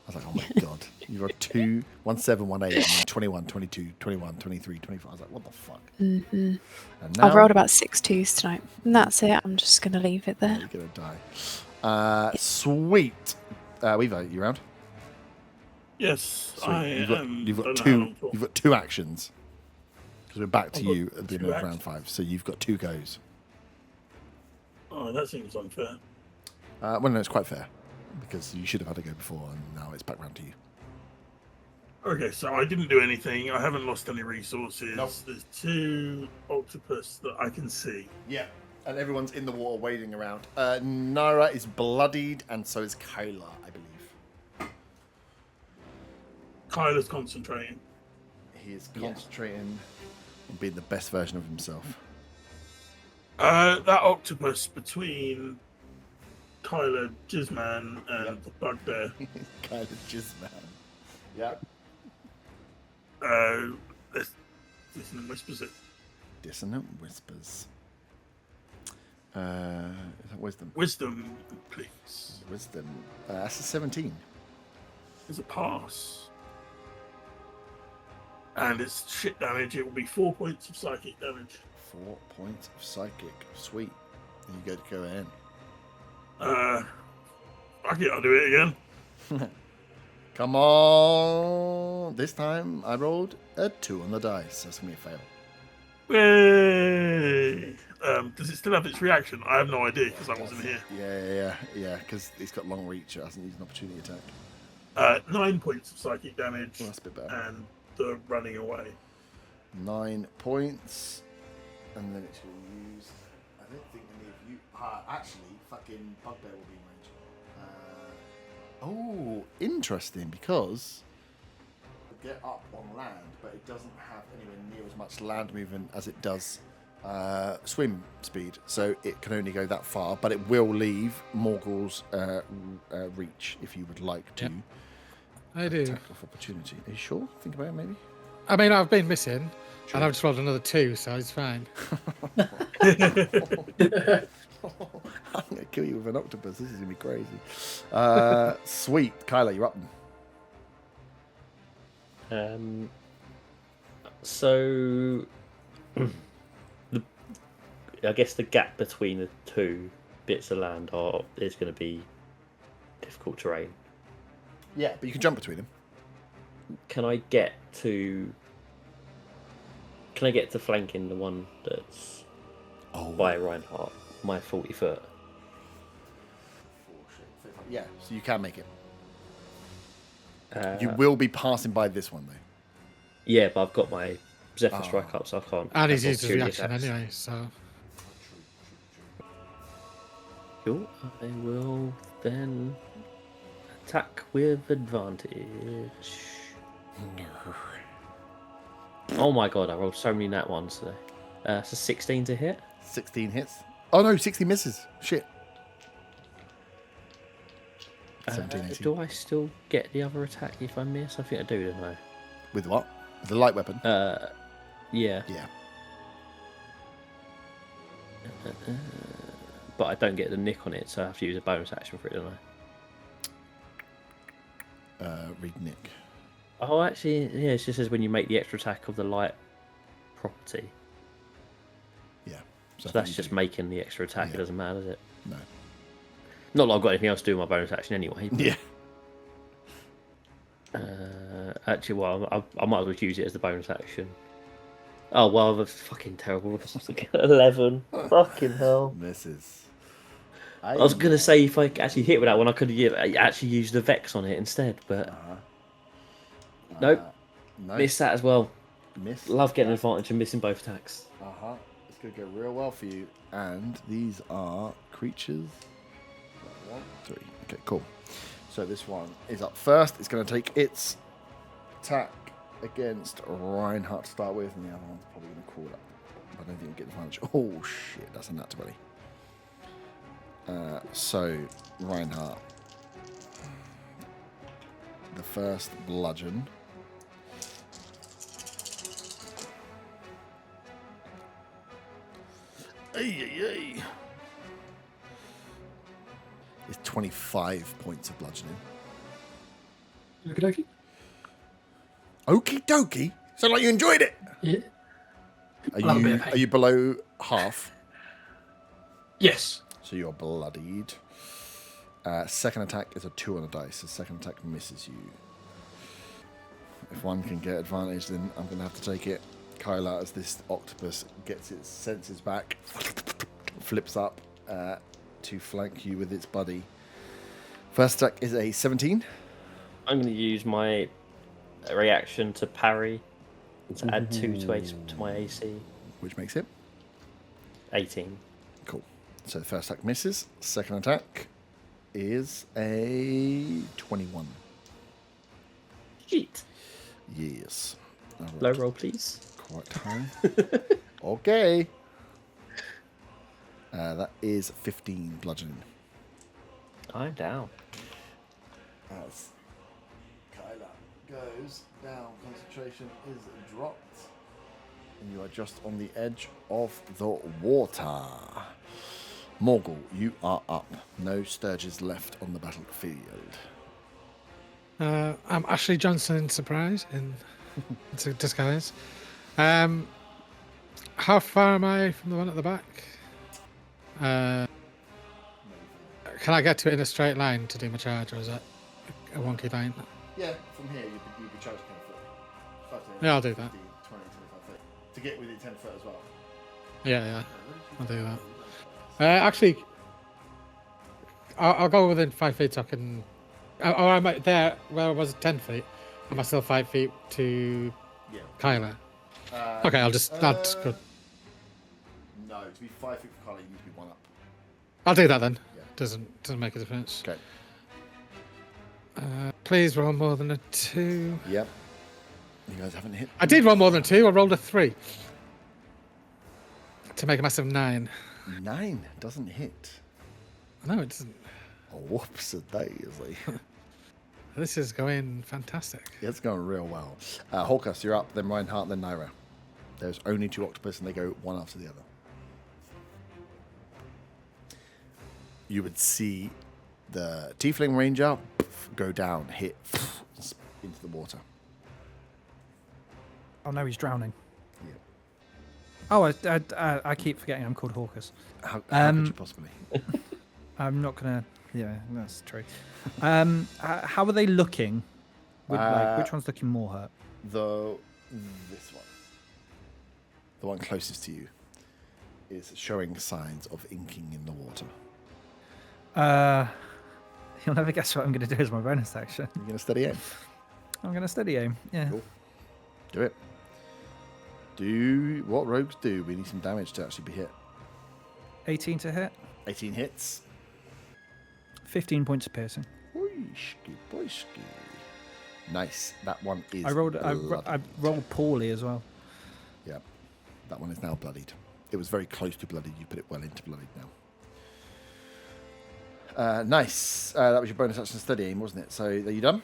I was like, oh my god. You rolled 2, 1, 7, 1, 8, and then 21, 22, 21, 23, 24. I was like, what the fuck? Mm-hmm. And now, I've rolled about 6 2s tonight. And that's it. I'm just going to leave it there. you're going to die. Sweet. Weaver, you round? Yes, Sweet. I You've got don't know how two. long for. You've got 2 actions. Because we're back to I've got you at the end 2 of round 5. So you've got 2 goes. Oh, that seems unfair. Well, no, it's quite fair. Because you should have had a go before, and now it's back round to you. Okay, so I didn't do anything. I haven't lost any resources. Nope. There's 2 octopus that I can see. Yeah, and everyone's in the water wading around. Nara is bloodied, and so is Kyla, I believe. Kyla's concentrating. He is concentrating on being the best version of himself. That octopus between Kyla, Jizzman, and the bugbear. Kyla Jizzman. Yeah. Listen and whispers it. Dissonant whispers. Is that wisdom? Wisdom, please. Wisdom. That's a 17. Is a pass. And it's shit damage. It will be 4 points of psychic damage. 4 points of psychic. Sweet. You get to go in. Fuck it, I'll do it again. Come on. This time I rolled a 2 on the dice. That's going to be a fail. Yay! Does it still have its reaction? I have no idea because I wasn't here. Yeah, because it's got long reach. It hasn't used an opportunity attack. 9 points of psychic damage. Well, that's a bit better. And the running away. 9 points. And then it's going to use... I don't think any of you... actually, fucking Bugbear will be in range. Interesting, because... get up on land, but it doesn't have anywhere near as much land movement as it does swim speed, so it can only go that far, but it will leave Morgul's reach if you would like to. Yep. I do. Attack of opportunity. Are you sure? Think about it, maybe? I mean, I've been missing, Sure. and I've just rolled another 2, so it's fine. I'm going to kill you with an octopus. This is going to be crazy. Sweet. Kyla, you're up. So, I guess the gap between the two bits of land is going to be difficult terrain. Yeah, but you can jump between them. Can I get to flanking the one that's by Reinhardt, my 40 foot? Yeah, so you can make it. You will be passing by this one, though. Yeah, but I've got my Zephyr Strike up, so I can't. And he's I've got used his two reaction attacks. anyway, so... Cool. I will then attack with advantage. Oh my god, I rolled so many nat ones today. So 16 to hit. 16 hits. Oh no, 16 misses. Shit. 17, 18. Do I still get the other attack if I miss? I think I do, don't I? With what? The light weapon? Yeah. Yeah. But I don't get the nick on it, so I have to use a bonus action for it, don't I? Read Nick. Oh, actually, yeah, it just says when you make the extra attack of the light property. Yeah. So that's just making the extra attack. Yeah. It doesn't matter, does it? No. Not that I've got anything else to do with my bonus action anyway. But, Yeah. Actually, well, I might as well use it as the bonus action. Oh, well, that's fucking terrible. 11. Fucking hell. Misses. I was going to say if I actually hit with that one, I could have actually used the Vex on it instead, but... Nope. No. Missed that as well. Miss. Love getting an advantage and missing both attacks. It's going to go real well for you. And these are creatures. 1, 3. Okay, cool. So this one is up first. It's going to take its attack against Reinhardt to start with, and the other one's probably going to crawl up. I don't think it'll get advantage. Oh shit, that's a nat 20. So Reinhardt, the first bludgeon. Ay. Is 25 points of bludgeoning. Okie dokie. Okie dokie. Sound like you enjoyed it. Yeah. Love a bit of pain. Are you below half? Yes. So you're bloodied. Second attack is a 2 on the dice. The second attack misses you. If one can get advantage, then I'm going to have to take it. Kyla, as this octopus gets its senses back, flips up to flank you with its buddy. First attack is a 17. I'm going to use my reaction to parry to add 2 to my AC. Which makes it 18. cool. So the first attack misses. Second attack is a 21. Shit. Yes. All right. Low roll, please. Quite high. Okay. That is 15 bludgeoning. I'm down. As Kyla goes down, concentration is dropped. And you are just on the edge of the water. Morgul, you are up. No Sturges left on the battlefield. I'm Ashley Johnson in surprise in disguise. How far am I from the one at the back? Can I get to it in a straight line to do my charge, or is that a wonky line? Yeah, from here you'd be charged 10 foot. Yeah, I'll do that. 20, 25 foot. To get within 10 foot as well. Yeah, I'll do that. Actually, I'll go within 5 feet so I can... Or am I there where I was 10 feet? Am I still 5 feet to Kyla? Okay, that's good. No, to be 5 feet for Kyla, you need to be 1 up. I'll do that then. Yeah. Doesn't make a difference. Okay. Please roll more than a 2. Yep. You guys haven't hit. I did roll more than 2. I rolled a 3 to make a massive 9. 9 doesn't hit. No, it doesn't. Oh, whoops a daisy. This is going fantastic. Yeah, it's going real well. Hawkus, you're up, then Reinhardt, then Naira. There's only 2 octopus and they go one after the other. You would see the Tiefling Ranger go down, hit into the water. Oh no, he's drowning. Yeah. Oh, I keep forgetting I'm called Hawkus. How could you possibly? I'm not gonna. Yeah, that's true. How are they looking? Which one's looking more hurt? This one, the one closest to you, is showing signs of inking in the water. You'll never guess what I'm going to do as my bonus action. You're going to steady aim. I'm going to steady aim. Yeah. Cool. Do it. Do what rogues do. We need some damage to actually be hit. 18 to hit. 18 hits. 15 points of piercing. Boyski, boyski. Nice. That one is. I rolled poorly as well. Yeah. That one is now bloodied. It was very close to bloodied. You put it well into bloodied now. Nice. That was your bonus action steady aim, wasn't it? So, are you done?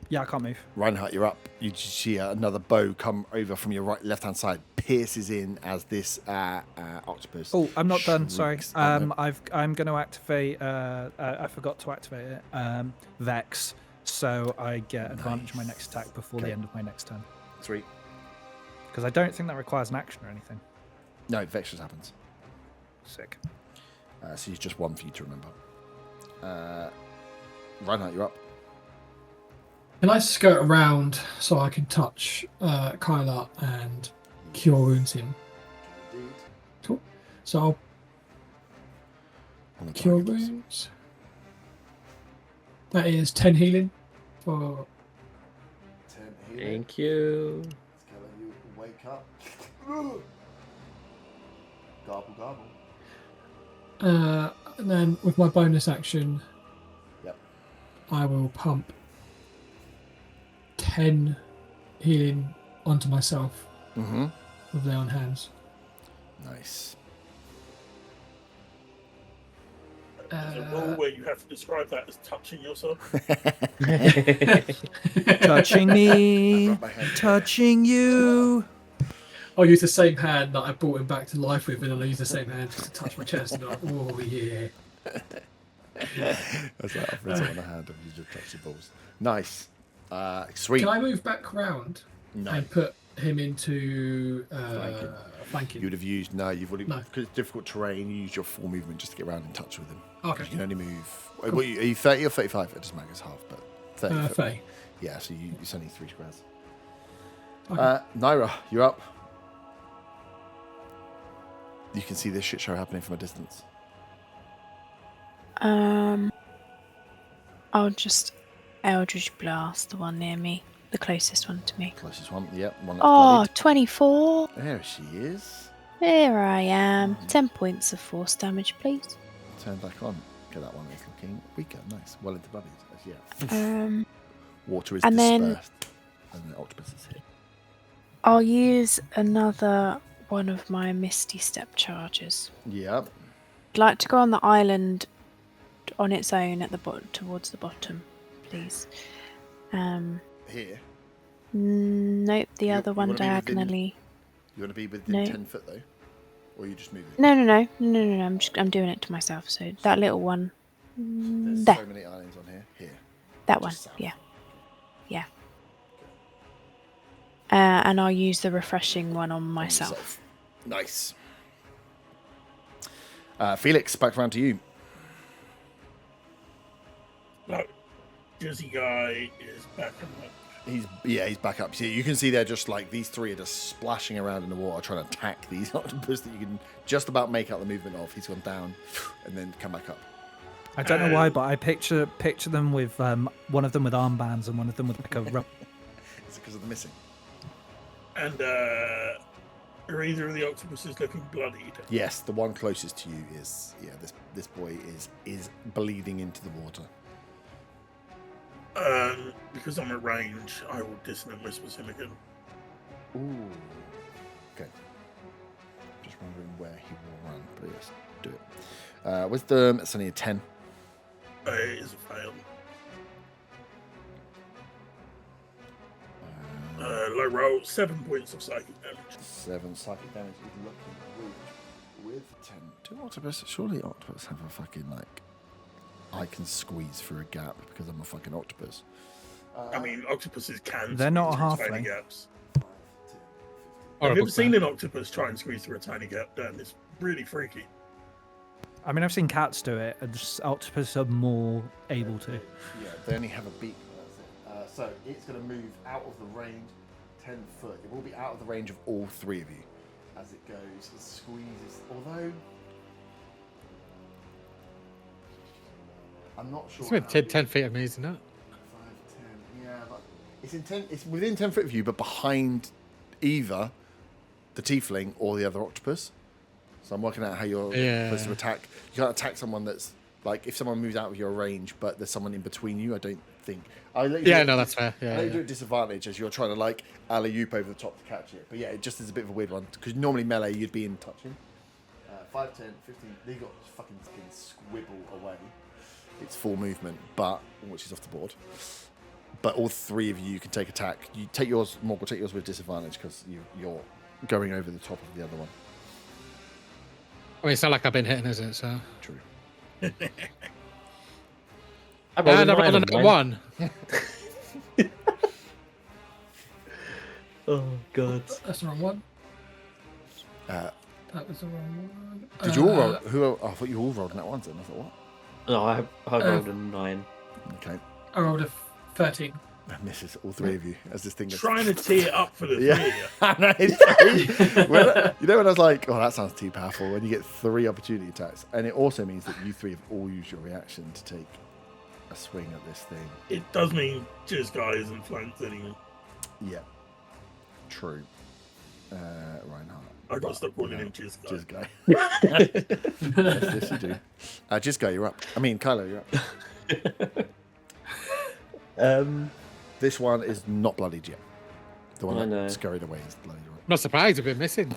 Yeah, I can't move. Reinhardt, you're up. You see another bow come over from your left-hand side, pierces in as this octopus. Oh, I'm not done. Sorry. No. I'm going to activate. I forgot to activate it. Vex, so I get advantage of my next attack before the end of my next turn. 3. Because I don't think that requires an action or anything. No, Vex just happens. Sick. So it's just 1 for you to remember. Reinhardt, you're up. Can I skirt around so I can touch Kyla and cure wounds him? Indeed. Cool. So I'll cure wounds. That is 10 healing for 10 healing. Thank you. Let's go let you wake up. Garble, garble. And then with my bonus action, Yep. I will pump 10 healing onto myself with lay on hands. Nice. There's a rule where you have to describe that as touching yourself. Touching me, touching you. I'll use the same hand that I brought him back to life with, and I'll use the same hand just to touch my chest and be like, oh yeah. That's like offering someone a hand and you just touch the balls. Nice. Sweet. Can I move back round No. and put him into flanking? You would have used, you've already, No. because it's difficult terrain, you use your full movement just to get around in touch with him. Okay. You can only move, are you 30 or 35? It doesn't matter, it's half, but 30. 30. Yeah, so it's only 3 squares. Okay. Naira, you're up. You can see this shit show happening from a distance. I'll just Eldritch Blast the one near me, the closest one to me. Closest one, yep. One that's Oh, bloodied. 24. There she is. There I am. 10 points of force damage, please. Turn back on. Okay, that one is looking weaker. Nice. Well into bloodied. Yeah. Water is and dispersed. And the octopus is hit. I'll use another one of my Misty Step charges. Yeah. I'd like to go on the island on its own at the towards the bottom, please. Here. Nope, the other one wanna be within- diagonally. You want to be within No. 10 foot though? or you just moving? No. I'm doing it to myself. So that little one. There's There. so many islands on here. Here. That one. Just south. Yeah. And I'll use the refreshing one on myself. Nice. Felix, back around to you. Like, Jersey guy is back up. He's back up. So you can see they're just like these three are just splashing around in the water trying to attack these octopus that you can just about make out the movement of. He's gone down and then come back up. I don't know why, but I picture them with one of them with armbands and one of them with like a rub. Is it because of the missing? And are either of the octopuses looking bloodied? Yes, the one closest to you is this boy is bleeding into the water. Because I'm at range, I will dissonant whispers him again. Ooh. Okay. Just wondering where he will run, but yes, do it. Wisdom, it's only a 10. It is a fail. Low roll, 7 points of psychic damage. 7 psychic damage is looking weak with 10. Do octopus? Surely octopus have a fucking like. I can squeeze through a gap because I'm a fucking octopus. I mean, octopuses can. They're not a squeeze through tiny halfling. gaps. Or I've a never bugbear. seen an octopus try and squeeze through a tiny gap, Dan. It's really freaky. I mean, I've seen cats do it, and just octopus are more able to. Yeah, they only have a beak. That's it. So it's going to move out of the range, 10 foot. It will be out of the range of all three of you as it goes. It squeezes. Although I'm not sure. It's within 10 feet of me, isn't it? 5, 10. Yeah, but it's within 10 foot of you, but behind either the tiefling or the other octopus. So I'm working out how you're supposed to attack. You can't attack someone that's like if someone moves out of your range, but there's someone in between you. I don't think. That's fair. I let you do it disadvantage as you're trying to like alley-oop over the top to catch it. But yeah, it just is a bit of a weird one because normally melee you'd be in touching. 5, 10, 15. They got fucking squibble away. It's full movement, but which is off the board. But all three of you can take attack. You take yours, Morg will take yours with disadvantage because you're going over the top of the other one. I mean, it's not like I've been hitting, is it? So True. I rolled a never nine got on another mine. one. Oh god. That's the wrong one. Uh, That was the wrong one. did you all roll? I thought you all rolled in that one. Then I thought what? No, I rolled a 9. Okay, I rolled a 13. that misses all three of you as this thing goes. Trying to tee it up for the Yeah. three of you. I know, you know when I was like, oh, that sounds too powerful, when you get 3 opportunity attacks. And it also means that you three have all used your reaction to take a swing at this thing. It does mean Jizz guy isn't flanked anymore. Yeah. True. Reinhardt. I got to stop calling him Jizz guy. Jizz guy. Yes, you do. Jizz guy, you're up. I mean, Kylo, you're up. This one is not bloodied yet. The one I that know. scurried away is bloodied. Right? Not surprised we've been missing.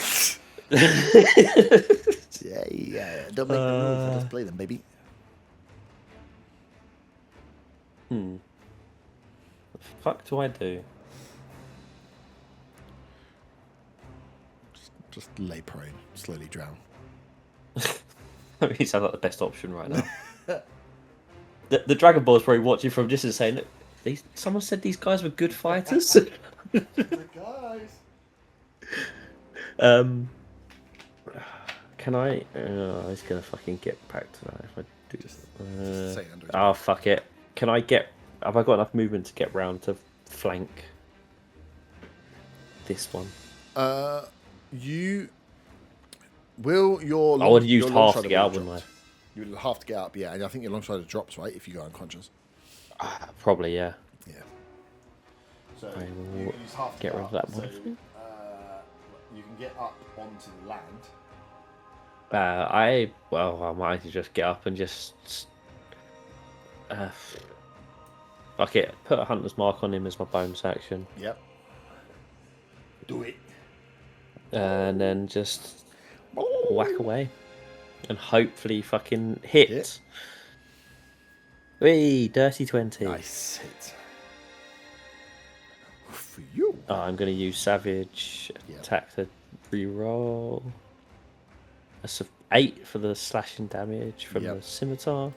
Yeah. Don't make the rules. Just play them, baby. What the fuck do I do? Just lay prone, slowly drown. I mean, he sounds like the best option right now. the Dragon Ball's probably watching from just and saying, look, someone said these guys were good fighters. Guys. Can I? He's gonna fucking get back to that if I do. Just say under his Oh fuck it! Can I get? Have I got enough movement to get round to flank this one? You will your. I would have used your half long to get out, strider wouldn't I? You would have to get up, yeah. And I think your long strider drops, right, if you go unconscious. Probably, yeah. Yeah. So I will you use half to get rid of that up, one. So, you can get up onto the land. I might as well just get up and just fuck it. Put a hunter's mark on him as my bonus action, Yep. Do it. and then just whack away, and hopefully fucking hit. Hit. Wee, dirty 20. Nice hit. For you. I'm gonna use savage Yeah. attack to reroll. That's 8 for the slashing damage from Yep. the scimitar.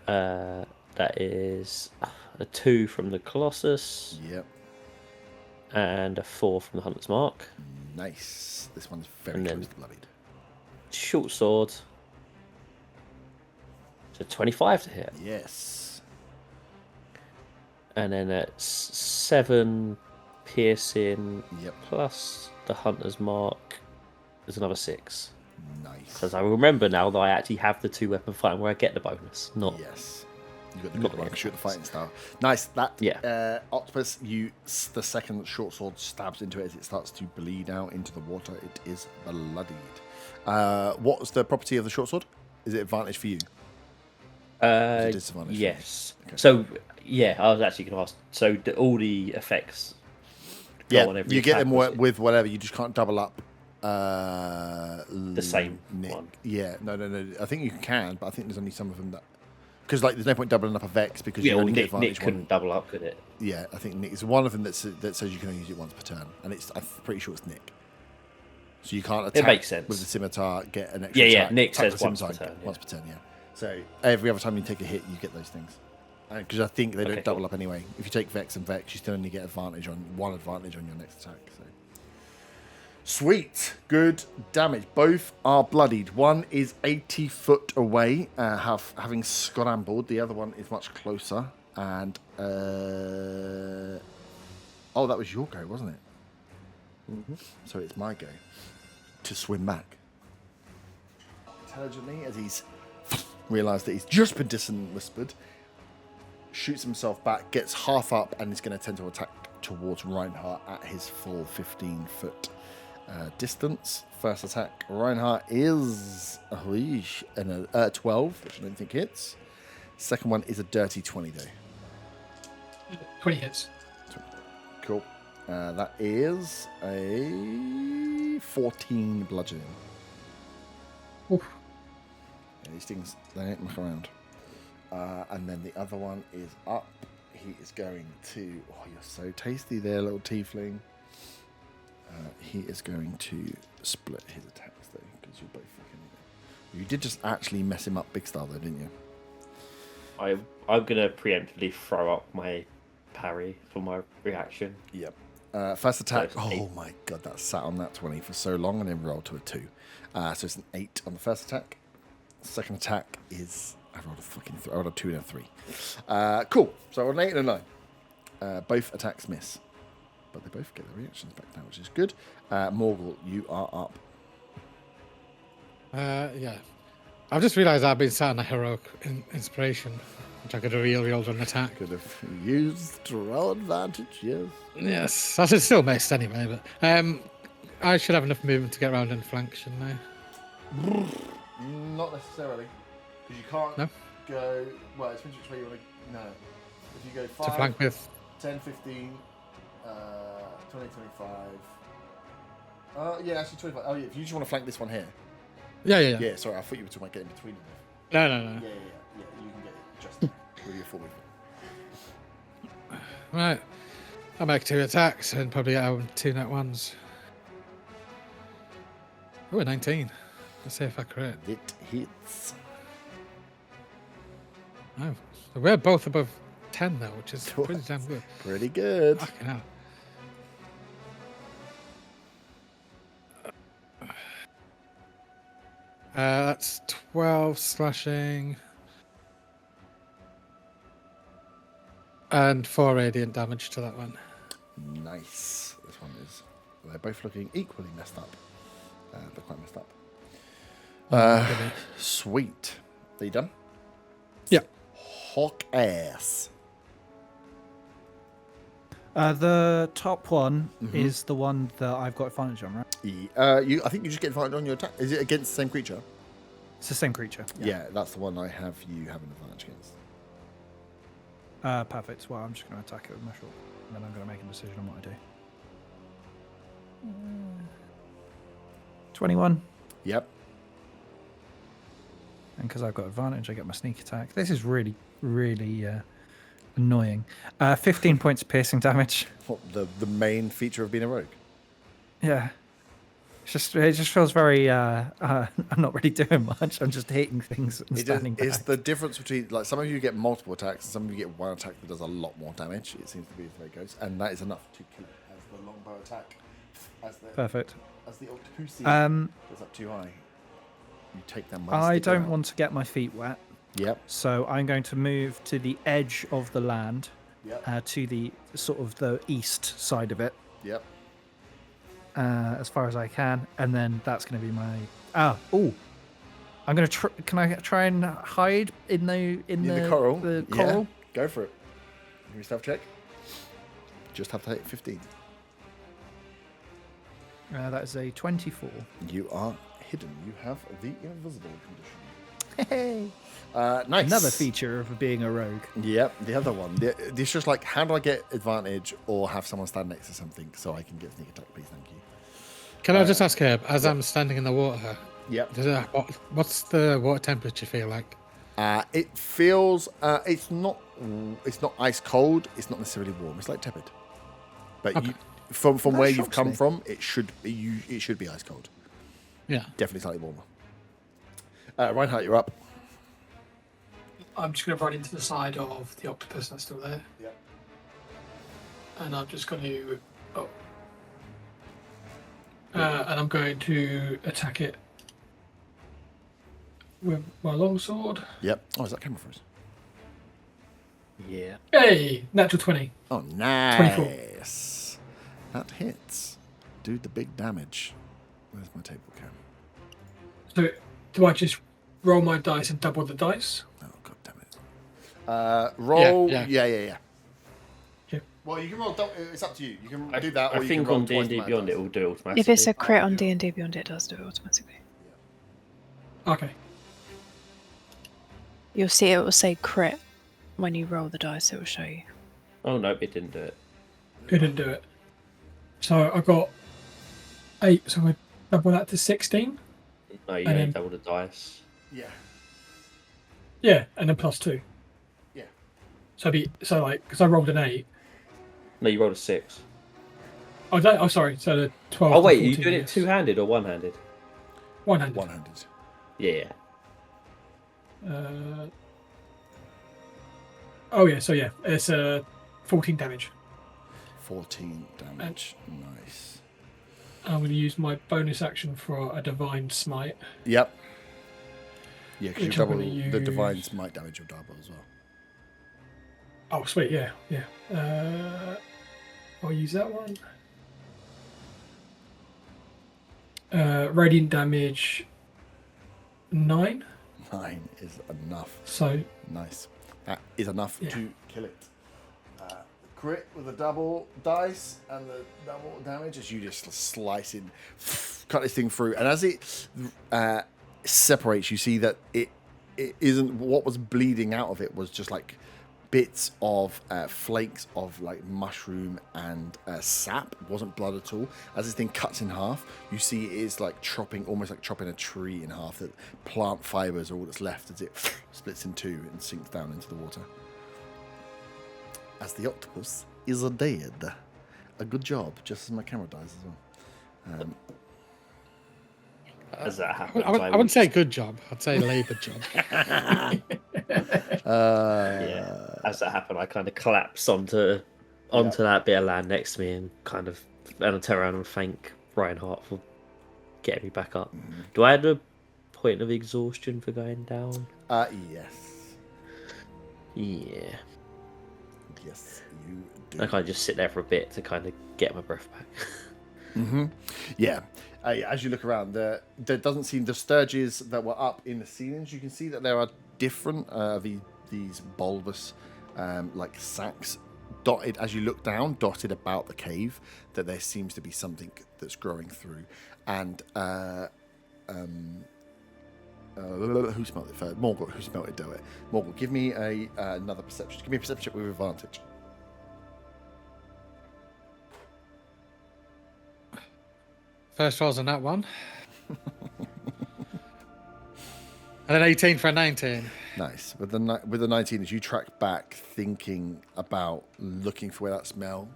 That is a 2 from the Colossus. Yep. And a 4 from the Hunter's Mark. Nice. This one's very And close then- to bloodied. Short sword. So 25 to hit. Yes. And then it's 7 piercing Yep. plus the Hunter's Mark. There's another 6. Nice. Because I remember now that I actually have the 2-weapon fighting where I get the bonus. Not Yes. You got Not the the one shoot the attacks. fighting style. Nice. That Yeah. octopus. The second short sword stabs into it as it starts to bleed out into the water. It is bloodied. What's the property of the short sword? Is it advantage for you? Is it disadvantage for you? yes. Okay. So yeah, I was actually going to ask. So all the effects. Go Yeah, on every you get attack, them was it? with whatever. You just can't double up. The same Nick. one. Yeah, no. I think you can, but I think there's only some of them that because like there's no point doubling up a Vex because Yeah, you well, only get Nick advantage couldn't one. double up, could it? Yeah, I think Nick is one of them that says you can only use it once per turn, and I'm pretty sure it's Nick. So you can't attack makes sense. with the scimitar, get an extra Yeah, yeah, attack. Nick attack says the once per scimitar, turn, yeah. Once per turn, yeah. So every other time you take a hit, you get those things. Because I think they don't Okay, double cool. up anyway. If you take Vex and Vex, you still only get advantage on your next attack. So sweet, good damage. Both are bloodied. One is 80 foot away, having scrambled. The other one is much closer. And oh, that was your go, wasn't it? Mm-hmm. So it's my go to swim back intelligently as he's realised that he's just been dissonant whispered. Shoots himself back, gets half up, and is going to attempt to attack towards Reinhardt at his full 15-foot distance. First attack, Reinhardt is a 12, which I don't think hits. Second one is a dirty 20, though. 20 hits. Cool. That is a 14 bludgeoning. Oof. Yeah, these things, they don't muck around. And then the other one is up. He is going to... Oh, you're so tasty there, little tiefling. He is going to split his attacks, though, because you're both fucking... You did just actually mess him up big style, though, didn't you? I'm going to preemptively throw up my parry for my reaction. Yep. First attack. So it's an Oh, my God, that sat on that 20 for so long and then rolled to a 2. So it's an 8 on the first attack. Second attack is... I rolled a 2 and a 3. Cool. So I rolled an 8 and a 9. Both attacks miss. But they both get their reactions back now, which is good. Morgul, you are up. Yeah. I've just realised I've been sat on a heroic inspiration, which I could have really rolled an attack. Could have used to roll advantage, yes. Yes, I should still missed anyway, but I should have enough movement to get around and flank, shouldn't I? Not necessarily. Because you can't No? go... Well, it's which way you want to... No. If you go 5, To flank with 10, 15, 20, 25... yeah, actually 25. Oh, yeah, if you just want to flank this one here. yeah. Yeah, sorry, I thought you were talking about getting between them. No. Yeah, you can get it just with your full movement. Right. I'll make 2 attacks and probably get out 2 net ones. Oh, a 19. Let's see if I crit. It hits. Oh, so we're both above 10 now, which is pretty damn good. Pretty good. Fucking hell. That's 12 slashing. And 4 radiant damage to that one. Nice. This one is... They're both looking equally messed up. They're quite messed up. Really. Sweet. Are you done? Yeah. Hawk ass. The top one is the one that I've got advantage on, right? I think you just get advantage on your attack. Is it against the same creature? It's the same creature. Yeah, that's the one I have you have an advantage against. Perfect. Well, I'm just going to attack it with my short, and then I'm going to make a decision on what I do. 21. Yep. And because I've got advantage, I get my sneak attack. This is really, really annoying. 15 points of piercing damage. What, the main feature of being a rogue? Yeah. It just feels very. I'm not really doing much. I'm just hitting things and standing back. It's the difference between like some of you get multiple attacks and some of you get one attack that does a lot more damage. It seems to be the way it goes, and that is enough to kill it as the longbow attack. Perfect. As the Octopussy goes up too high, you take them. I don't want to get my feet wet. Yep. So I'm going to move to the edge of the land, to the sort of the east side of it. Yep. As far as I can, and then that's going to be my. I'm going to. Can I try and hide in the coral? The coral. Yeah, go for it. Give me a stealth check. Just have to hit 15. That is a 24. You are hidden. You have the invisible condition. Hey. Nice. Another feature of being a rogue. Yep, the other one. It's just like, how do I get advantage or have someone stand next to something so I can get sneak attack, please? Thank you. Can I just ask Herb, as I'm standing in the water, Yep. what's the water temperature feel like? It feels, it's not ice cold. It's not necessarily warm. It's like tepid. But Okay. from That where you've shocks come me. from, it should be ice cold. Yeah. Definitely slightly warmer. Reinhardt, you're up. I'm just going to run into the side of the octopus that's still there. Yep. And I'm just going to... and I'm going to attack it with my longsword. Yep. Oh, is that camera froze? Yeah. Hey! Natural 20. Oh, nice. That hits. Do the big damage. Where's my table cam? So, do I just roll my dice and double the dice? Oh, god damn it. Roll. Yeah. Yeah. Okay. Well, you can roll. It's up to you. You can do that. Or I you think can roll on twice D&D the Beyond amount it of will do it automatically. If it's a crit on D&D Beyond, it does do it automatically. Okay. You'll see it will say crit when you roll the dice. It will show you. Oh no, it didn't do it. It didn't do it. So, I got 8, so I double that to 16. No, you And only then- double the dice. Yeah. Yeah, and then plus 2. Yeah. So, because I rolled an 8. No, you rolled a 6. Oh, sorry. So the 12. Oh to wait, are you 14, doing it yes. two-handed or one-handed? One-handed. One-handed. Yeah. It's 14 damage. 14 damage. Nice. I'm going to use my bonus action for a divine smite. Yep. Yeah, because you Which I'm double gonna the divine use- smite damage your double as well. Oh, sweet, yeah. I'll use that one. Radiant damage 9. 9 is enough. So Nice. That is enough Yeah. to kill it. Crit with a double dice and the double damage as you just slice in, cut this thing through. And as it separates, you see that it isn't what was bleeding out of it was just like bits of flakes of like mushroom and sap. It wasn't blood at all. As this thing cuts in half, you see it is like almost like chopping a tree in half. That plant fibers are all that's left as it splits in two and sinks down into the water. As the octopus is dead. A good job, just as my camera dies as well. As that happens, I wouldn't say good job. I'd say laboured job. Yeah. As that happened, I kind of collapsed onto that bit of land next to me and I turn around and thank Reinhardt for getting me back up. Do I have a point of exhaustion for going down? Yes. Yeah. Yes, you do. I kind of just sit there for a bit to kind of get my breath back. Yeah. As you look around, there doesn't seem the sturges that were up in the ceilings. You can see that there are different these bulbous like sacks dotted as you look down, dotted about the cave. That there seems to be something that's growing through. And who smelled it first? Morgul. Who smelled it? Do it. Morgul, give me another perception. Give me a perception with advantage. First roll's on that one. And an 18 for a 19. Nice. With the 19, as you track back, thinking about looking for where that smell,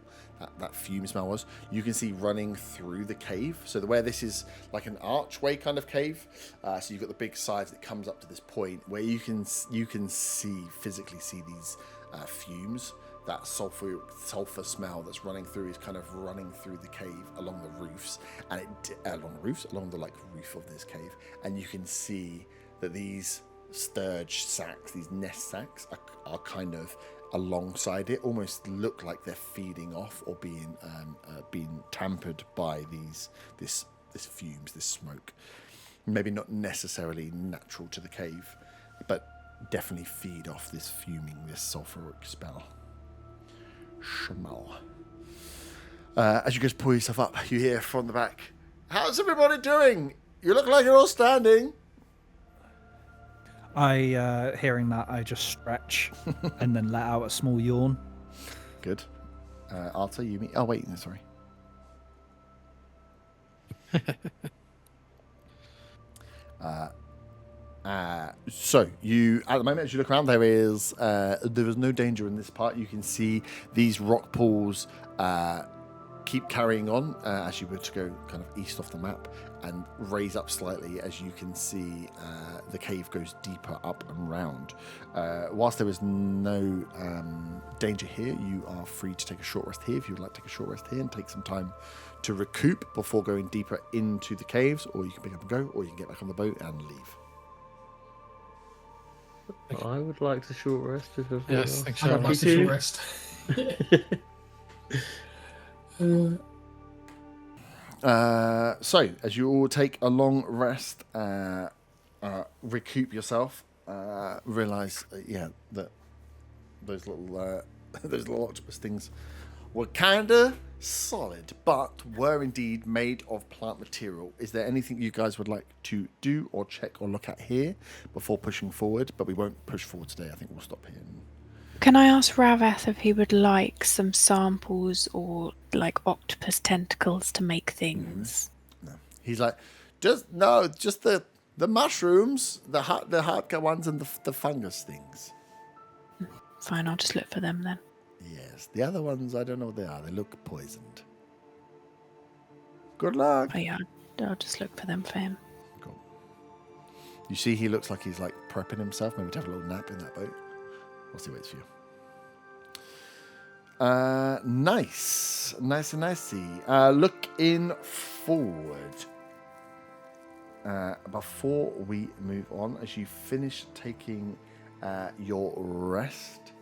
that fume smell was, you can see running through the cave. So where this is like an archway kind of cave. So you've got the big sides that comes up to this point where you can physically see these fumes. That sulfur smell that's running through is kind of running through the cave along the roofs, and along the like roof of this cave, and you can see that these sturge sacks, these nest sacks, are kind of alongside it, almost look like they're feeding off or being tampered by this fumes, this smoke. Maybe not necessarily natural to the cave, but definitely feed off this fuming, this sulfuric smell. As you guys pull yourself up, you hear from the back, "How's everybody doing? You look like you're all standing." Hearing that, I just stretch and then let out a small yawn. Good. Arthur, you mean? Oh wait, no, sorry. So you, at the moment, as you look around, there is no danger in this part. You can see these rock pools keep carrying on as you were to go kind of east off the map and raise up slightly as you can see the cave goes deeper up and round. Whilst there is no danger here, you are free to take a short rest here if you would like to take a short rest here and take some time to recoup before going deeper into the caves, or you can pick up and go, or you can get back on the boat and leave. I would like to short rest. Yes, thanks. I would like to short rest. So, as you all take a long rest, recoup yourself, realise, that those little octopus things were kinda solid, but were indeed made of plant material. Is there anything you guys would like to do or check or look at here before pushing forward? But we won't push forward today. I think we'll stop here. Can I ask Raveth if he would like some samples or like octopus tentacles to make things? No. He's like, just the mushrooms, the hard ones, and the fungus things. Fine, I'll just look for them then. Yes, the other ones, I don't know what they are. They look poisoned. Good luck. Oh yeah, I'll just look for them for him. Cool. You see he looks like he's like prepping himself, maybe to have a little nap in that boat. Whilst he waits for you. Nice. Looking forward. Before we move on, as you finish taking your rest,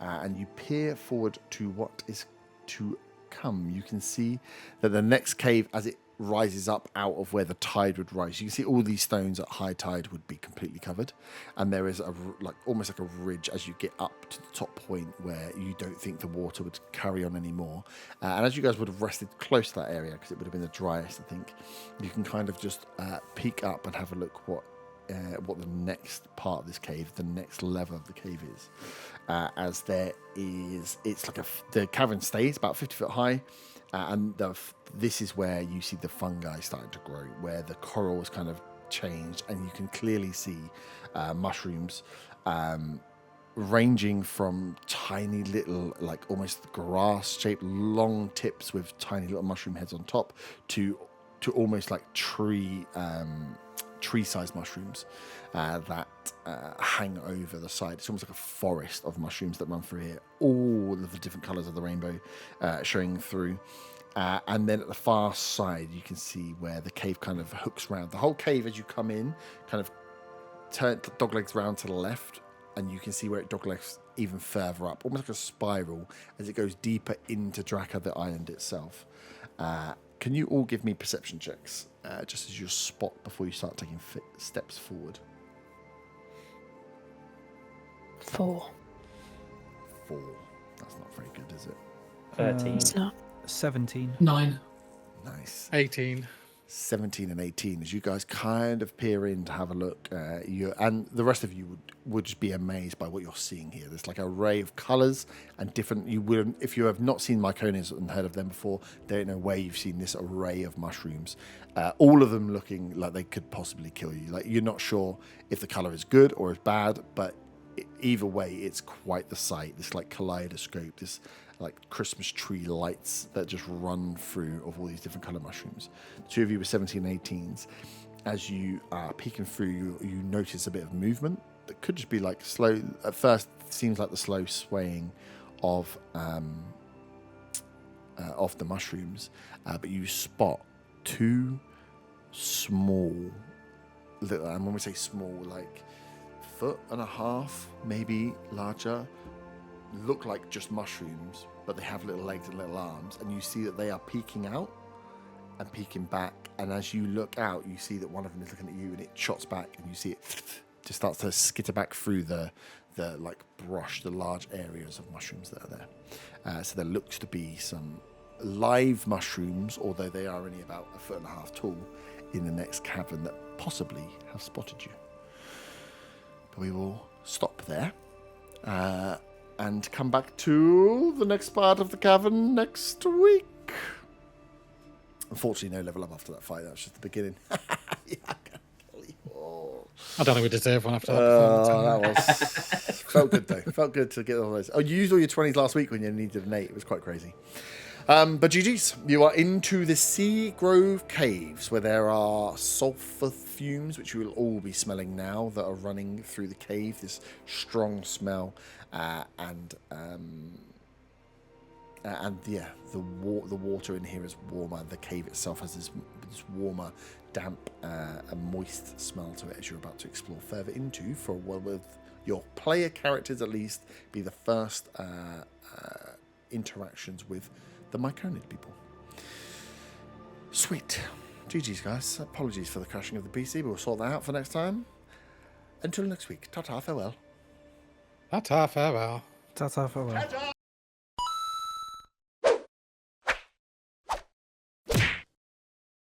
and you peer forward to what is to come, you can see that the next cave, as it rises up out of where the tide would rise, you can see all these stones at high tide would be completely covered, and there is almost like a ridge as you get up to the top point where you don't think the water would carry on anymore. And as you guys would have rested close to that area, because it would have been the driest, I think, you can kind of just peek up and have a look what the next part of this cave, the next level of the cave is. As there is, it's like the cavern stays about 50 foot high, and this is where you see the fungi starting to grow, where the coral has kind of changed, and you can clearly see mushrooms ranging from tiny little, like almost grass-shaped long tips with tiny little mushroom heads on top, to almost like tree-sized mushrooms that hang over the side. It's almost like a forest of mushrooms that run through here, all of the different colours of the rainbow showing through. And then at the far side, you can see where the cave kind of hooks round. The whole cave, as you come in, kind of doglegs round to the left, and you can see where it doglegs even further up, almost like a spiral, as it goes deeper into Draca, the island itself. Can you all give me perception checks, just as you spot before you start taking steps forward? 4. 4. That's not very good, is it? 13. It's not. 17. 9. Nice. 18. 17 and 18, as you guys kind of peer in to have a look, and the rest of you would just be amazed by what you're seeing here. There's like an array of colours and different. You wouldn't, if you have not seen myconids and heard of them before, they don't know where you've seen this array of mushrooms. All of them looking like they could possibly kill you. Like, you're not sure if the colour is good or is bad, but either way, it's quite the sight. This like kaleidoscope, this like Christmas tree lights that just run through of all these different colour mushrooms. The two of you were 17 and 18s. As you are peeking through, you notice a bit of movement that could just be like slow. At first, it seems like the slow swaying of the mushrooms, but you spot two small, little, and when we say small, like 1.5 feet, maybe larger, look like just mushrooms, but they have little legs and little arms, and you see that they are peeking out and peeking back, and as you look out, you see that one of them is looking at you, and it shots back, and you see it just starts to skitter back through the like brush, the large areas of mushrooms that are there. So there looks to be some live mushrooms, although they are only about 1.5 feet tall, in the next cavern that possibly have spotted you. But we will stop there. And come back to the next part of the cavern next week. Unfortunately, no level up after that fight. That was just the beginning. I don't think we deserve one after that. That was felt good though. Felt good to get all those. Oh, you used all your 20s last week when you needed an 8. It was quite crazy. But GG's, you are into the Seagrow caves, where there are sulfur fumes, which you will all be smelling now, that are running through the cave. This strong smell, and yeah, the water in here is warmer. The cave itself has this warmer, damp, and moist smell to it as you're about to explore further into. For what with your player characters at least be the first interactions with the myconid people. Sweet. GG's, guys. Apologies for the crashing of the PC, but we'll sort that out for next time. Until next week. Ta-ta, farewell. Ta-ta, farewell. Ta-ta, farewell. Ta-ta!